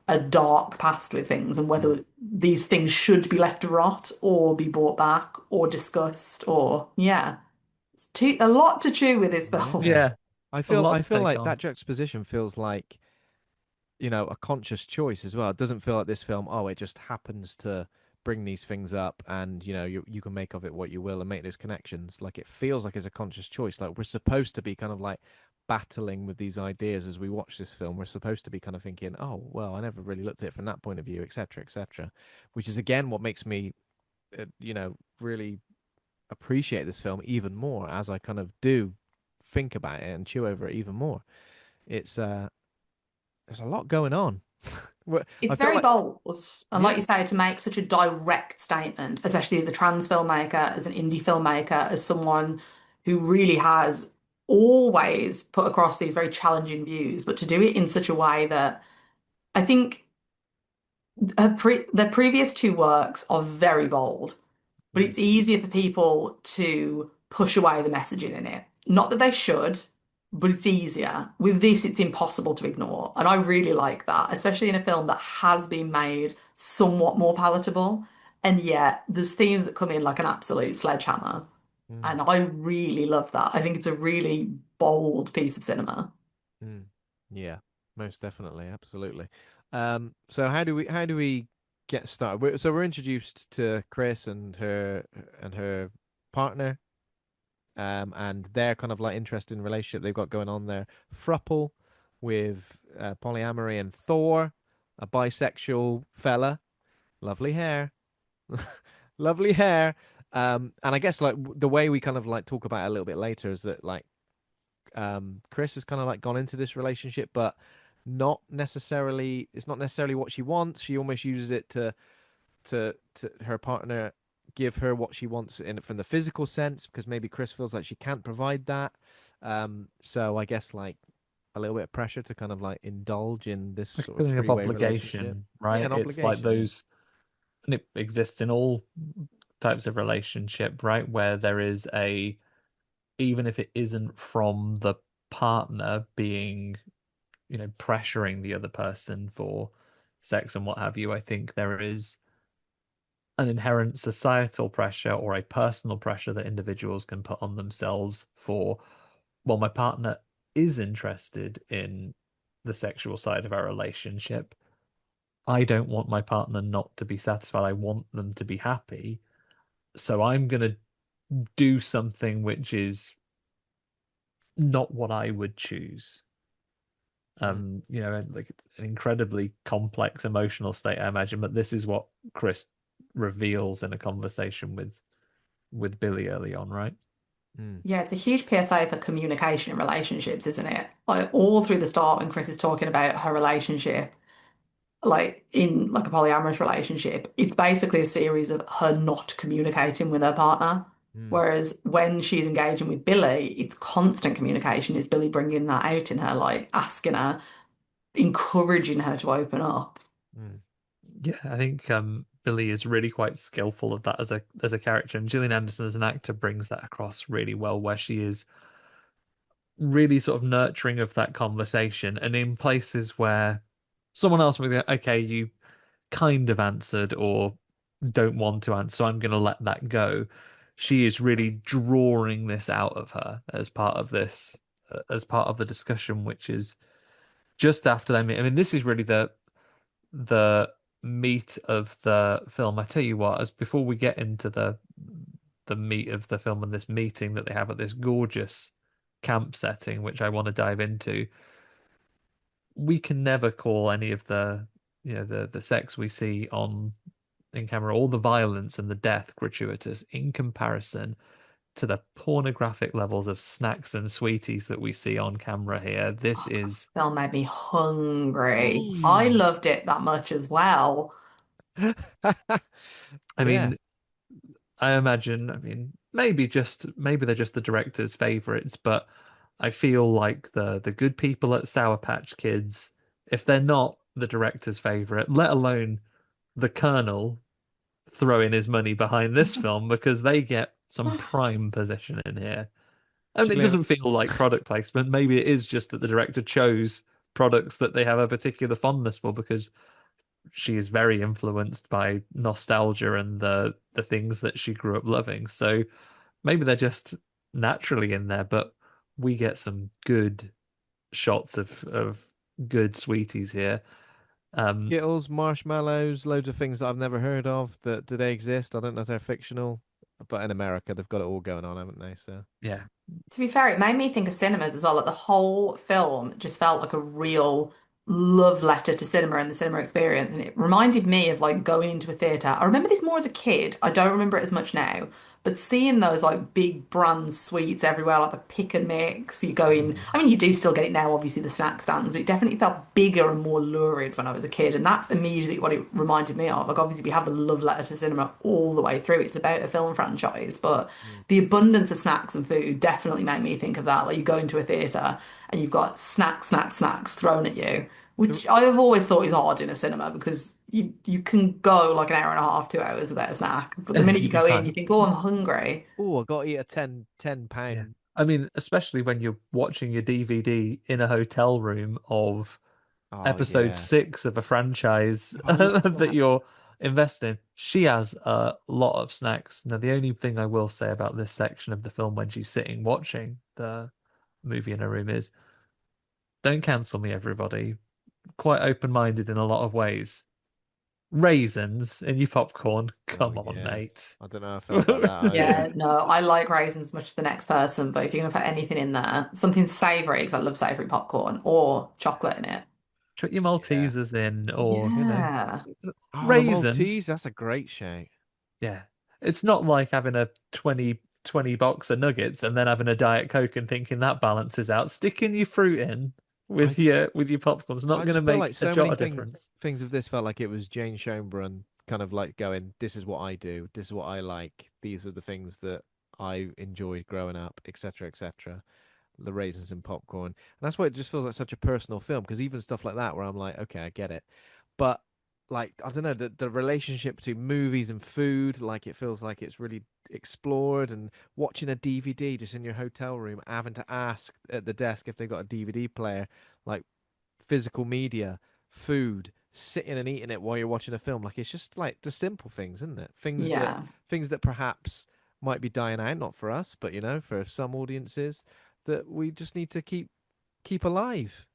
a dark past with things, and Mm. whether these things should be left to rot or be brought back or discussed, or yeah. It's a lot to chew with this film. Yeah. Yeah, I a feel lot I to feel take like on. that juxtaposition feels like, a conscious choice as well. It doesn't feel like this film, oh, it just happens to bring these things up and, you can make of it what you will and make those connections. Like it feels like it's a conscious choice. Like we're supposed to be kind of like battling with these ideas as we watch this film. We're supposed to be kind of thinking, oh, well, I never really looked at it from that point of view, etc., etc., which is again what makes me, really appreciate this film even more as I kind of do think about it and chew over it even more. It's there's a lot going on. I It's feel very like, bold. And like you yeah, say, to make such a direct statement, especially as a trans filmmaker, as an indie filmmaker, as someone who really has always put across these very challenging views, but to do it in such a way that I think the previous two works are very bold, but mm, it's easier for people to push away the messaging in it. Not that they should, but it's easier. With this, it's impossible to ignore. And I really like that, especially in a film that has been made somewhat more palatable. And yet, there's themes that come in like an absolute sledgehammer. mm, And I really love that. I think it's a really bold piece of cinema. mm, yeah, most definitely, absolutely. So how do we get started? So we're introduced to Chris and her partner, and their kind of like interesting relationship they've got going on there. Thruple with polyamory and Thor, a bisexual fella, lovely hair, lovely hair. And I guess like the way we kind of like talk about it a little bit later is that like Chris has kind of like gone into this relationship, but not necessarily it's not necessarily what she wants. She almost uses it to her partner give her what she wants in from the physical sense because maybe Chris feels like she can't provide that. So I guess like a little bit of pressure to kind of like indulge in this A sort of feeling of three-way relationship. obligation, Yeah, right? an It's like obligation. Yeah. those, and it exists in all types of relationship, right? Where there is a, even if it isn't from the partner being, pressuring the other person for sex and what have you, I think there is an inherent societal pressure or a personal pressure that individuals can put on themselves for, well, my partner is interested in the sexual side of our relationship. I don't want my partner not to be satisfied. I want them to be happy. So I'm going to do something which is not what I would choose. Mm, Like an incredibly complex emotional state, I imagine. But this is what Chris reveals in a conversation with Billy early on, right? mm, Yeah, it's a huge PSA for communication in relationships, isn't it? Like all through the start when Chris is talking about her relationship, like in like a polyamorous relationship, it's basically a series of her not communicating with her partner. mm, Whereas when she's engaging with Billy, it's constant communication. Is Billy bringing that out in her, like asking her, encouraging her to open up? mm, Yeah, I think Billy is really quite skillful of that as a character, and Gillian Anderson as an actor brings that across really well, where she is really sort of nurturing of that conversation, and in places where someone else would be like, okay, you kind of answered or don't want to answer, so I'm going to let that go. She is really drawing this out of her as part of this, as part of the discussion, which is just after they meet. I mean, this is really the meat of the film. I tell you what, as before we get into the meat of the film and this meeting that they have at this gorgeous camp setting, which I want to dive into, we can never call any of the sex we see on in camera, all the violence and the death gratuitous in comparison to the pornographic levels of snacks and sweeties that we see on camera here. This is Film made me hungry. I Ooh. loved it that much as well. mm. I Yeah. mean, I mean, maybe they're just the director's favorites, but I feel like the good people at Sour Patch Kids, if they're not the director's favorite, let alone the Colonel, throwing his money behind this film because they get some prime position in here. And it Gillian, doesn't feel like product placement. Maybe it is just that the director chose products that they have a particular fondness for because she is very influenced by nostalgia and the things that she grew up loving. So maybe they're just naturally in there, but we get some good shots of good sweeties here. Um, Skittles, marshmallows, loads of things that I've never heard of. That do they exist? I don't know if they're fictional, but in America they've got it all going on, haven't they? So yeah, To be fair, it made me think of cinemas as well. Like the whole film just felt like a real love letter to cinema and the cinema experience. And it reminded me of like going into a theatre. I remember this more as a kid. I don't remember it as much now. But seeing those like big brand sweets everywhere, like the pick and mix, you go in. mm. I mean, you do still get it now, obviously, the snack stands, but it definitely felt bigger and more lurid when I was a kid. And that's immediately what it reminded me of. Like, obviously, we have the love letter to cinema all the way through. It's about a film franchise, but Mm. the abundance of snacks and food definitely made me think of that. Like you go into a theatre and you've got snacks thrown at you, The- which I've always thought is odd in a cinema because you can go like an hour and a half, 2 hours without a snack. But the minute you you go in, you can. think, oh, I'm hungry. Oh, I got to eat a 10 Yeah. pound. I mean, especially when you're watching your DVD in a hotel room of Oh episode yeah, 6 of a franchise I love that that. you're investing in. She has a lot of snacks. Now, the only thing I will say about this section of the film when she's sitting watching the movie in her room is don't cancel me, everybody. Quite open-minded in a lot of ways. Raisins in your popcorn. Oh Come on, yeah, mate. I don't know. I felt about that either. Yeah, no, I like raisins as much as the next person, but if you're gonna put anything in there, something savoury, because I love savoury popcorn, or chocolate in it. Chuck your Yeah. Maltesers in, or, Yeah. Oh, the raisins. Maltese. That's a great shake. Yeah. It's not like having a 20 box of nuggets and then having a Diet Coke and thinking that balances out. Sticking your fruit in I with your popcorn's not I going to just feel like make a so jot many of things difference. things of this felt like it was Jane Schoenbrun kind of like going, this is what I do, this is what I like, these are the things that I enjoyed growing up, etc., etc. The raisins and popcorn. And that's why it just feels like such a personal film because even stuff like that where I'm like, okay, I get it. But like I don't know, the relationship to movies and food, like it feels like it's really explored and watching a DVD just in your hotel room, having to ask at the desk if they've got a DVD player, like physical media, food, sitting and eating it while you're watching a film. Like it's just like the simple things, isn't it? Yeah. Things that perhaps might be dying out, not for us, but you know, for some audiences that we just need to keep alive.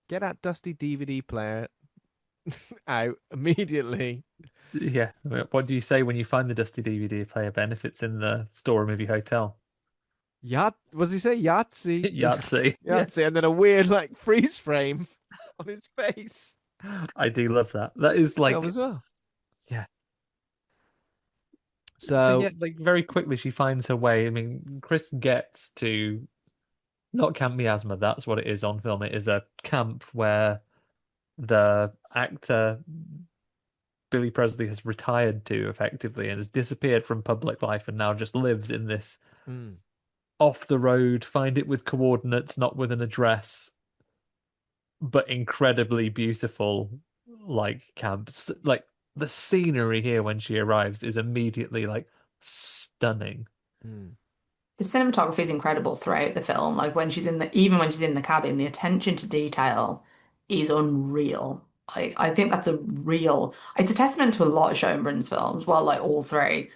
Get that dusty DVD player out immediately. Yeah. What do you say when you find the dusty DVD player, Ben, if it's in the storeroom of your hotel? Yacht was he say Yahtzee? Yahtzee. Yeah. Yahtzee and then a weird like freeze frame on his face. I do love that. That is Film like, as well. yeah. So, So yeah, like very quickly she finds her way. I mean, Chris gets to not Camp Miasma, that's what it is on film. It is a camp where the actor Billy Presley has retired to effectively and has disappeared from public life and now just lives in this mm, off the road, find it with coordinates, not with an address, but incredibly beautiful like camps. Like the scenery here when she arrives is immediately like stunning. mm, The cinematography is incredible throughout the film. Like when she's in the, even when she's in the cabin, the attention to detail is unreal. I think that's a real, it's a testament to a lot of Schoenbrun's films. Well, like all three.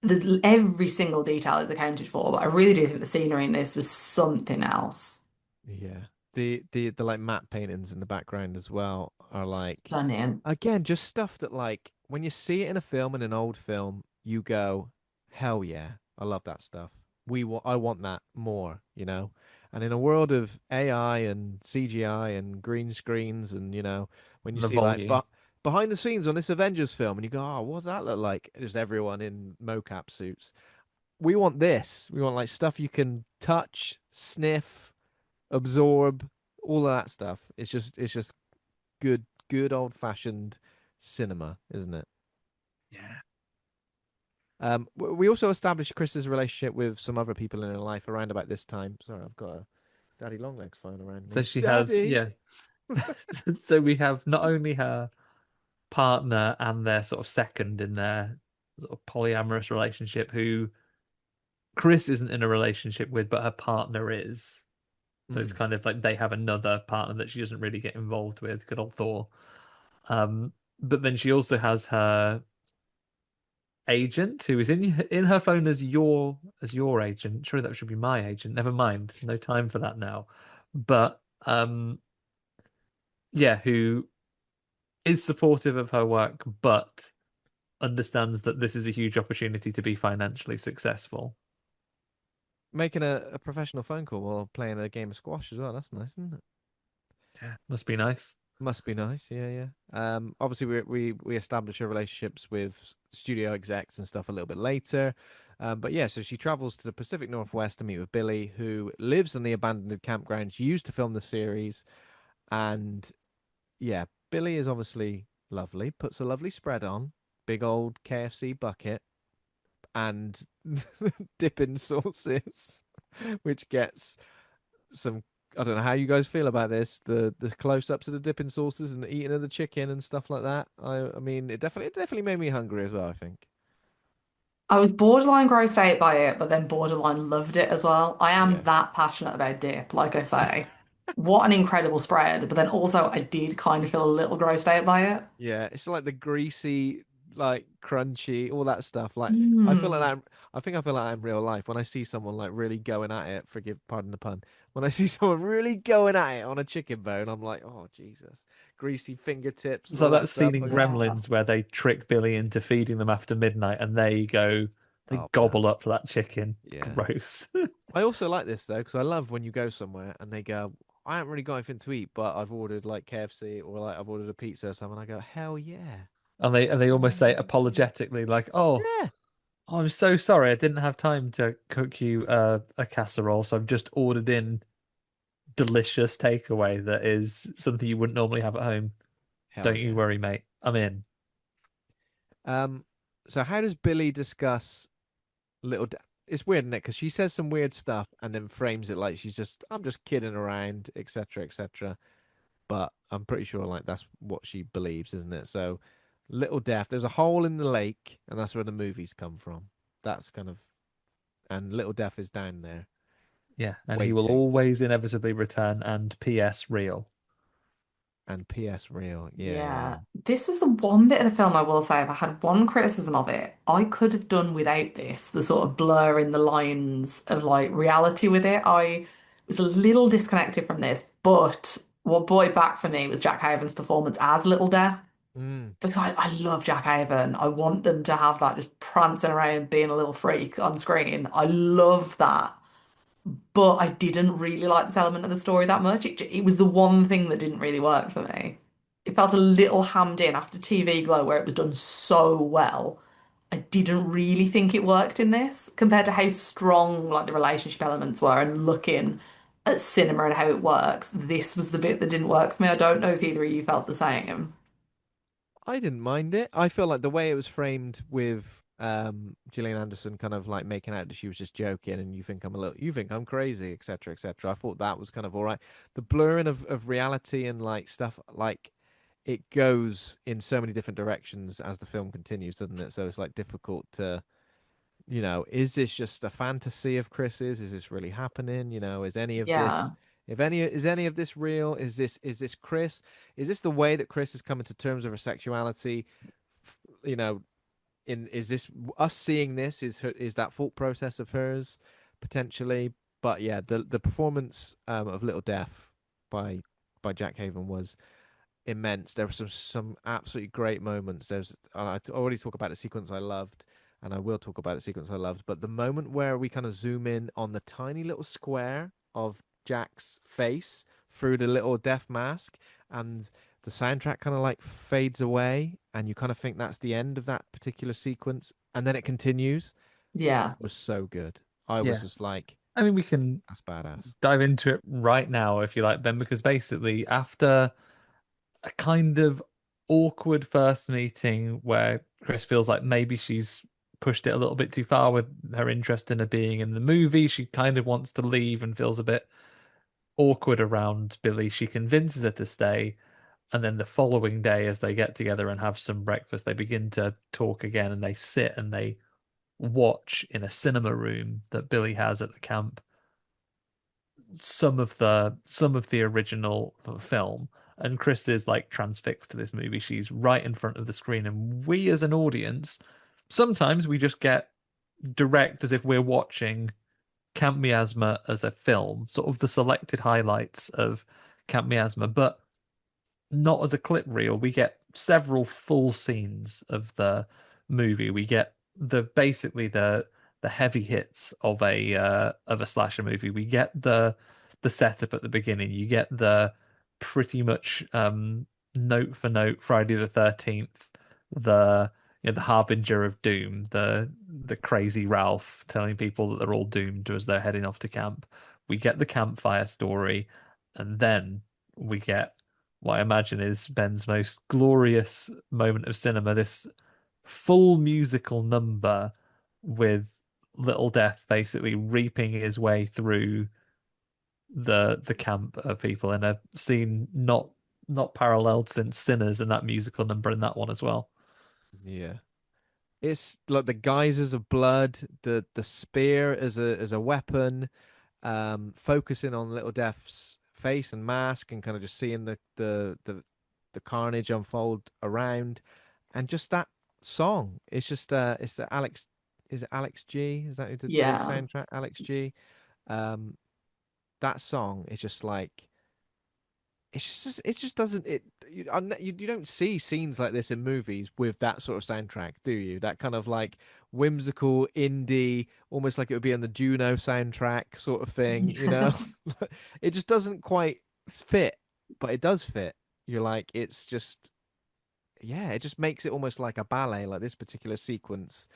There's, every single detail is accounted for, but I really do think the scenery in this was something else. yeah. The like matte paintings in the background as well are like Stunning. again just stuff that like when you see it in a film in an old film, you go, hell yeah, I love that stuff. I want that more, you know. And in a world of AI and CGI and green screens and you know when you The see like volume. behind the scenes on this Avengers film and you go, oh, what does that look like? Just everyone in mocap suits. We want this. We want like stuff you can touch, sniff, absorb, all of that stuff. It's just good old fashioned cinema, isn't it? Yeah. We also established Chris's relationship with some other people in her life around about this time. Sorry, I've got a daddy longlegs flying around So me. she has, Daddy. yeah. So we have not only her partner and their sort of second in their sort of polyamorous relationship, who Chris isn't in a relationship with, but her partner is. So it's Mm. kind of like they have another partner that she doesn't really get involved with. Good old Thor. But then she also has her agent who is in her phone as your agent. Surely that should be my agent. Never mind. No time for that now. But yeah, who is supportive of her work, but understands that this is a huge opportunity to be financially successful. Making a professional phone call while playing a game of squash as well. That's nice, isn't it? Yeah, must be nice. Must be nice. Yeah, yeah. Obviously we establish her relationships with studio execs and stuff a little bit later. But yeah, so she travels to the Pacific Northwest to meet with Billy, who lives on the abandoned campground used to film the series. And yeah, Billy is obviously lovely, puts a lovely spread on, big old KFC bucket, and dipping sauces, which gets some. I don't know how you guys feel about this. The close ups of the dipping sauces and the eating of the chicken and stuff like that. I mean, it definitely made me hungry as well, I think. I was borderline grossed out by it, but then borderline loved it as well. I am Yeah. that passionate about dip, like I say. What an incredible spread, but then also I did kind of feel a little grossed out by it. Yeah, it's like the greasy, like crunchy, all that stuff. Like I feel like Mm. I think I feel like I'm real life when I see someone like really going at it. Pardon the pun. When I see someone really going at it on a chicken bone, I'm like, oh Jesus, greasy fingertips and So all that that scene stuff. in I go, Yeah. Gremlins where they trick Billy into feeding them after midnight and they oh man, gobble up that chicken. yeah. Gross. I also like this though because I love when you go somewhere and they go, I haven't really got anything to eat, but I've ordered like KFC or like I've ordered a pizza or something. I go, hell yeah, And they almost say apologetically, like, yeah. I'm so sorry, I didn't have time to cook you a casserole, so I've just ordered in delicious takeaway that is something you wouldn't normally have at home. Hell Don't you yeah. worry, mate. I'm in. Um, so how does Billy discuss it's weird, isn't it? Because she says some weird stuff and then frames it like I'm just kidding around, etc., etc. But I'm pretty sure like that's what she believes, isn't it? So, Little Death, there's a hole in the lake, and that's where the movies come from. That's kind of, and Little Death is down there Yeah, and he will waiting. always inevitably return. And P.S. real. And P.S. Real, yeah, yeah, yeah. Yeah. This was the one bit of the film I will say, if I had one criticism of it, I could have done without this, the sort of blur in the lines of like reality with it. I was a little disconnected from this, but what brought it back for me was Jack Haven's performance as Little Death. Mm. Because I love Jack Haven. I want them to have that just prancing around being a little freak on screen. I love that. But I didn't really like this element of the story that much. It was the one thing that didn't really work for me. It felt a little hammed in after TV Glow, where it was done so well. I didn't really think it worked in this compared to how strong like the relationship elements were and looking at cinema and how it works. This was the bit that didn't work for me. I don't know if either of you felt the same. I didn't mind it. I feel like the way it was framed with Gillian Anderson kind of like making out that she was just joking and you think I'm crazy, etc., etc. I thought that was kind of all right. The blurring of reality and like stuff like it goes in so many different directions as the film continues, doesn't it? So it's like difficult to, is this just a fantasy of Chris's? Is this really happening? Is any of this Yeah. if any is any of this real? Is this Chris? Is this the way that Chris is coming to terms with her sexuality? You know, in is this us seeing this? Is that thought process of hers potentially? But yeah, the performance of Little Death by Jack Haven was immense. There were some absolutely great moments. Already talk about the sequence I loved, and I will talk about the sequence I loved. But the moment where we kind of zoom in on the tiny little square of Jack's face through the little death mask, and the soundtrack kind of like fades away, and you kind of think that's the end of that particular sequence, and then it continues. Yeah. Was so good. I was Yeah. just like, I mean, we can that's badass. dive into it right now if you like, Ben, because basically, after a kind of awkward first meeting where Chris feels like maybe she's pushed it a little bit too far with her interest in her being in the movie, she kind of wants to leave and feels a bit awkward around Billy. She convinces her to stay. And then the following day, as they get together and have some breakfast, they begin to talk again, and they sit and they watch in a cinema room that Billy has at the camp some of the original film. And Chris is like transfixed to this movie. She's right in front of the screen, and we as an audience, sometimes we just get direct as if we're watching Camp Miasma as a film, sort of the selected highlights of Camp Miasma, but not as a clip reel. We get several full scenes of the movie. We get basically the heavy hits of a slasher movie. We get the setup at the beginning. You get the pretty much note for note Friday the 13th, the the harbinger of doom, the crazy Ralph telling people that they're all doomed as they're heading off to camp. We get the campfire story, and then we get what I imagine is Ben's most glorious moment of cinema, this full musical number with Little Death basically reaping his way through the camp of people in a scene not paralleled since Sinners, and that musical number in that one as well. Yeah. It's like the geysers of blood, the spear as a weapon, focusing on Little Death's face and mask, and kind of just seeing the carnage unfold around, and just that song. It's just it's the Alex, is it Alex G? Is that who did the Yeah. soundtrack? Alex G. Um, that song is just like it just doesn't you don't see scenes like this in movies with that sort of soundtrack, do you? That kind of like whimsical indie, almost like it would be on the Juno soundtrack sort of thing, you know? It just doesn't quite fit, but it does fit. You're like, it's just, yeah, it just makes it almost like a ballet, like this particular sequence,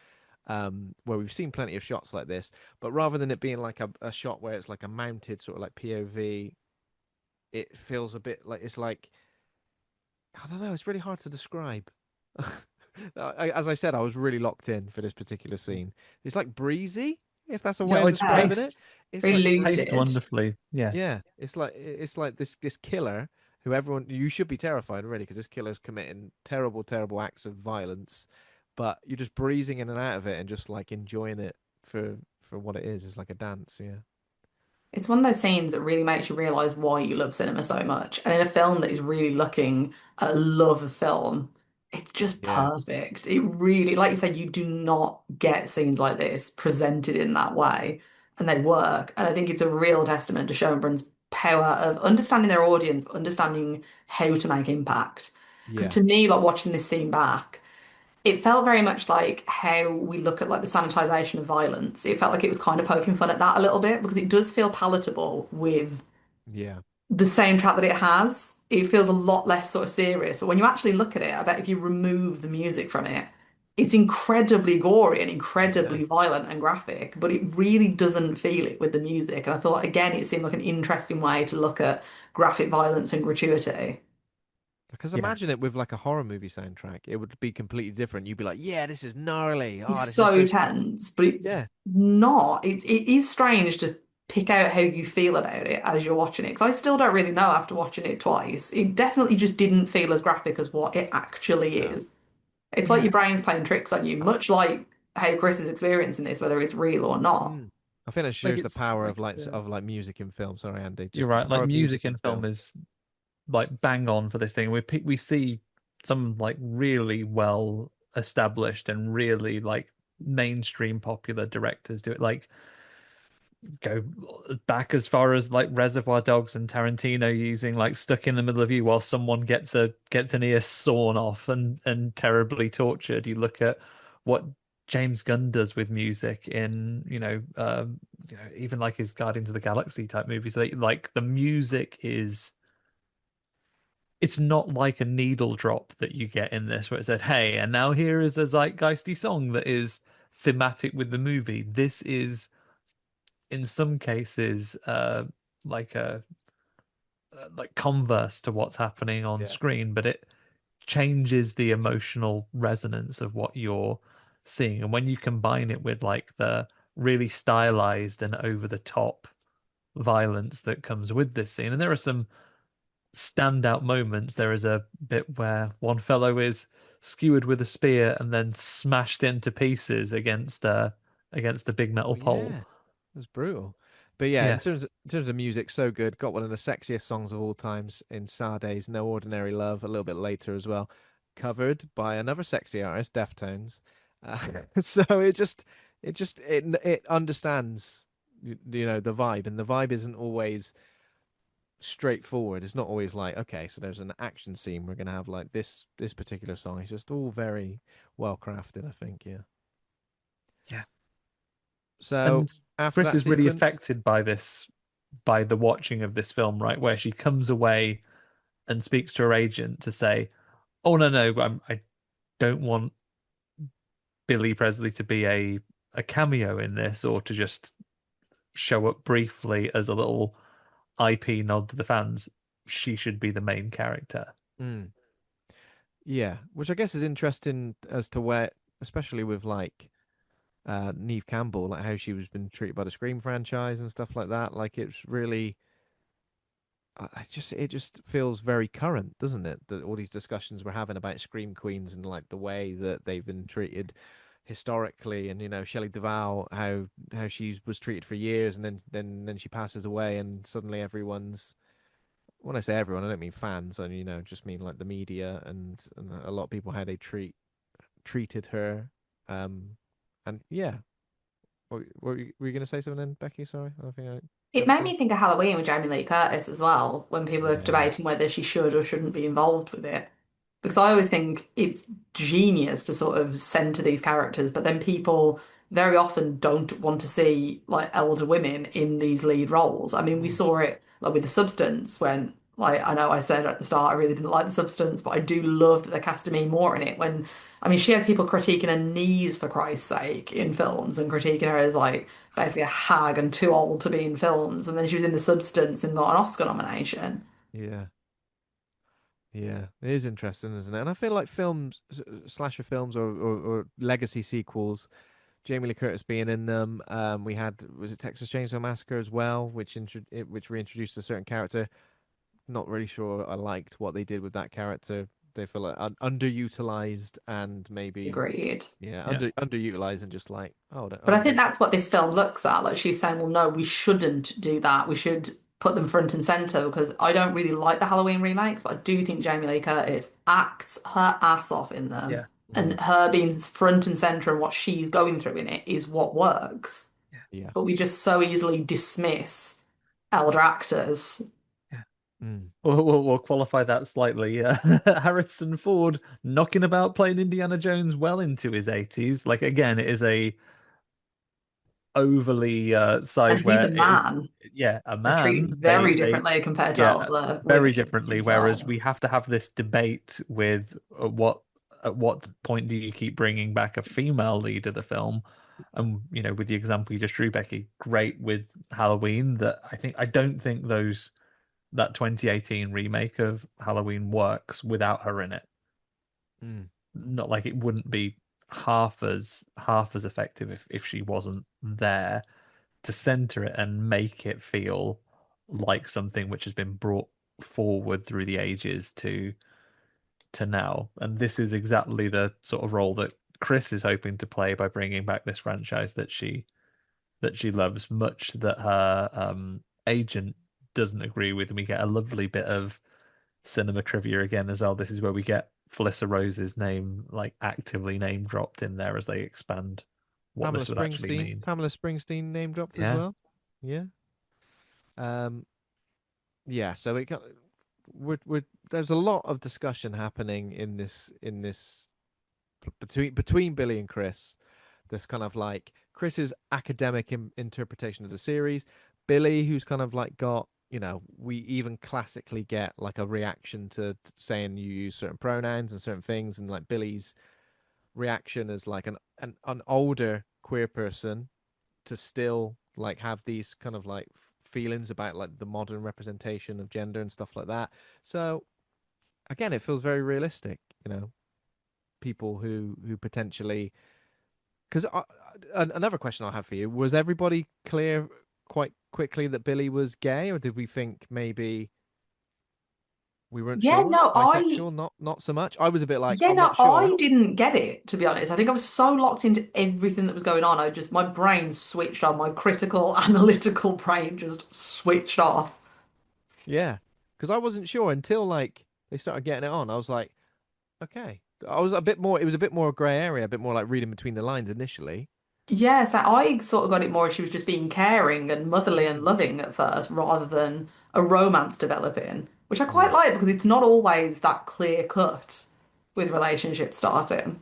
where we've seen plenty of shots like this, but rather than it being like a shot where it's like a mounted sort of like POV, it feels a bit like it's like, I don't know. It's really hard to describe. As I said, I was really locked in for this particular scene. It's like breezy, if that's a Yeah, way oh, of it's describing it. paced. It's Very like It's really, paced lucid. wonderfully. Yeah. yeah. It's like this killer who everyone, you should be terrified already because this killer's committing terrible, terrible acts of violence, but you're just breezing in and out of it and just like enjoying it for what it is. It's like a dance. Yeah. It's one of those scenes that really makes you realize why you love cinema so much. And in a film that is really looking at a love of film, it's just Yeah. perfect. It really, like you said, you do not get scenes like this presented in that way, and they work. And I think it's a real testament to Schoenbrun's power of understanding their audience, understanding how to make impact. Because Yeah. to me, like watching this scene back, it felt very much like how we look at like the sanitization of violence. It felt like it was kind of poking fun at that a little bit because it does feel palatable with Yeah. the soundtrack that it has. It feels a lot less sort of serious. But when you actually look at it, I bet if you remove the music from it, it's incredibly gory and Yeah. incredibly violent and graphic, but it really doesn't feel it with the music. And I thought, again, it seemed like an interesting way to look at graphic violence and gratuity. Because Yeah. imagine it with like a horror movie soundtrack, it would be completely different. You'd be like, "Yeah, this is gnarly. Oh, It's this is so so tense, but it's yeah, not. It is strange to pick out how you feel about it as you're watching it. Because I still don't really know after watching it twice. It definitely just didn't feel as graphic as what it actually no, is. It's like Yeah. your brain's playing tricks on you, much like how Chris is experiencing this, whether it's real or not. mm. I think that Like shows the it's power like of like music in film. Sorry, Andy, you're just the right. Like power of music music in in film film. is like bang on for this thing. We see some like really well established and really like mainstream popular directors do it. Like go back as far as like Reservoir Dogs and Tarantino using like Stuck in the Middle of You while someone gets an ear sawn off and terribly tortured. You look at what James Gunn does with music in even like his Guardians of the Galaxy type movies. Like the music is, it's not like a needle drop that you get in this where it said, hey, and now here is a zeitgeisty song that is thematic with the movie. This is in some cases like a like converse to what's happening on Yeah, screen, but it changes the emotional resonance of what you're seeing. And when you combine it with like the really stylized and over the top violence that comes with this scene, and there are some standout moments, there is a bit where one fellow is skewered with a spear and then smashed into pieces against a big Oh metal pole. yeah, it was brutal. But yeah, Yeah, in terms of music, so good. Got one of the sexiest songs of all times in Sade's "No Ordinary Love." A little bit later as well, covered by another sexy artist, Deftones. Uh, so it understands you know the vibe, and the vibe isn't always straightforward. It's not always like, okay, so there's an action scene. We're gonna have like this particular song. It's just all very well crafted, I think. Yeah. yeah. So And after Chris that is really sequence, affected by this, by the watching of this film, right? Where she comes away and speaks to her agent to say, "Oh no, I don't want Billy Presley to be a cameo in this, or to just show up briefly as a little IP nod to the fans. She should be the main character." mm, yeah, which I guess is interesting as to where, especially with like Neve Campbell, like how she was been treated by the Scream franchise and stuff like that. Like it's really, it just feels very current, doesn't it? That all these discussions we're having about Scream Queens and like the way that they've been treated historically, and you know Shelley Duvall, how she was treated for years, and then she passes away, and suddenly everyone's, when I say everyone, I don't mean fans. I you know just mean like the media and a lot of people how they treated her. Um, and yeah, were you going to say something then, Becky? Sorry, I don't think I It jumped made in. me think of Halloween with Jamie Lee Curtis as well, when people are Yeah. debating whether she should or shouldn't be involved with it. Because I always think it's genius to sort of center these characters, but then people very often don't want to see like elder women in these lead roles. I mean, we Mm. saw it like with The Substance when, like, I know I said at the start I really didn't like The Substance, but I do love that they're casting me more in it. When, I mean, she had people critiquing her knees for Christ's sake in films and critiquing her as like basically a hag and too old to be in films, and then she was in The Substance and got an Oscar nomination. Yeah. Yeah, it is interesting, isn't it? And I feel like films, slasher films, or legacy sequels, Jamie Lee Curtis being in them. We had, was it Texas Chainsaw Massacre as well, which reintroduced a certain character. Not really sure I liked what they did with that character. They feel like underutilized, and maybe Agreed. yeah, Yeah. underutilized, and just like, oh, But I okay. think that's what this film looks at. Like she's saying, well, no, we shouldn't do that. We should put them front and center because I don't really like the Halloween remakes, but I do think Jamie Lee Curtis acts her ass off in them. Yeah. Mm, And her being front and center and what she's going through in it is what works. Yeah. yeah. But we just so easily dismiss elder actors. Yeah. Mm, We'll qualify that slightly. Harrison Ford knocking about playing Indiana Jones well into his 80s. Like again, it is a overly And size he's a where it is, man. yeah, a They're man. treated very They differently compared to yeah, elder very women differently. in Whereas film. we have to have this debate with at what point do you keep bringing back a female lead of the film? And with the example you just drew, Becky, great with Halloween. That I don't think that 2018 remake of Halloween works without her in it. mm, Not like it wouldn't be half as effective if she wasn't there to center it and make it feel like something which has been brought forward through the ages to now. And this is exactly the sort of role that Chris is hoping to play by bringing back this franchise that she loves, much that her agent doesn't agree with. And we get a lovely bit of cinema trivia again as well. This is where we get Felissa Rose's name like actively name dropped in there as they expand what this would actually mean. Pamela Springsteen name dropped as Yeah. well. Yeah. Um, yeah, so we're there's a lot of discussion happening in this between Billy and Chris. This kind of like Chris's academic interpretation of the series, Billy, who's kind of like got, you know, we even classically get like a reaction to saying you use certain pronouns and certain things, and like Billy's reaction as like an older queer person to still like have these kind of like feelings about like the modern representation of gender and stuff like that. So again, it feels very realistic, you know, people who potentially, because another question I have for you, was everybody clear quite quickly that Billy was gay, or did we think maybe we weren't Yeah, sure. no, I Bisexual, not so much. I was a bit like, yeah, I'm no, not sure. I didn't get it, to be honest. I think I was so locked into everything that was going on. My brain switched on. My critical, analytical brain just switched off. Yeah, because I wasn't sure until like they started getting it on. I was like, okay. I was a bit more. It was a bit more grey area, a bit more like reading between the lines initially. Yes, I sort of got it more as she was just being caring and motherly and Mm. loving at first, rather than a romance developing, which I quite Yeah, like because it's not always that clear cut with relationships starting.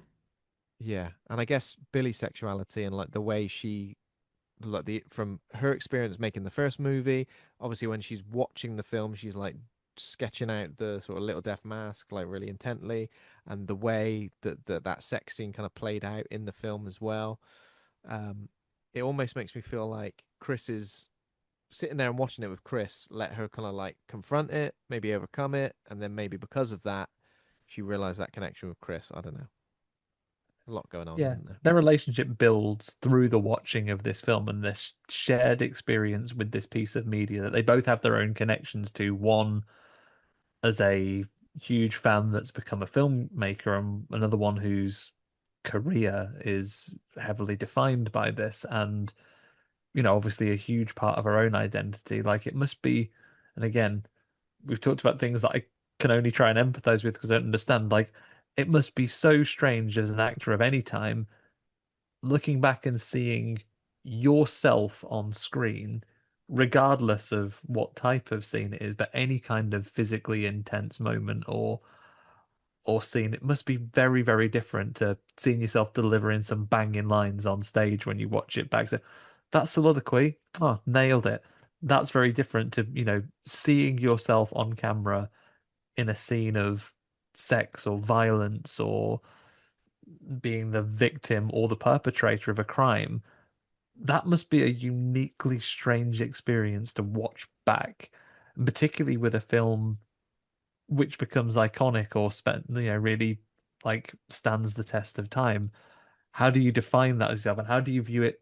yeah, and I guess Billy's sexuality and like the way she like the from her experience making the first movie, obviously when she's watching the film, she's like sketching out the sort of little death mask like really intently, and the way that sex scene kind of played out in the film as well. Um, it almost makes me feel like Chris is sitting there and watching it with Chris, let her kind of like confront it, maybe overcome it, and then maybe because of that, she realized that connection with Chris. I don't know. A lot going on, Yeah, isn't there? their relationship builds through the watching of this film and this shared experience with this piece of media that they both have their own connections to. One as a huge fan that's become a filmmaker, and another one whose career is heavily defined by this, and obviously a huge part of her own identity. Like it must be, and again, we've talked about things that I can only try and empathize with because I don't understand. Like it must be so strange as an actor of any time looking back and seeing yourself on screen, regardless of what type of scene it is, but any kind of physically intense moment or scene, it must be very, very different to seeing yourself delivering some banging lines on stage when you watch it back. So that's soliloquy. Oh, nailed it. That's very different to, seeing yourself on camera in a scene of sex or violence or being the victim or the perpetrator of a crime. That must be a uniquely strange experience to watch back, particularly with a film which becomes iconic or really like stands the test of time. How do you define that as yourself, and how do you view it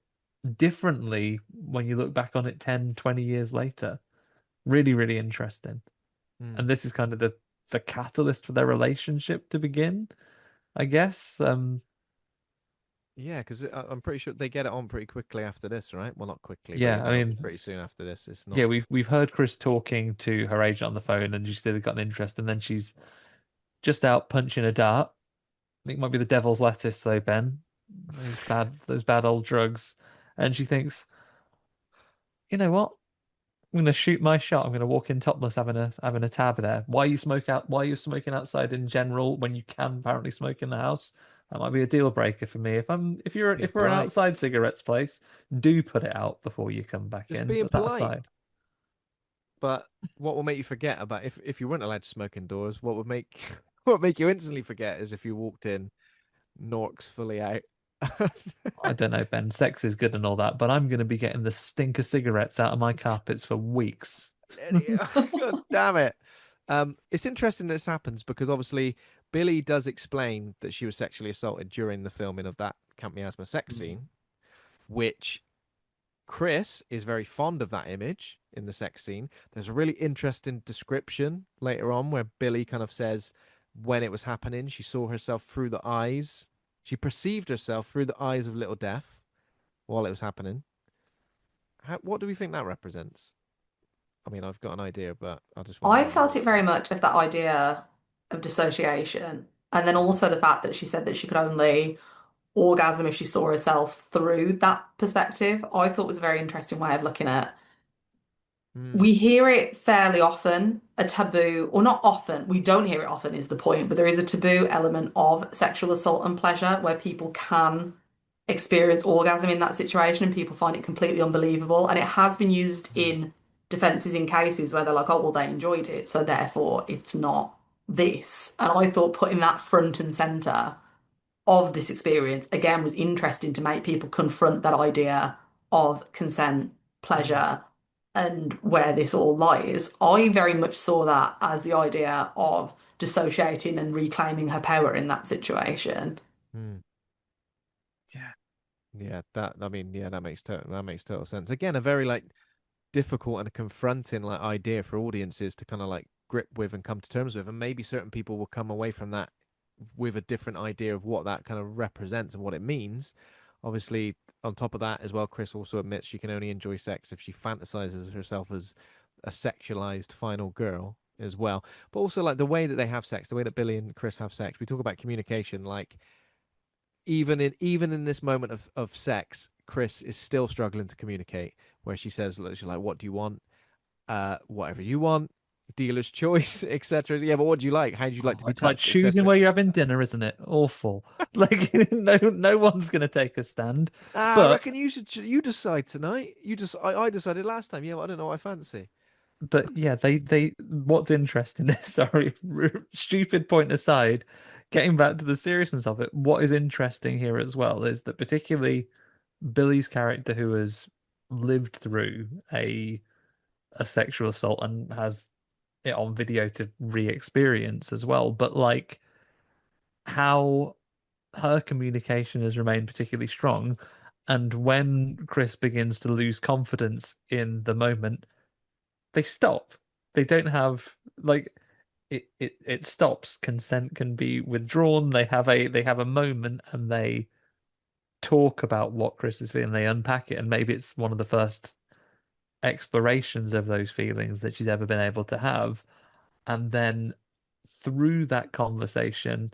differently when you look back on it 10, 20 years later? Really, really interesting. Hmm. And this is kind of the catalyst for their relationship to begin, I guess. Yeah, because I'm pretty sure they get it on pretty quickly after this, right? Well, not quickly, but Yeah, you I know, mean, pretty soon after this. It's not. yeah, we've heard Chris talking to her agent on the phone, and she's still got an interest, and then she's just out punching a dart. I think it might be the devil's lettuce, though, Ben. Those bad old drugs. And she thinks, you know what? I'm gonna shoot my shot. I'm gonna walk in topless, having a tab there. Why are you smoking outside in general when you can apparently smoke in the house? That might be a deal breaker for me. Being If we're an polite. outside cigarettes place, do put it out before you come back Just in. being But that polite. aside, But what will make you forget about if you weren't allowed to smoke indoors, what would make what would make you instantly forget is if you walked in, Norks fully out. I don't know, Ben. Sex is good and all that, but I'm gonna be getting the stink of cigarettes out of my carpets for weeks. God damn it. It's interesting this happens because obviously Billy does explain that she was sexually assaulted during the filming of that Camp Miasma sex Mm. scene, which Chris is very fond of that image in the sex scene. There's a really interesting description later on where Billy kind of says when it was happening, she saw herself through the eyes. She perceived herself through the eyes of little death while it was happening. What do we think that represents? I mean, I've got an idea, but I just want to I hear felt yours it very first. much of that idea of dissociation. And then Mm. also the fact that she said that she could only orgasm if she saw herself through that perspective, I thought was a very interesting way of looking at. Mm. We hear it fairly often, a taboo, or not often, we don't hear it often is the point, but there is a taboo element of sexual assault and pleasure where people can experience orgasm in that situation and people find it completely unbelievable. And it has been used Mm. in defenses in cases where they're like, oh, well, they enjoyed it, so therefore it's not this. And I thought putting that front and center of this experience again was interesting to make people confront that idea of consent, Mm. pleasure, and where this all lies. I very much saw that as the idea of dissociating and reclaiming her power in that situation. Mm. Yeah. Yeah, that I mean, yeah, that makes total sense. Again, a very like difficult and confronting like idea for audiences to kind of like grip with and come to terms with, and maybe certain people will come away from that with a different idea of what that kind of represents and what it means. Obviously, on top of that as well, Chris also admits she can only enjoy sex if she fantasizes herself as a sexualized final girl as well. But also, like the way that they have sex, the way that Billy and Chris have sex, we talk about communication. Like even in this moment of sex, Chris is still struggling to communicate. Where she says, she's like, "What do you want? Whatever you want." Dealer's choice, etc. Yeah, but what do you like? How do you like to Oh, be it's like touched, choosing etc. where you're having dinner, isn't it? Awful. Like no one's gonna take a stand. I But reckon you should. You decide tonight. I decided last time. Yeah, well, I don't know what I fancy. yeah, they what's interesting is sorry, stupid point aside, getting back to the seriousness of it, what is interesting here as well is that particularly Billy's character who has lived through a sexual assault and has it on video to re-experience as well, but like how her communication has remained particularly strong. And when Chris begins to lose confidence in the moment, they stop. They don't have like it stops. Consent can be withdrawn. They have a moment and they talk about what Chris is feeling. They unpack it, and maybe it's one of the first explorations of those feelings that she's ever been able to have. And then through that conversation,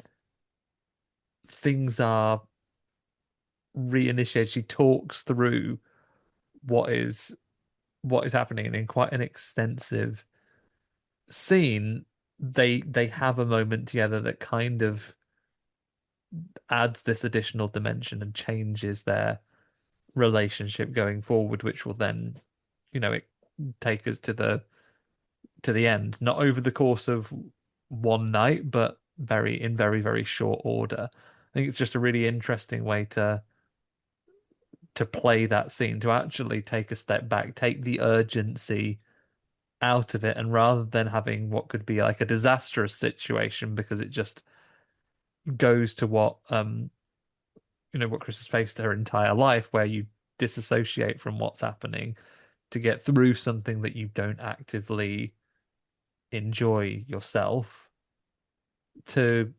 things are reinitiated. She talks through what is what is happening, and in quite an extensive scene, they have a moment together that kind of adds this additional dimension and changes their relationship going forward, which will then, it take us to the end, not over the course of one night, but very, very short order. I think it's just a really interesting way to play that scene, to actually take a step back, take the urgency out of it, and rather than having what could be like a disastrous situation, because it just goes to what Chris has faced her entire life, where you disassociate from what's happening to get through something that you don't actively enjoy yourself, to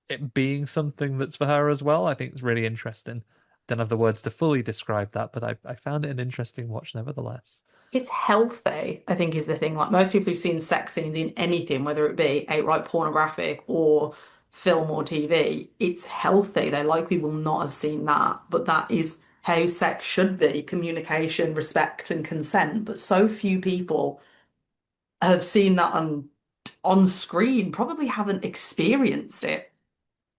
it being something that's for her as well. I think it's really interesting. Don't have the words to fully describe that, but I found it an interesting watch nevertheless. It's healthy, I think, is the thing. Like most people who've seen sex scenes in anything, whether it be outright pornographic or film or TV, it's healthy. They likely will not have seen that, but that is how sex should be, communication, respect, and consent. But so few people have seen that on screen, probably haven't experienced it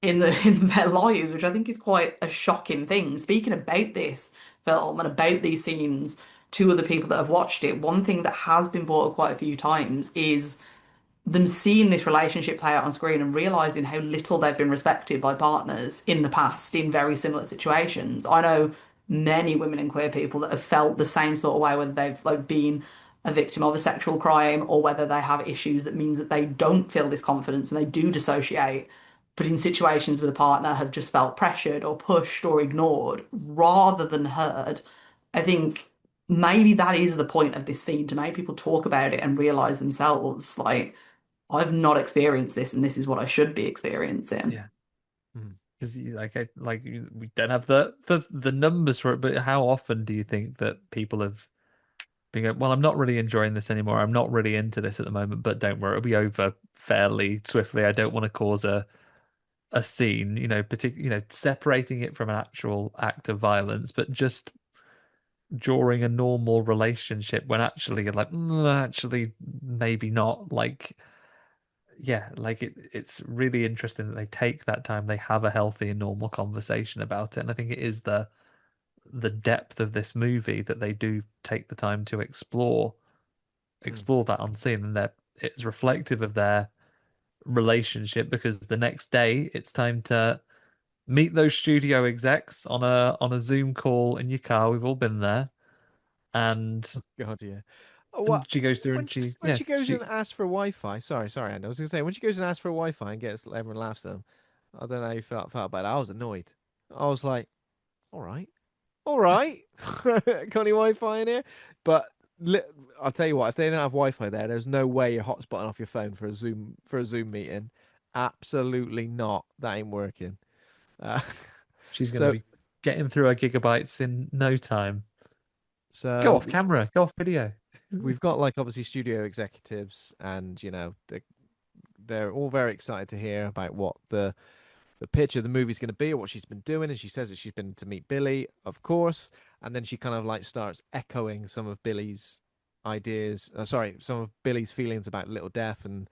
in their lives, which I think is quite a shocking thing. Speaking about this film and about these scenes to other people that have watched it, one thing that has been brought up quite a few times is them seeing this relationship play out on screen and realizing how little they've been respected by partners in the past in very similar situations. I know many women and queer people that have felt the same sort of way, whether they've like been a victim of a sexual crime or whether they have issues that means that they don't feel this confidence and they do dissociate, but in situations with a partner have just felt pressured or pushed or ignored rather than heard. I think maybe that is the point of this scene, to make people talk about it and realize themselves like I've not experienced this, and this is what I should be experiencing. Yeah, because we don't have the numbers for it, but how often do you think that people have been going, well, I'm not really enjoying this anymore. I'm not really into this at the moment, but don't worry, it'll be over fairly swiftly. I don't want to cause a scene, separating it from an actual act of violence, but just during a normal relationship when actually you're like, actually, maybe not. Like, yeah, like it's really interesting that they take that time, they have a healthy and normal conversation about it. And I think it is the depth of this movie that they do take the time to Mm. explore that on scene, and that it's reflective of their relationship, because the next day it's time to meet those studio execs on a Zoom call in your car. We've all been there, and God, yeah. Oh, what and she goes through when and she when yeah she goes she and asks for Wi-Fi? Sorry, Andy. I was gonna say when she goes and asks for Wi-Fi and gets everyone laughs at them. I don't know how you felt about it. I was annoyed. I was like, all right, all right, got any Wi-Fi in here? But li I'll tell you what, if they don't have Wi-Fi there, there's no way you're hotspotting off your phone for a Zoom meeting. Absolutely not. That ain't working. Uh, She's going to so be getting through her gigabytes in no time. Go so off camera, go off video. we've got like obviously studio executives, and they're all very excited to hear about what the pitch of the movie's going to be or what she's been doing. And she says that she's been to meet Billy, of course. And then she kind of like starts echoing some of Billy's ideas. Sorry, some of Billy's feelings about Little Death and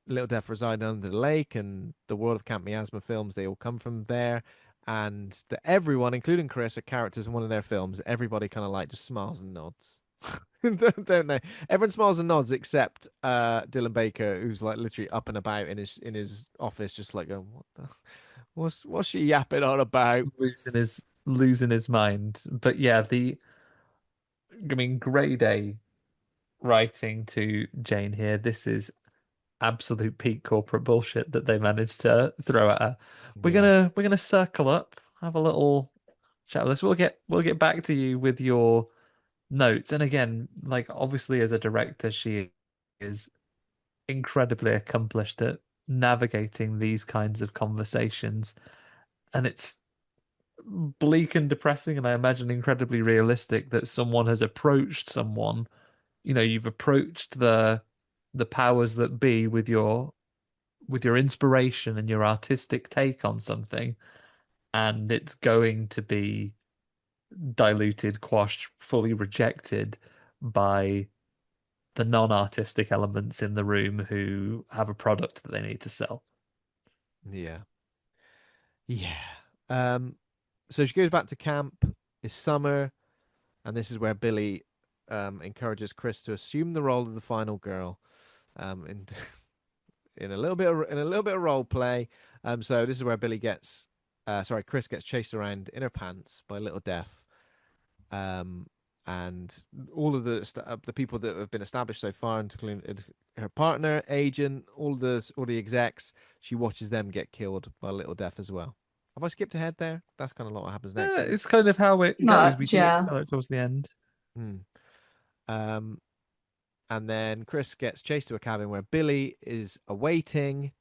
Little Death residing under the lake and the world of Camp Miasma films. They all come from there. And that everyone, including Chris, are characters in one of their films. Everybody kind of like just smiles and nods. Don't they? Everyone smiles and nods except Dylan Baker, who's like literally up and about in his office, just like going, "What the? What's she yapping on about?" Losing his mind. But yeah, I mean, grade A writing to Jane here. This is absolute peak corporate bullshit that they managed to throw at her. Yeah, We're gonna circle up, have a little chat with this. We'll get back to you with your notes. And again, like obviously as a director, she is incredibly accomplished at navigating these kinds of conversations. And it's bleak and depressing, and I imagine incredibly realistic that someone has approached someone. You've approached the powers that be with your inspiration and your artistic take on something, and it's going to be diluted, quashed, fully rejected by the non-artistic elements in the room who have a product that they need to sell. yeah, yeah. Um, so she goes back to camp. It's summer, and this is where Billy encourages Chris to assume the role of the final girl. And in a little bit of role play. So this is where Chris gets chased around in her pants by Little Death. Um, and all of the people that have been established so far, including her partner, agent, all the execs, she watches them get killed by Little Death as well. Have I skipped ahead there? That's kind of what happens next, Yeah, isn't it? it's kind of how it goes. We Much, do yeah. accelerate towards the end. Hmm. Um, and then Chris gets chased to a cabin where Billy is awaiting.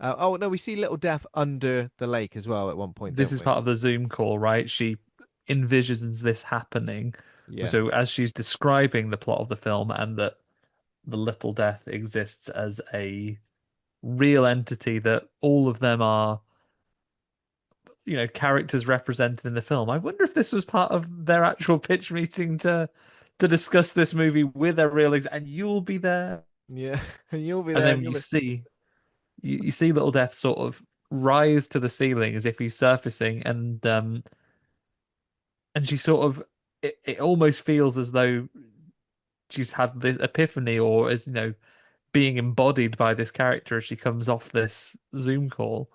Oh no, we see Little Death under the lake as well at one point, This don't is we? part of the Zoom call, right? She envisions this happening. Yeah, So as she's describing the plot of the film and that the Little Death exists as a real entity that all of them are, characters represented in the film. I wonder if this was part of their actual pitch meeting to discuss this movie with their real and you'll be there. yeah, and you'll be And there. then you see Little Death sort of rise to the ceiling as if he's surfacing, and she sort of it almost feels as though she's had this epiphany or is being embodied by this character as she comes off this Zoom call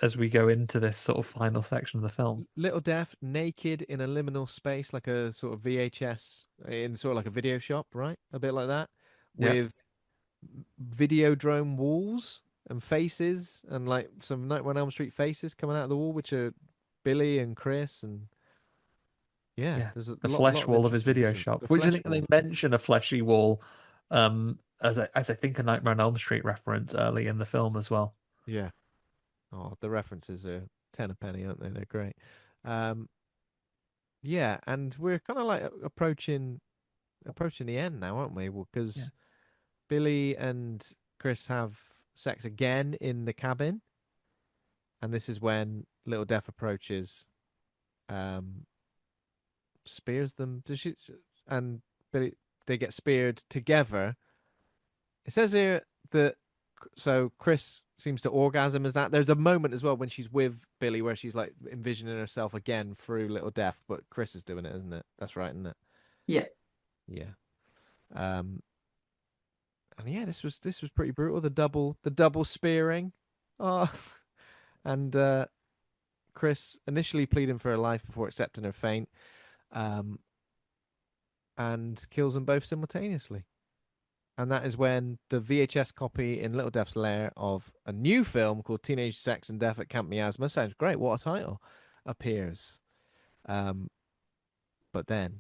as we go into this sort of final section of the film. Little Death naked in a liminal space, like a sort of VHS in sort of like a video shop, right? A bit like that, Yeah, with Videodrome walls and faces, and like some Nightmare on Elm Street faces coming out of the wall, which are Billy and Chris, and yeah, yeah. there's a The lot flesh of wall of his interesting video visions. shop, The which I flesh think they wall. mention a fleshy wall, as I think a Nightmare on Elm Street reference early in the film as well. Yeah. Oh, the references are ten a penny, aren't they? They're great. Um, yeah, and we're kind of like approaching the end now, aren't we? Well, Yeah, because Billy and Chris have sex again in the cabin, and this is when Little Death approaches, um, spears them. And Billy, they get speared together. It says here that so Chris seems to orgasm as that. There's a moment as well when she's with Billy where she's like envisioning herself again through Little Death, but Chris is doing it, isn't it? That's right, isn't it? Yeah. Yeah. Um, and yeah, this was pretty brutal. The double spearing. Oh, and Chris initially pleading for her life before accepting her fate, um, and kills them both simultaneously. And that is when the VHS copy in Little Death's lair of a new film called Teenage Sex and Death at Camp Miasma, sounds great, what a title, appears. Um, but then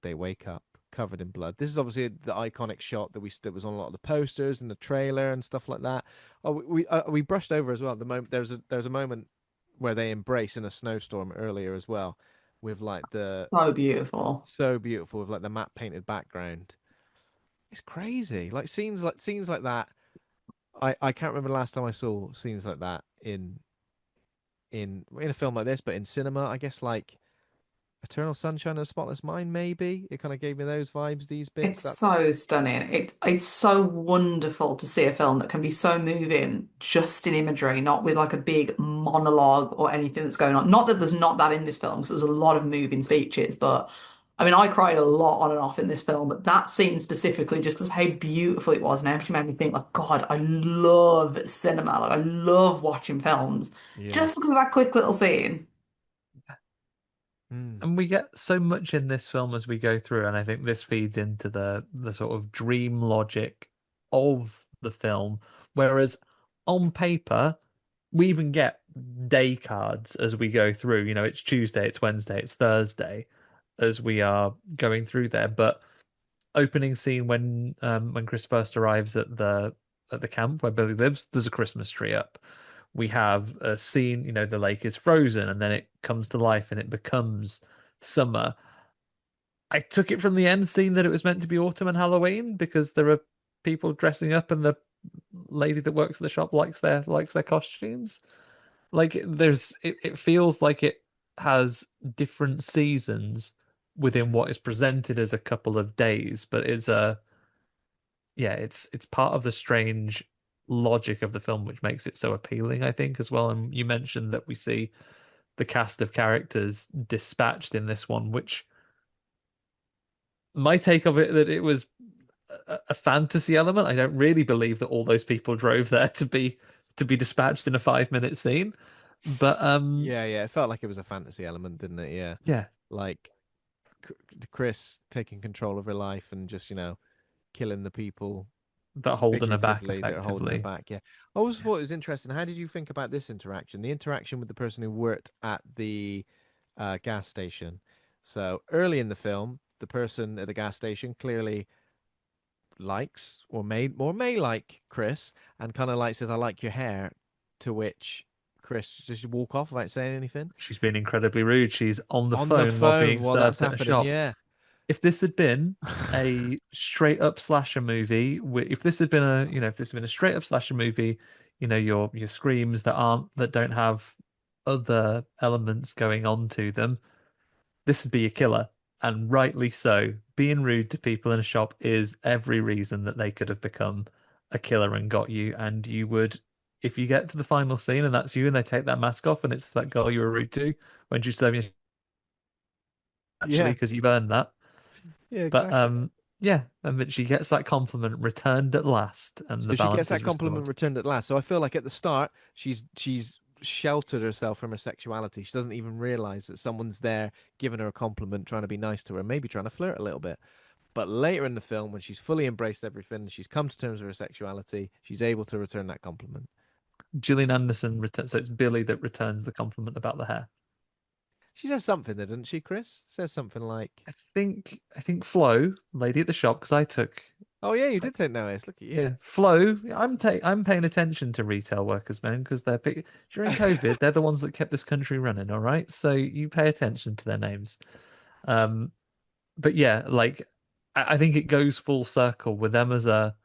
they wake up covered in blood. This is obviously the iconic shot that was on a lot of the posters and the trailer and stuff like that. Oh, we brushed over as well. The moment there's a moment where they embrace in a snowstorm earlier as well, with like the So beautiful. so beautiful with like the matte painted background. It's crazy. Like scenes like that. I can't remember the last time I saw scenes like that in a film like this, but in cinema, I guess like Eternal Sunshine of the Spotless Mind, maybe. It kind of gave me those vibes, these bits. It's That so stunning. It's so wonderful to see a film that can be so moving just in imagery, not with like a big monologue or anything that's going on. Not that there's not that in this film, because there's a lot of moving speeches, but I mean, I cried a lot on and off in this film, but that scene specifically, just because of how beautiful it was and how much it made me think, like, God, I love cinema. Like, I love watching films yeah. just because of that quick little scene. Mm. And we get so much in this film as we go through, and I think this feeds into the sort of dream logic of the film. Whereas on paper, we even get day cards as we go through. You know, it's Tuesday, it's Wednesday, it's Thursday as we are going through there. But opening scene when Chris first arrives at the camp where Billy lives, there's a Christmas tree up. We have a scene, you know, the lake is frozen and then it comes to life and it becomes summer. I took it from the end scene that it was meant to be autumn and Halloween because there are people dressing up and the lady that works at the shop likes their costumes. Like it feels like it has different seasons within what is presented as a couple of days, but it's a yeah, it's part of the strange logic of the film which makes it so appealing, I think, as well. And you mentioned that we see the cast of characters dispatched in this one, which my take of it that it was a fantasy element. I don't really believe that all those people drove there to be dispatched in a 5 minute scene. But Yeah, yeah. It felt like it was a fantasy element, didn't it? Yeah. yeah, Like Chris taking control of her life and just, killing the people that holding her back figuratively that are holding her effectively. back. Yeah. I always thought it was interesting. How did you think about this interaction? The interaction with the person who worked at the gas station. So early in the film, the person at the gas station clearly likes or may like Chris and kind of like says, "I like your hair," to which Chris just walk off without saying anything. She's been incredibly rude. She's on the On the phone while phone being while that's served at a happening, shop. yeah. If this had been a straight up slasher movie, if this had been if this had been a straight up slasher movie, your screams that don't have other elements going on to them, this would be a killer, and rightly so. Being rude to people in a shop is every reason that they could have become a killer and got you, and you would. If you get to the final scene and that's you, and they take that mask off, and it's that girl you were rude to when she's serving you, actually, Yeah. because you've earned that. Yeah, But exactly. yeah, and then she gets that compliment returned at last, and the So she gets balance that is compliment restored. returned at last. So I feel like at the start she's sheltered herself from her sexuality. She doesn't even realize that someone's there giving her a compliment, trying to be nice to her, maybe trying to flirt a little bit. But later in the film, when she's fully embraced everything, she's come to terms with her sexuality, she's able to return that compliment. Gillian Anderson returns, so it's Billy that returns the compliment about the hair. She says something there, doesn't she, Chris? Says something like, I think Flo, lady at the shop, because I took "Oh yeah, you did take notice. Look at you." yeah Flo. I'm paying attention to retail workers, man, because during COVID they're the ones that kept this country running. All right, so you pay attention to their names. Um, but yeah, like I think it goes full circle with them as a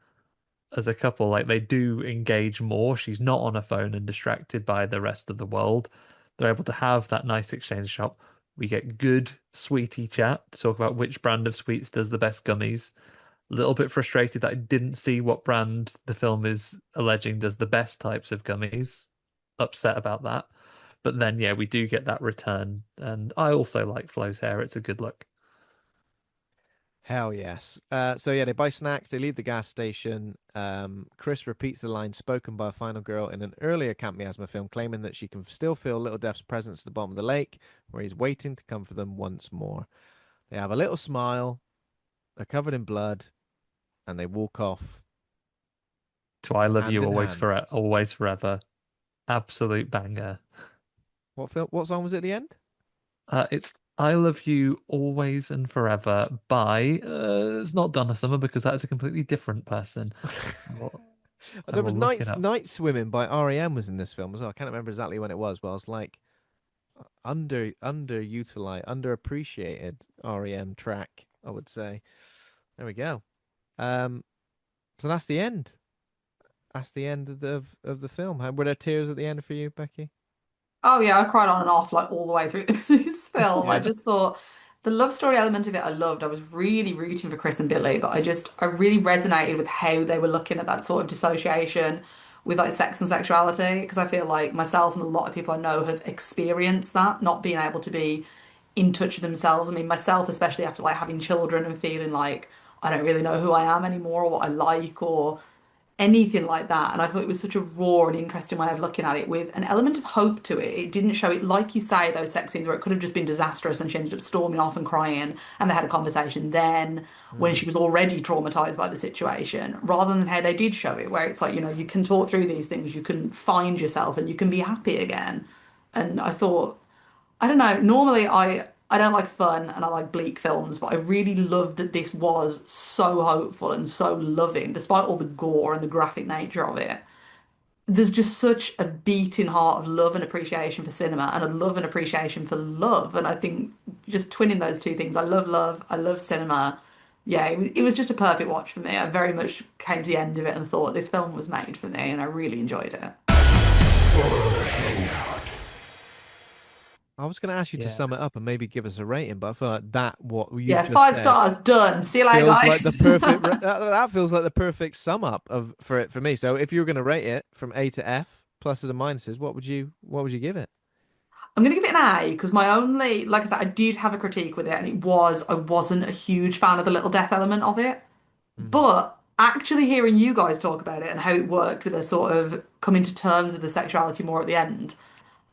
couple. Like they do engage more. She's not on her phone and distracted by the rest of the world. They're able to have that nice exchange shop. We get good sweetie chat to talk about which brand of sweets does the best gummies. A little bit frustrated that I didn't see what brand the film is alleging does the best types of gummies. Upset about that. But then, yeah, we do get that return. And I also like Flo's hair. It's a good look. Hell yes. So yeah, they buy snacks. They leave the gas station. Chris repeats the line spoken by a final girl in an earlier Camp Miasma film, claiming that she can still feel Little Death's presence at the bottom of the lake, where he's waiting to come for them once more. They have a little smile. They're covered in blood, and they walk off To I Love hand You in Always hand. Forever, Always Forever. Absolute banger. What film? What song was it at the end? It's I Love You Always and Forever by it's not Donna Summer because that is a completely different person. Well, I There was will look it up. Night Swimming by REM was in this film as well. I can't remember exactly when it was, but I was like underutilized, underappreciated REM track, I would say. There we go. Um, so that's the end. That's the end of the film. Were there tears at the end for you, Becky? Oh yeah, I cried on and off like all the way through this film. I Yeah. just thought the love story element of it I loved. I was really rooting for Chris and Billy, but I really resonated with how they were looking at that sort of dissociation with like sex and sexuality because I feel like myself and a lot of people I know have experienced that, not being able to be in touch with themselves. I mean, myself, especially after like having children and feeling like I don't really know who I am anymore or what I like or anything like that. And I thought it was such a raw and interesting way of looking at it with an element of hope to it. It didn't show it, like you say, those sex scenes where it could have just been disastrous and she ended up storming off and crying. And they had a conversation then when Mm. she was already traumatized by the situation, rather than how they did show it, where it's like, you know, you can talk through these things, you can find yourself and you can be happy again. And I thought, I don't know. Normally, I don't like fun and I like bleak films, but I really loved that this was so hopeful and so loving, despite all the gore and the graphic nature of it. There's just such a beating heart of love and appreciation for cinema and a love and appreciation for love. And I think just twinning those two things, I love love, I love cinema. Yeah, it was just a perfect watch for me. I very much came to the end of it and thought this film was made for me, and I really enjoyed it. I was going to ask you to Yeah. sum it up and maybe give us a rating, but I feel like that what you've Yeah, just five said stars, done. See you later, feels like the guys. perfect that feels like the perfect sum up of for it for me. So if you were going to rate it from A to F, pluses and minuses, what would you give it? I'm gonna give it an A because my only, like I said, I did have a critique with it, and it was I wasn't a huge fan of the little death element of it. Mm. But actually hearing you guys talk about it and how it worked with a sort of coming to terms with the sexuality more at the end,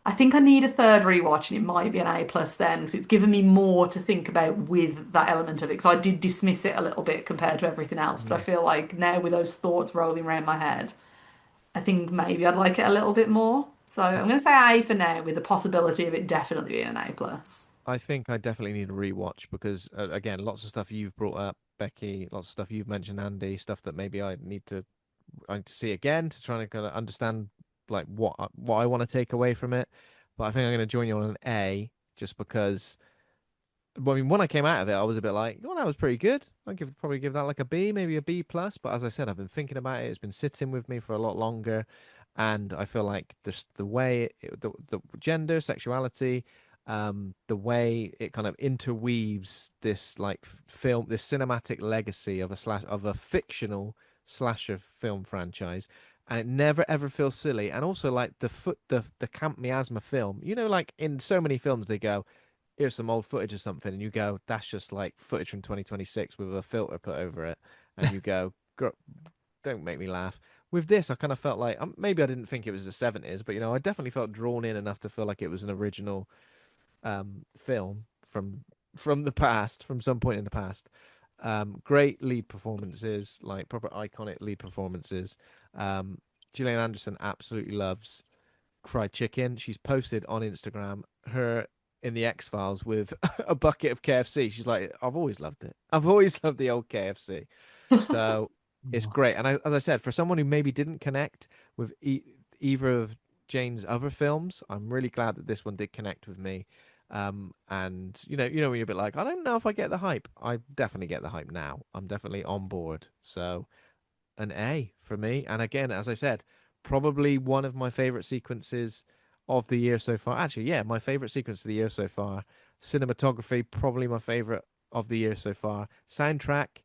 I think I need a third rewatch, and it might be an A plus then because it's given me more to think about with that element of it. Because I did dismiss it a little bit compared to everything else, but I Mm. feel like now with those thoughts rolling around my head, I think maybe I'd like it a little bit more. So I'm going to say A for now, with the possibility of it definitely being an A plus. I think I definitely need a rewatch because again, lots of stuff you've brought up, Becky, lots of stuff you've mentioned, Andy, stuff that maybe I need to see again to try and kind of understand like what I want to take away from it. But I think I'm going to join you on an A just because. Well, I mean, when I came out of it, I was a bit like, "Oh, that was pretty good." Probably give that like a B, maybe a B plus. But as I said, I've been thinking about it. It's been sitting with me for a lot longer, and I feel like the way the gender, sexuality, the way it kind of interweaves this like film, this cinematic legacy of a fictional slasher film franchise, and it never ever feels silly. And also like the Camp Miasma film, like in so many films they go, here's some old footage or something, and you go, that's just like footage from 2026 with a filter put over it, and you go, don't make me laugh. With this, I kind of felt like maybe I didn't think it was the 70s, but I definitely felt drawn in enough to feel like it was an original film from the past, from some point in the past. Great lead performances, like proper iconic lead performances. Um, Gillian Anderson absolutely loves fried chicken. She's posted on Instagram her in the X Files with a bucket of KFC. She's like, I've always loved it. I've always loved the old KFC. So it's Oh. great. And as I said, for someone who maybe didn't connect with either of Jane's other films, I'm really glad that this one did connect with me. And when you're a bit like, I don't know if I get the hype. I definitely get the hype now. I'm definitely on board. So an A for me. And again, as I said, probably one of my favorite sequences of the year so far. Actually, yeah, my favorite sequence of the year so far. Cinematography, probably my favorite of the year so far. Soundtrack,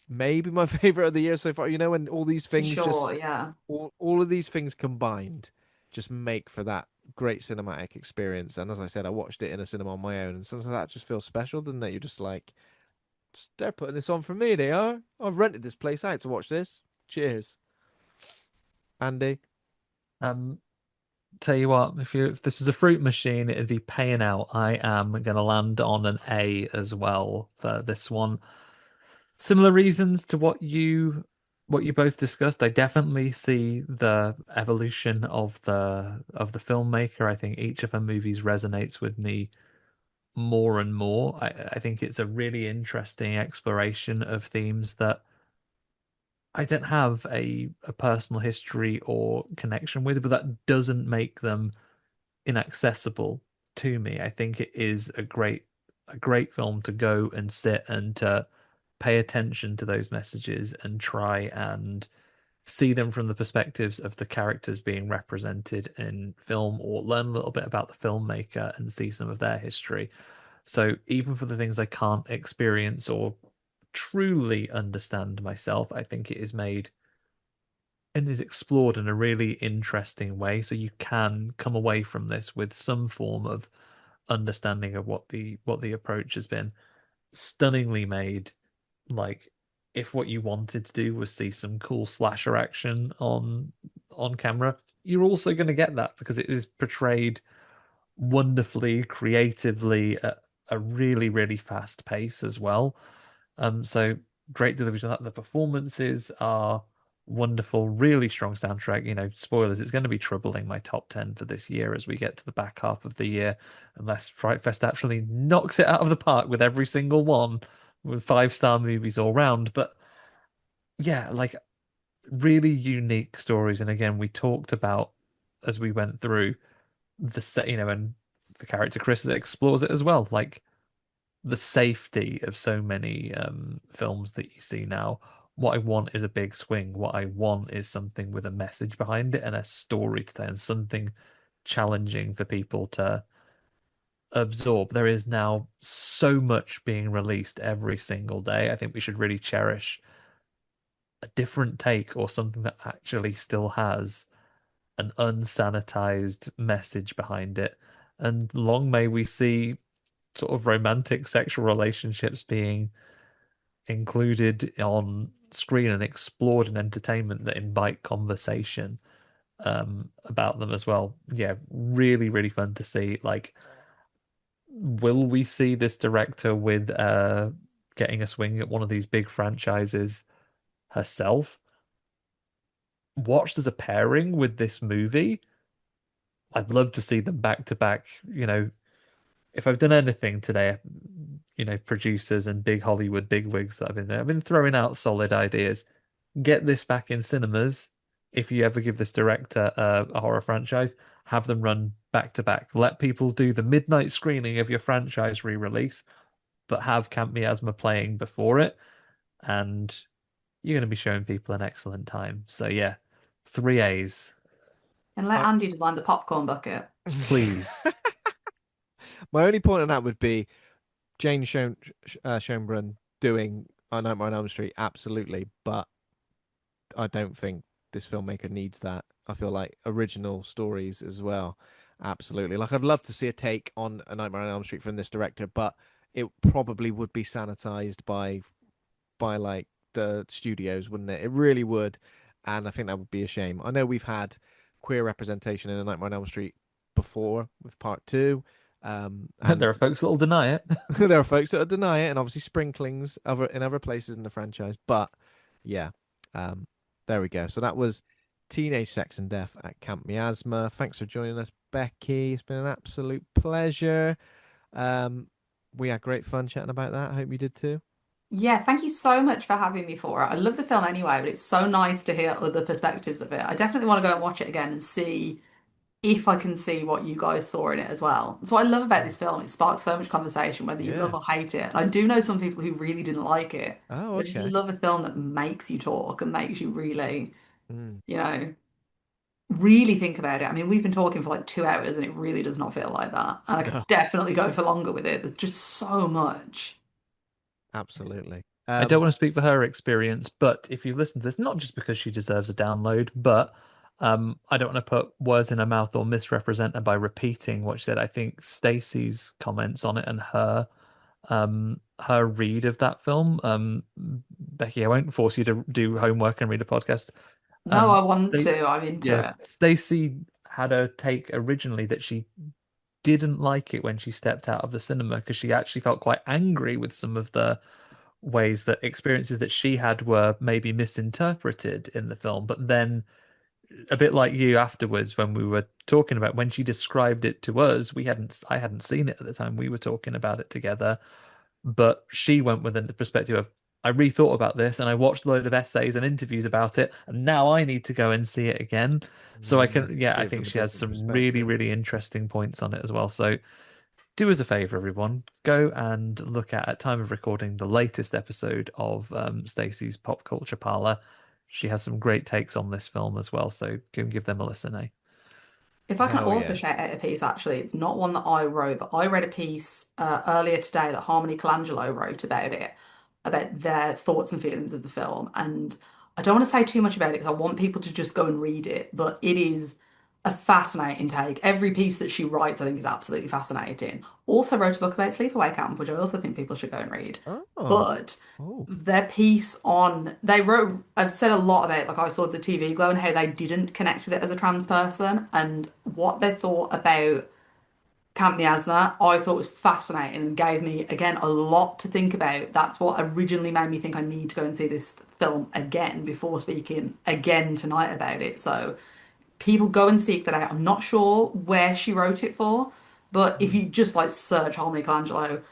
maybe my favorite of the year so far. And all these For things sure, just, yeah. all of these things combined just make for that great cinematic experience. And as I said, I watched it in a cinema on my own, and sometimes that just feels special, doesn't it? You're just like, they're putting this on for me, they are. I've rented this place out to watch this. Cheers. Andy. Um, Tell you what, if this was a fruit machine, it'd be paying out. I am gonna land on an A as well for this one. Similar reasons to what you both discussed. I definitely see the evolution of the filmmaker. I think each of her movies resonates with me more and more. I think it's a really interesting exploration of themes that I don't have a personal history or connection with, but that doesn't make them inaccessible to me. I think it is a great film to go and sit and to pay attention to those messages and try and see them from the perspectives of the characters being represented in film, or learn a little bit about the filmmaker and see some of their history. So even for the things I can't experience or truly understand myself, I think it is made and is explored in a really interesting way. So you can come away from this with some form of understanding of what the approach has been. Stunningly made. Like, if what you wanted to do was see some cool slasher action on camera, you're also going to get that because it is portrayed wonderfully, creatively at a really, really fast pace as well. So great delivery to that. The performances are wonderful, really strong soundtrack. Spoilers, it's going to be troubling my top 10 for this year as we get to the back half of the year, unless Fright Fest actually knocks it out of the park with every single one with five-star movies all round. But yeah, like, really unique stories. And again, we talked about as we went through the set, and the character Chris explores it as well. Like, the safety of so many films that you see now. What I want is a big swing. What I want is something with a message behind it and a story to tell, and something challenging for people to absorb. There is now so much being released every single day. I think we should really cherish a different take, or something that actually still has an unsanitized message behind it. And long may we see sort of romantic sexual relationships being included on screen and explored in entertainment that invite conversation about them as well. Yeah, really, really fun to see. Like, will we see this director with getting a swing at one of these big franchises herself? Watched as a pairing with this movie, I'd love to see them back to back. If I've done anything today, producers and big Hollywood bigwigs that I've been throwing out solid ideas. Get this back in cinemas. If you ever give this director a horror franchise, have them run back to back. Let people do the midnight screening of your franchise re-release, but have Camp Miasma playing before it, and you're going to be showing people an excellent time. So yeah, three A's, And let I, Andy design the popcorn bucket. please. my only point on that would be Jane Schoenbrun doing A Nightmare on Elm Street, absolutely, but I don't think this filmmaker needs that. I feel like original stories as well, absolutely. Like, I'd love to see a take on A Nightmare on Elm Street from this director, but it probably would be sanitized by like the studios, wouldn't it? It really would, and I think that would be a shame. I know we've had queer representation in A Nightmare on Elm Street before with part two, and There are folks that'll deny it. there are folks that deny it, and obviously sprinklings in other places in the franchise. But yeah, um, there we go. So that was Teenage Sex and Death at Camp Miasma. Thanks for joining us, Becky. It's been an absolute pleasure. Um, we had great fun chatting about that. I hope you did too. Yeah, thank you so much for having me for it. I love the film anyway, but it's so nice to hear other perspectives of it. I definitely want to go and watch it again and see if I can see what you guys saw in it as well. That's what I love about this film. It sparks so much conversation, whether you love Yeah. or hate it. I do know some people who really didn't like it. Oh, But I just okay. love a film that makes you talk and makes you really, Mm. you know, really think about it. I mean, we've been talking for like 2 hours and it really does not feel like that. And I could No, definitely go for longer with it. There's just so much. absolutely. I don't want to speak for her experience, but if you listen to this, not just because she deserves a download, but I don't want to put words in her mouth or misrepresent her by repeating what she said. I think Stacey's comments on it and her read of that film. Becky, I won't force you to do homework and read a podcast. No, I want Sta- to. I'm into yeah, it. Stacey had a take originally that she didn't like it when she stepped out of the cinema because she actually felt quite angry with some of the ways that experiences that she had were maybe misinterpreted in the film. But then a bit like you afterwards when we were talking about when she described it to us, I hadn't seen it at the time. We were talking about it together, but she went with the perspective of I rethought about this and I watched a load of essays and interviews about it, and now I need to go and see it again. So I can, yeah, See I it think from a she has different some really, perspective. really interesting points on it as well. So do us a favor, everyone. Go and look at time of recording, the latest episode of Stacey's Pop Culture Parlor. She has some great takes on this film as well. So go and give them a listen, eh? If I can Hell also yeah. shout out a piece, actually, it's not one that I wrote, but I read a piece earlier today that Harmony Colangelo wrote about it, about their thoughts and feelings of the film. And I don't want to say too much about it because I want people to just go and read it, but it is a fascinating take. Every piece that she writes, I think, is absolutely fascinating. Also wrote a book about sleepaway camp, which I also think people should go and read. Oh. But Oh. their piece on they wrote I've said a lot about like I saw the TV glow and how they didn't connect with it as a trans person and what they thought about Camp Miasma I thought was fascinating and gave me again a lot to think about. That's what originally made me think I need to go and see this film again before speaking again tonight about it. So people go and seek that out. I'm not sure where she wrote it for, but if Hmm. you just like search Harmony Colangelo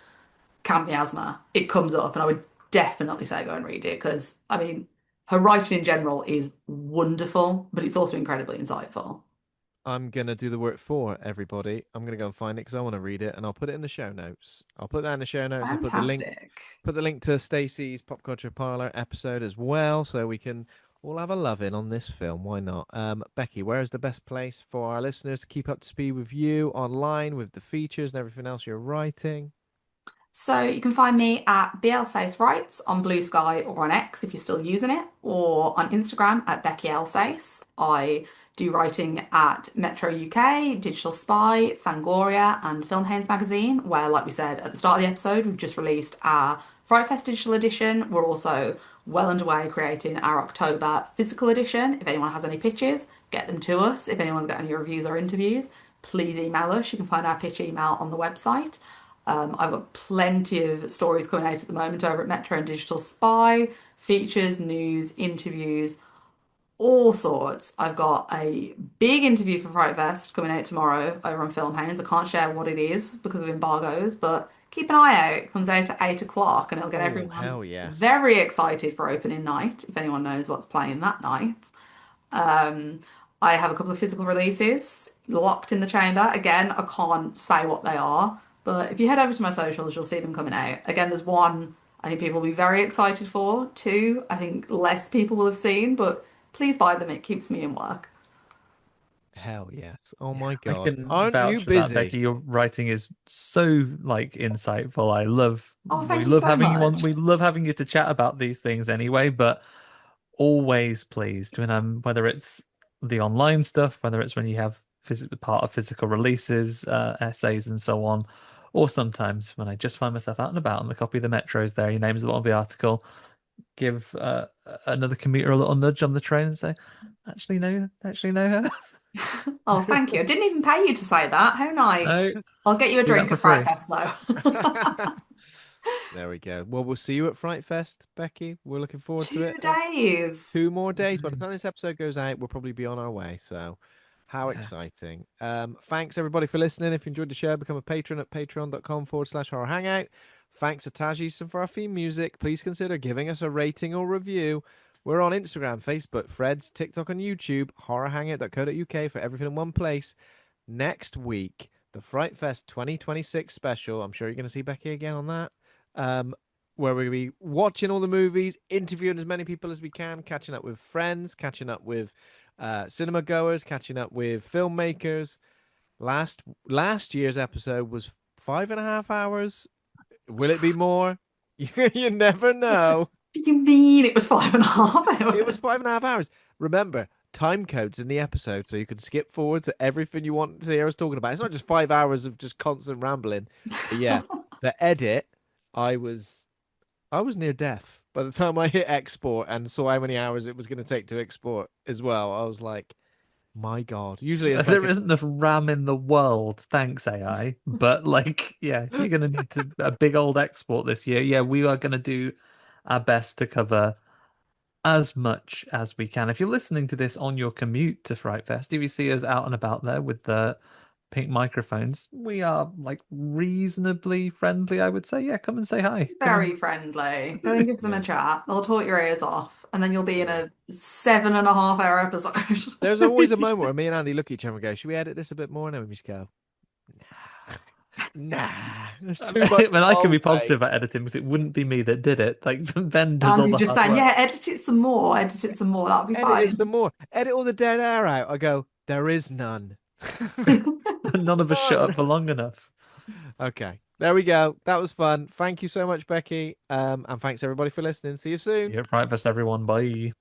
Camp Miasma, it comes up, and I would definitely say go and read it because, I mean, her writing in general is wonderful, but it's also incredibly insightful. I'm gonna do the work for everybody. I'm gonna go and find it because I want to read it, and I'll put it in the show notes. I'll put that in the show notes. I'll Fantastic. put the link to Stacey's Pop Culture Parlor episode as well, so we can all have a love in on this film. Why not? Becky, where is the best place for our listeners to keep up to speed with you online, with the features and everything else you're writing? So you can find me at BL Says Writes on Blue Sky or on X if you're still using it, or on Instagram at Becky L Says. I do writing at Metro UK, Digital Spy, Fangoria, and Filmhanes magazine, where, like we said at the start of the episode, we've just released our Fright Fest digital edition. We're also well underway creating our October physical edition. If anyone has any pitches, get them to us. If anyone's got any reviews or interviews, please email us. You can find our pitch email on the website. I've got plenty of stories coming out at the moment over at Metro and Digital Spy, features, news, interviews, all sorts. I've got a big interview for Fright Fest coming out tomorrow over on Filmhounds. I can't share what it is because of embargoes, but keep an eye out. It comes out at 8 o'clock and it'll get Oh, everyone hell yes. very excited for opening night, if anyone knows what's playing that night. Um, I have a couple of physical releases locked in the chamber. Again, I can't say what they are, but if you head over to my socials, you'll see them coming out. Again, there's one I think people will be very excited for. Two, I think less people will have seen, but please buy them. It keeps me in work. Hell yes. Oh my I God. can Aren't you vouch for that, busy? Becky. Your writing is so like insightful. Oh, We thank you love so having you on. much. We love having you to chat about these things anyway, but always pleased when whether it's the online stuff, whether it's when you have part of physical releases, essays and so on, or sometimes when I just find myself out and about and the copy of the Metro's there, your name's at the bottom of the article, give another commuter a little nudge on the train and say, actually know her. Oh, thank you. I didn't even pay you to say that. How nice. No, I'll get you a do that drink for at Fright free. Fest, though. There we go. Well, we'll see you at Fright Fest, Becky. We're looking forward to it. 2 days. 2 more days. By the time this episode goes out, we'll probably be on our way. So, how Yeah. exciting. Thanks, everybody, for listening. If you enjoyed the show, become a patron at patreon.com/horror hangout. Thanks to Taj Easton for our theme music. Please consider giving us a rating or review. We're on Instagram, Facebook, Threads, TikTok, and YouTube. Horrorhangout.co.uk for everything in one place. Next week, the Fright Fest 2026 special. I'm sure you're going to see Becky again on that. Um, where we'll be watching all the movies, interviewing as many people as we can, catching up with friends, catching up with cinema goers, catching up with filmmakers. Last year's episode was 5.5 hours. Will it be more? You never know. Do you mean it was 5.5 hours? It was 5.5 hours. Remember, time codes in the episode, so you can skip forward to everything you want to hear us talking about. It's not just 5 hours of just constant rambling. But yeah, the edit, I was I was near death by the time I hit export and saw how many hours it was going to take to export as well. I was like, my God. Usually it's like There isn't enough RAM in the world, thanks AI. But like, yeah, you're gonna need a big old export this year. Yeah, we are gonna do our best to cover as much as we can. If you're listening to this on your commute to Fright Fest, if you see us out and about there with the pink microphones, we are like reasonably friendly, I would say. Yeah, come and say hi. Very friendly. Go and give them a Yeah. chat. They'll talk your ears off, and then you'll be in a 7.5 hour episode. There's always a moment where me and Andy look at each other and go, should we edit this a bit more? And then we just go, nah, there's too much. I mean, I can be role positive at editing because it wouldn't be me that did it. Like Ben does all Andy's the just hard saying, work. yeah, edit it some more, edit it some more. That'll be Edit fine. it some more. Edit all the dead air out. I go, there is none. None of us shut up for long enough. Okay, there we go. That was fun. Thank you so much, Becky. And thanks everybody for listening. See you soon. See you at Fright Fest, everyone. Bye.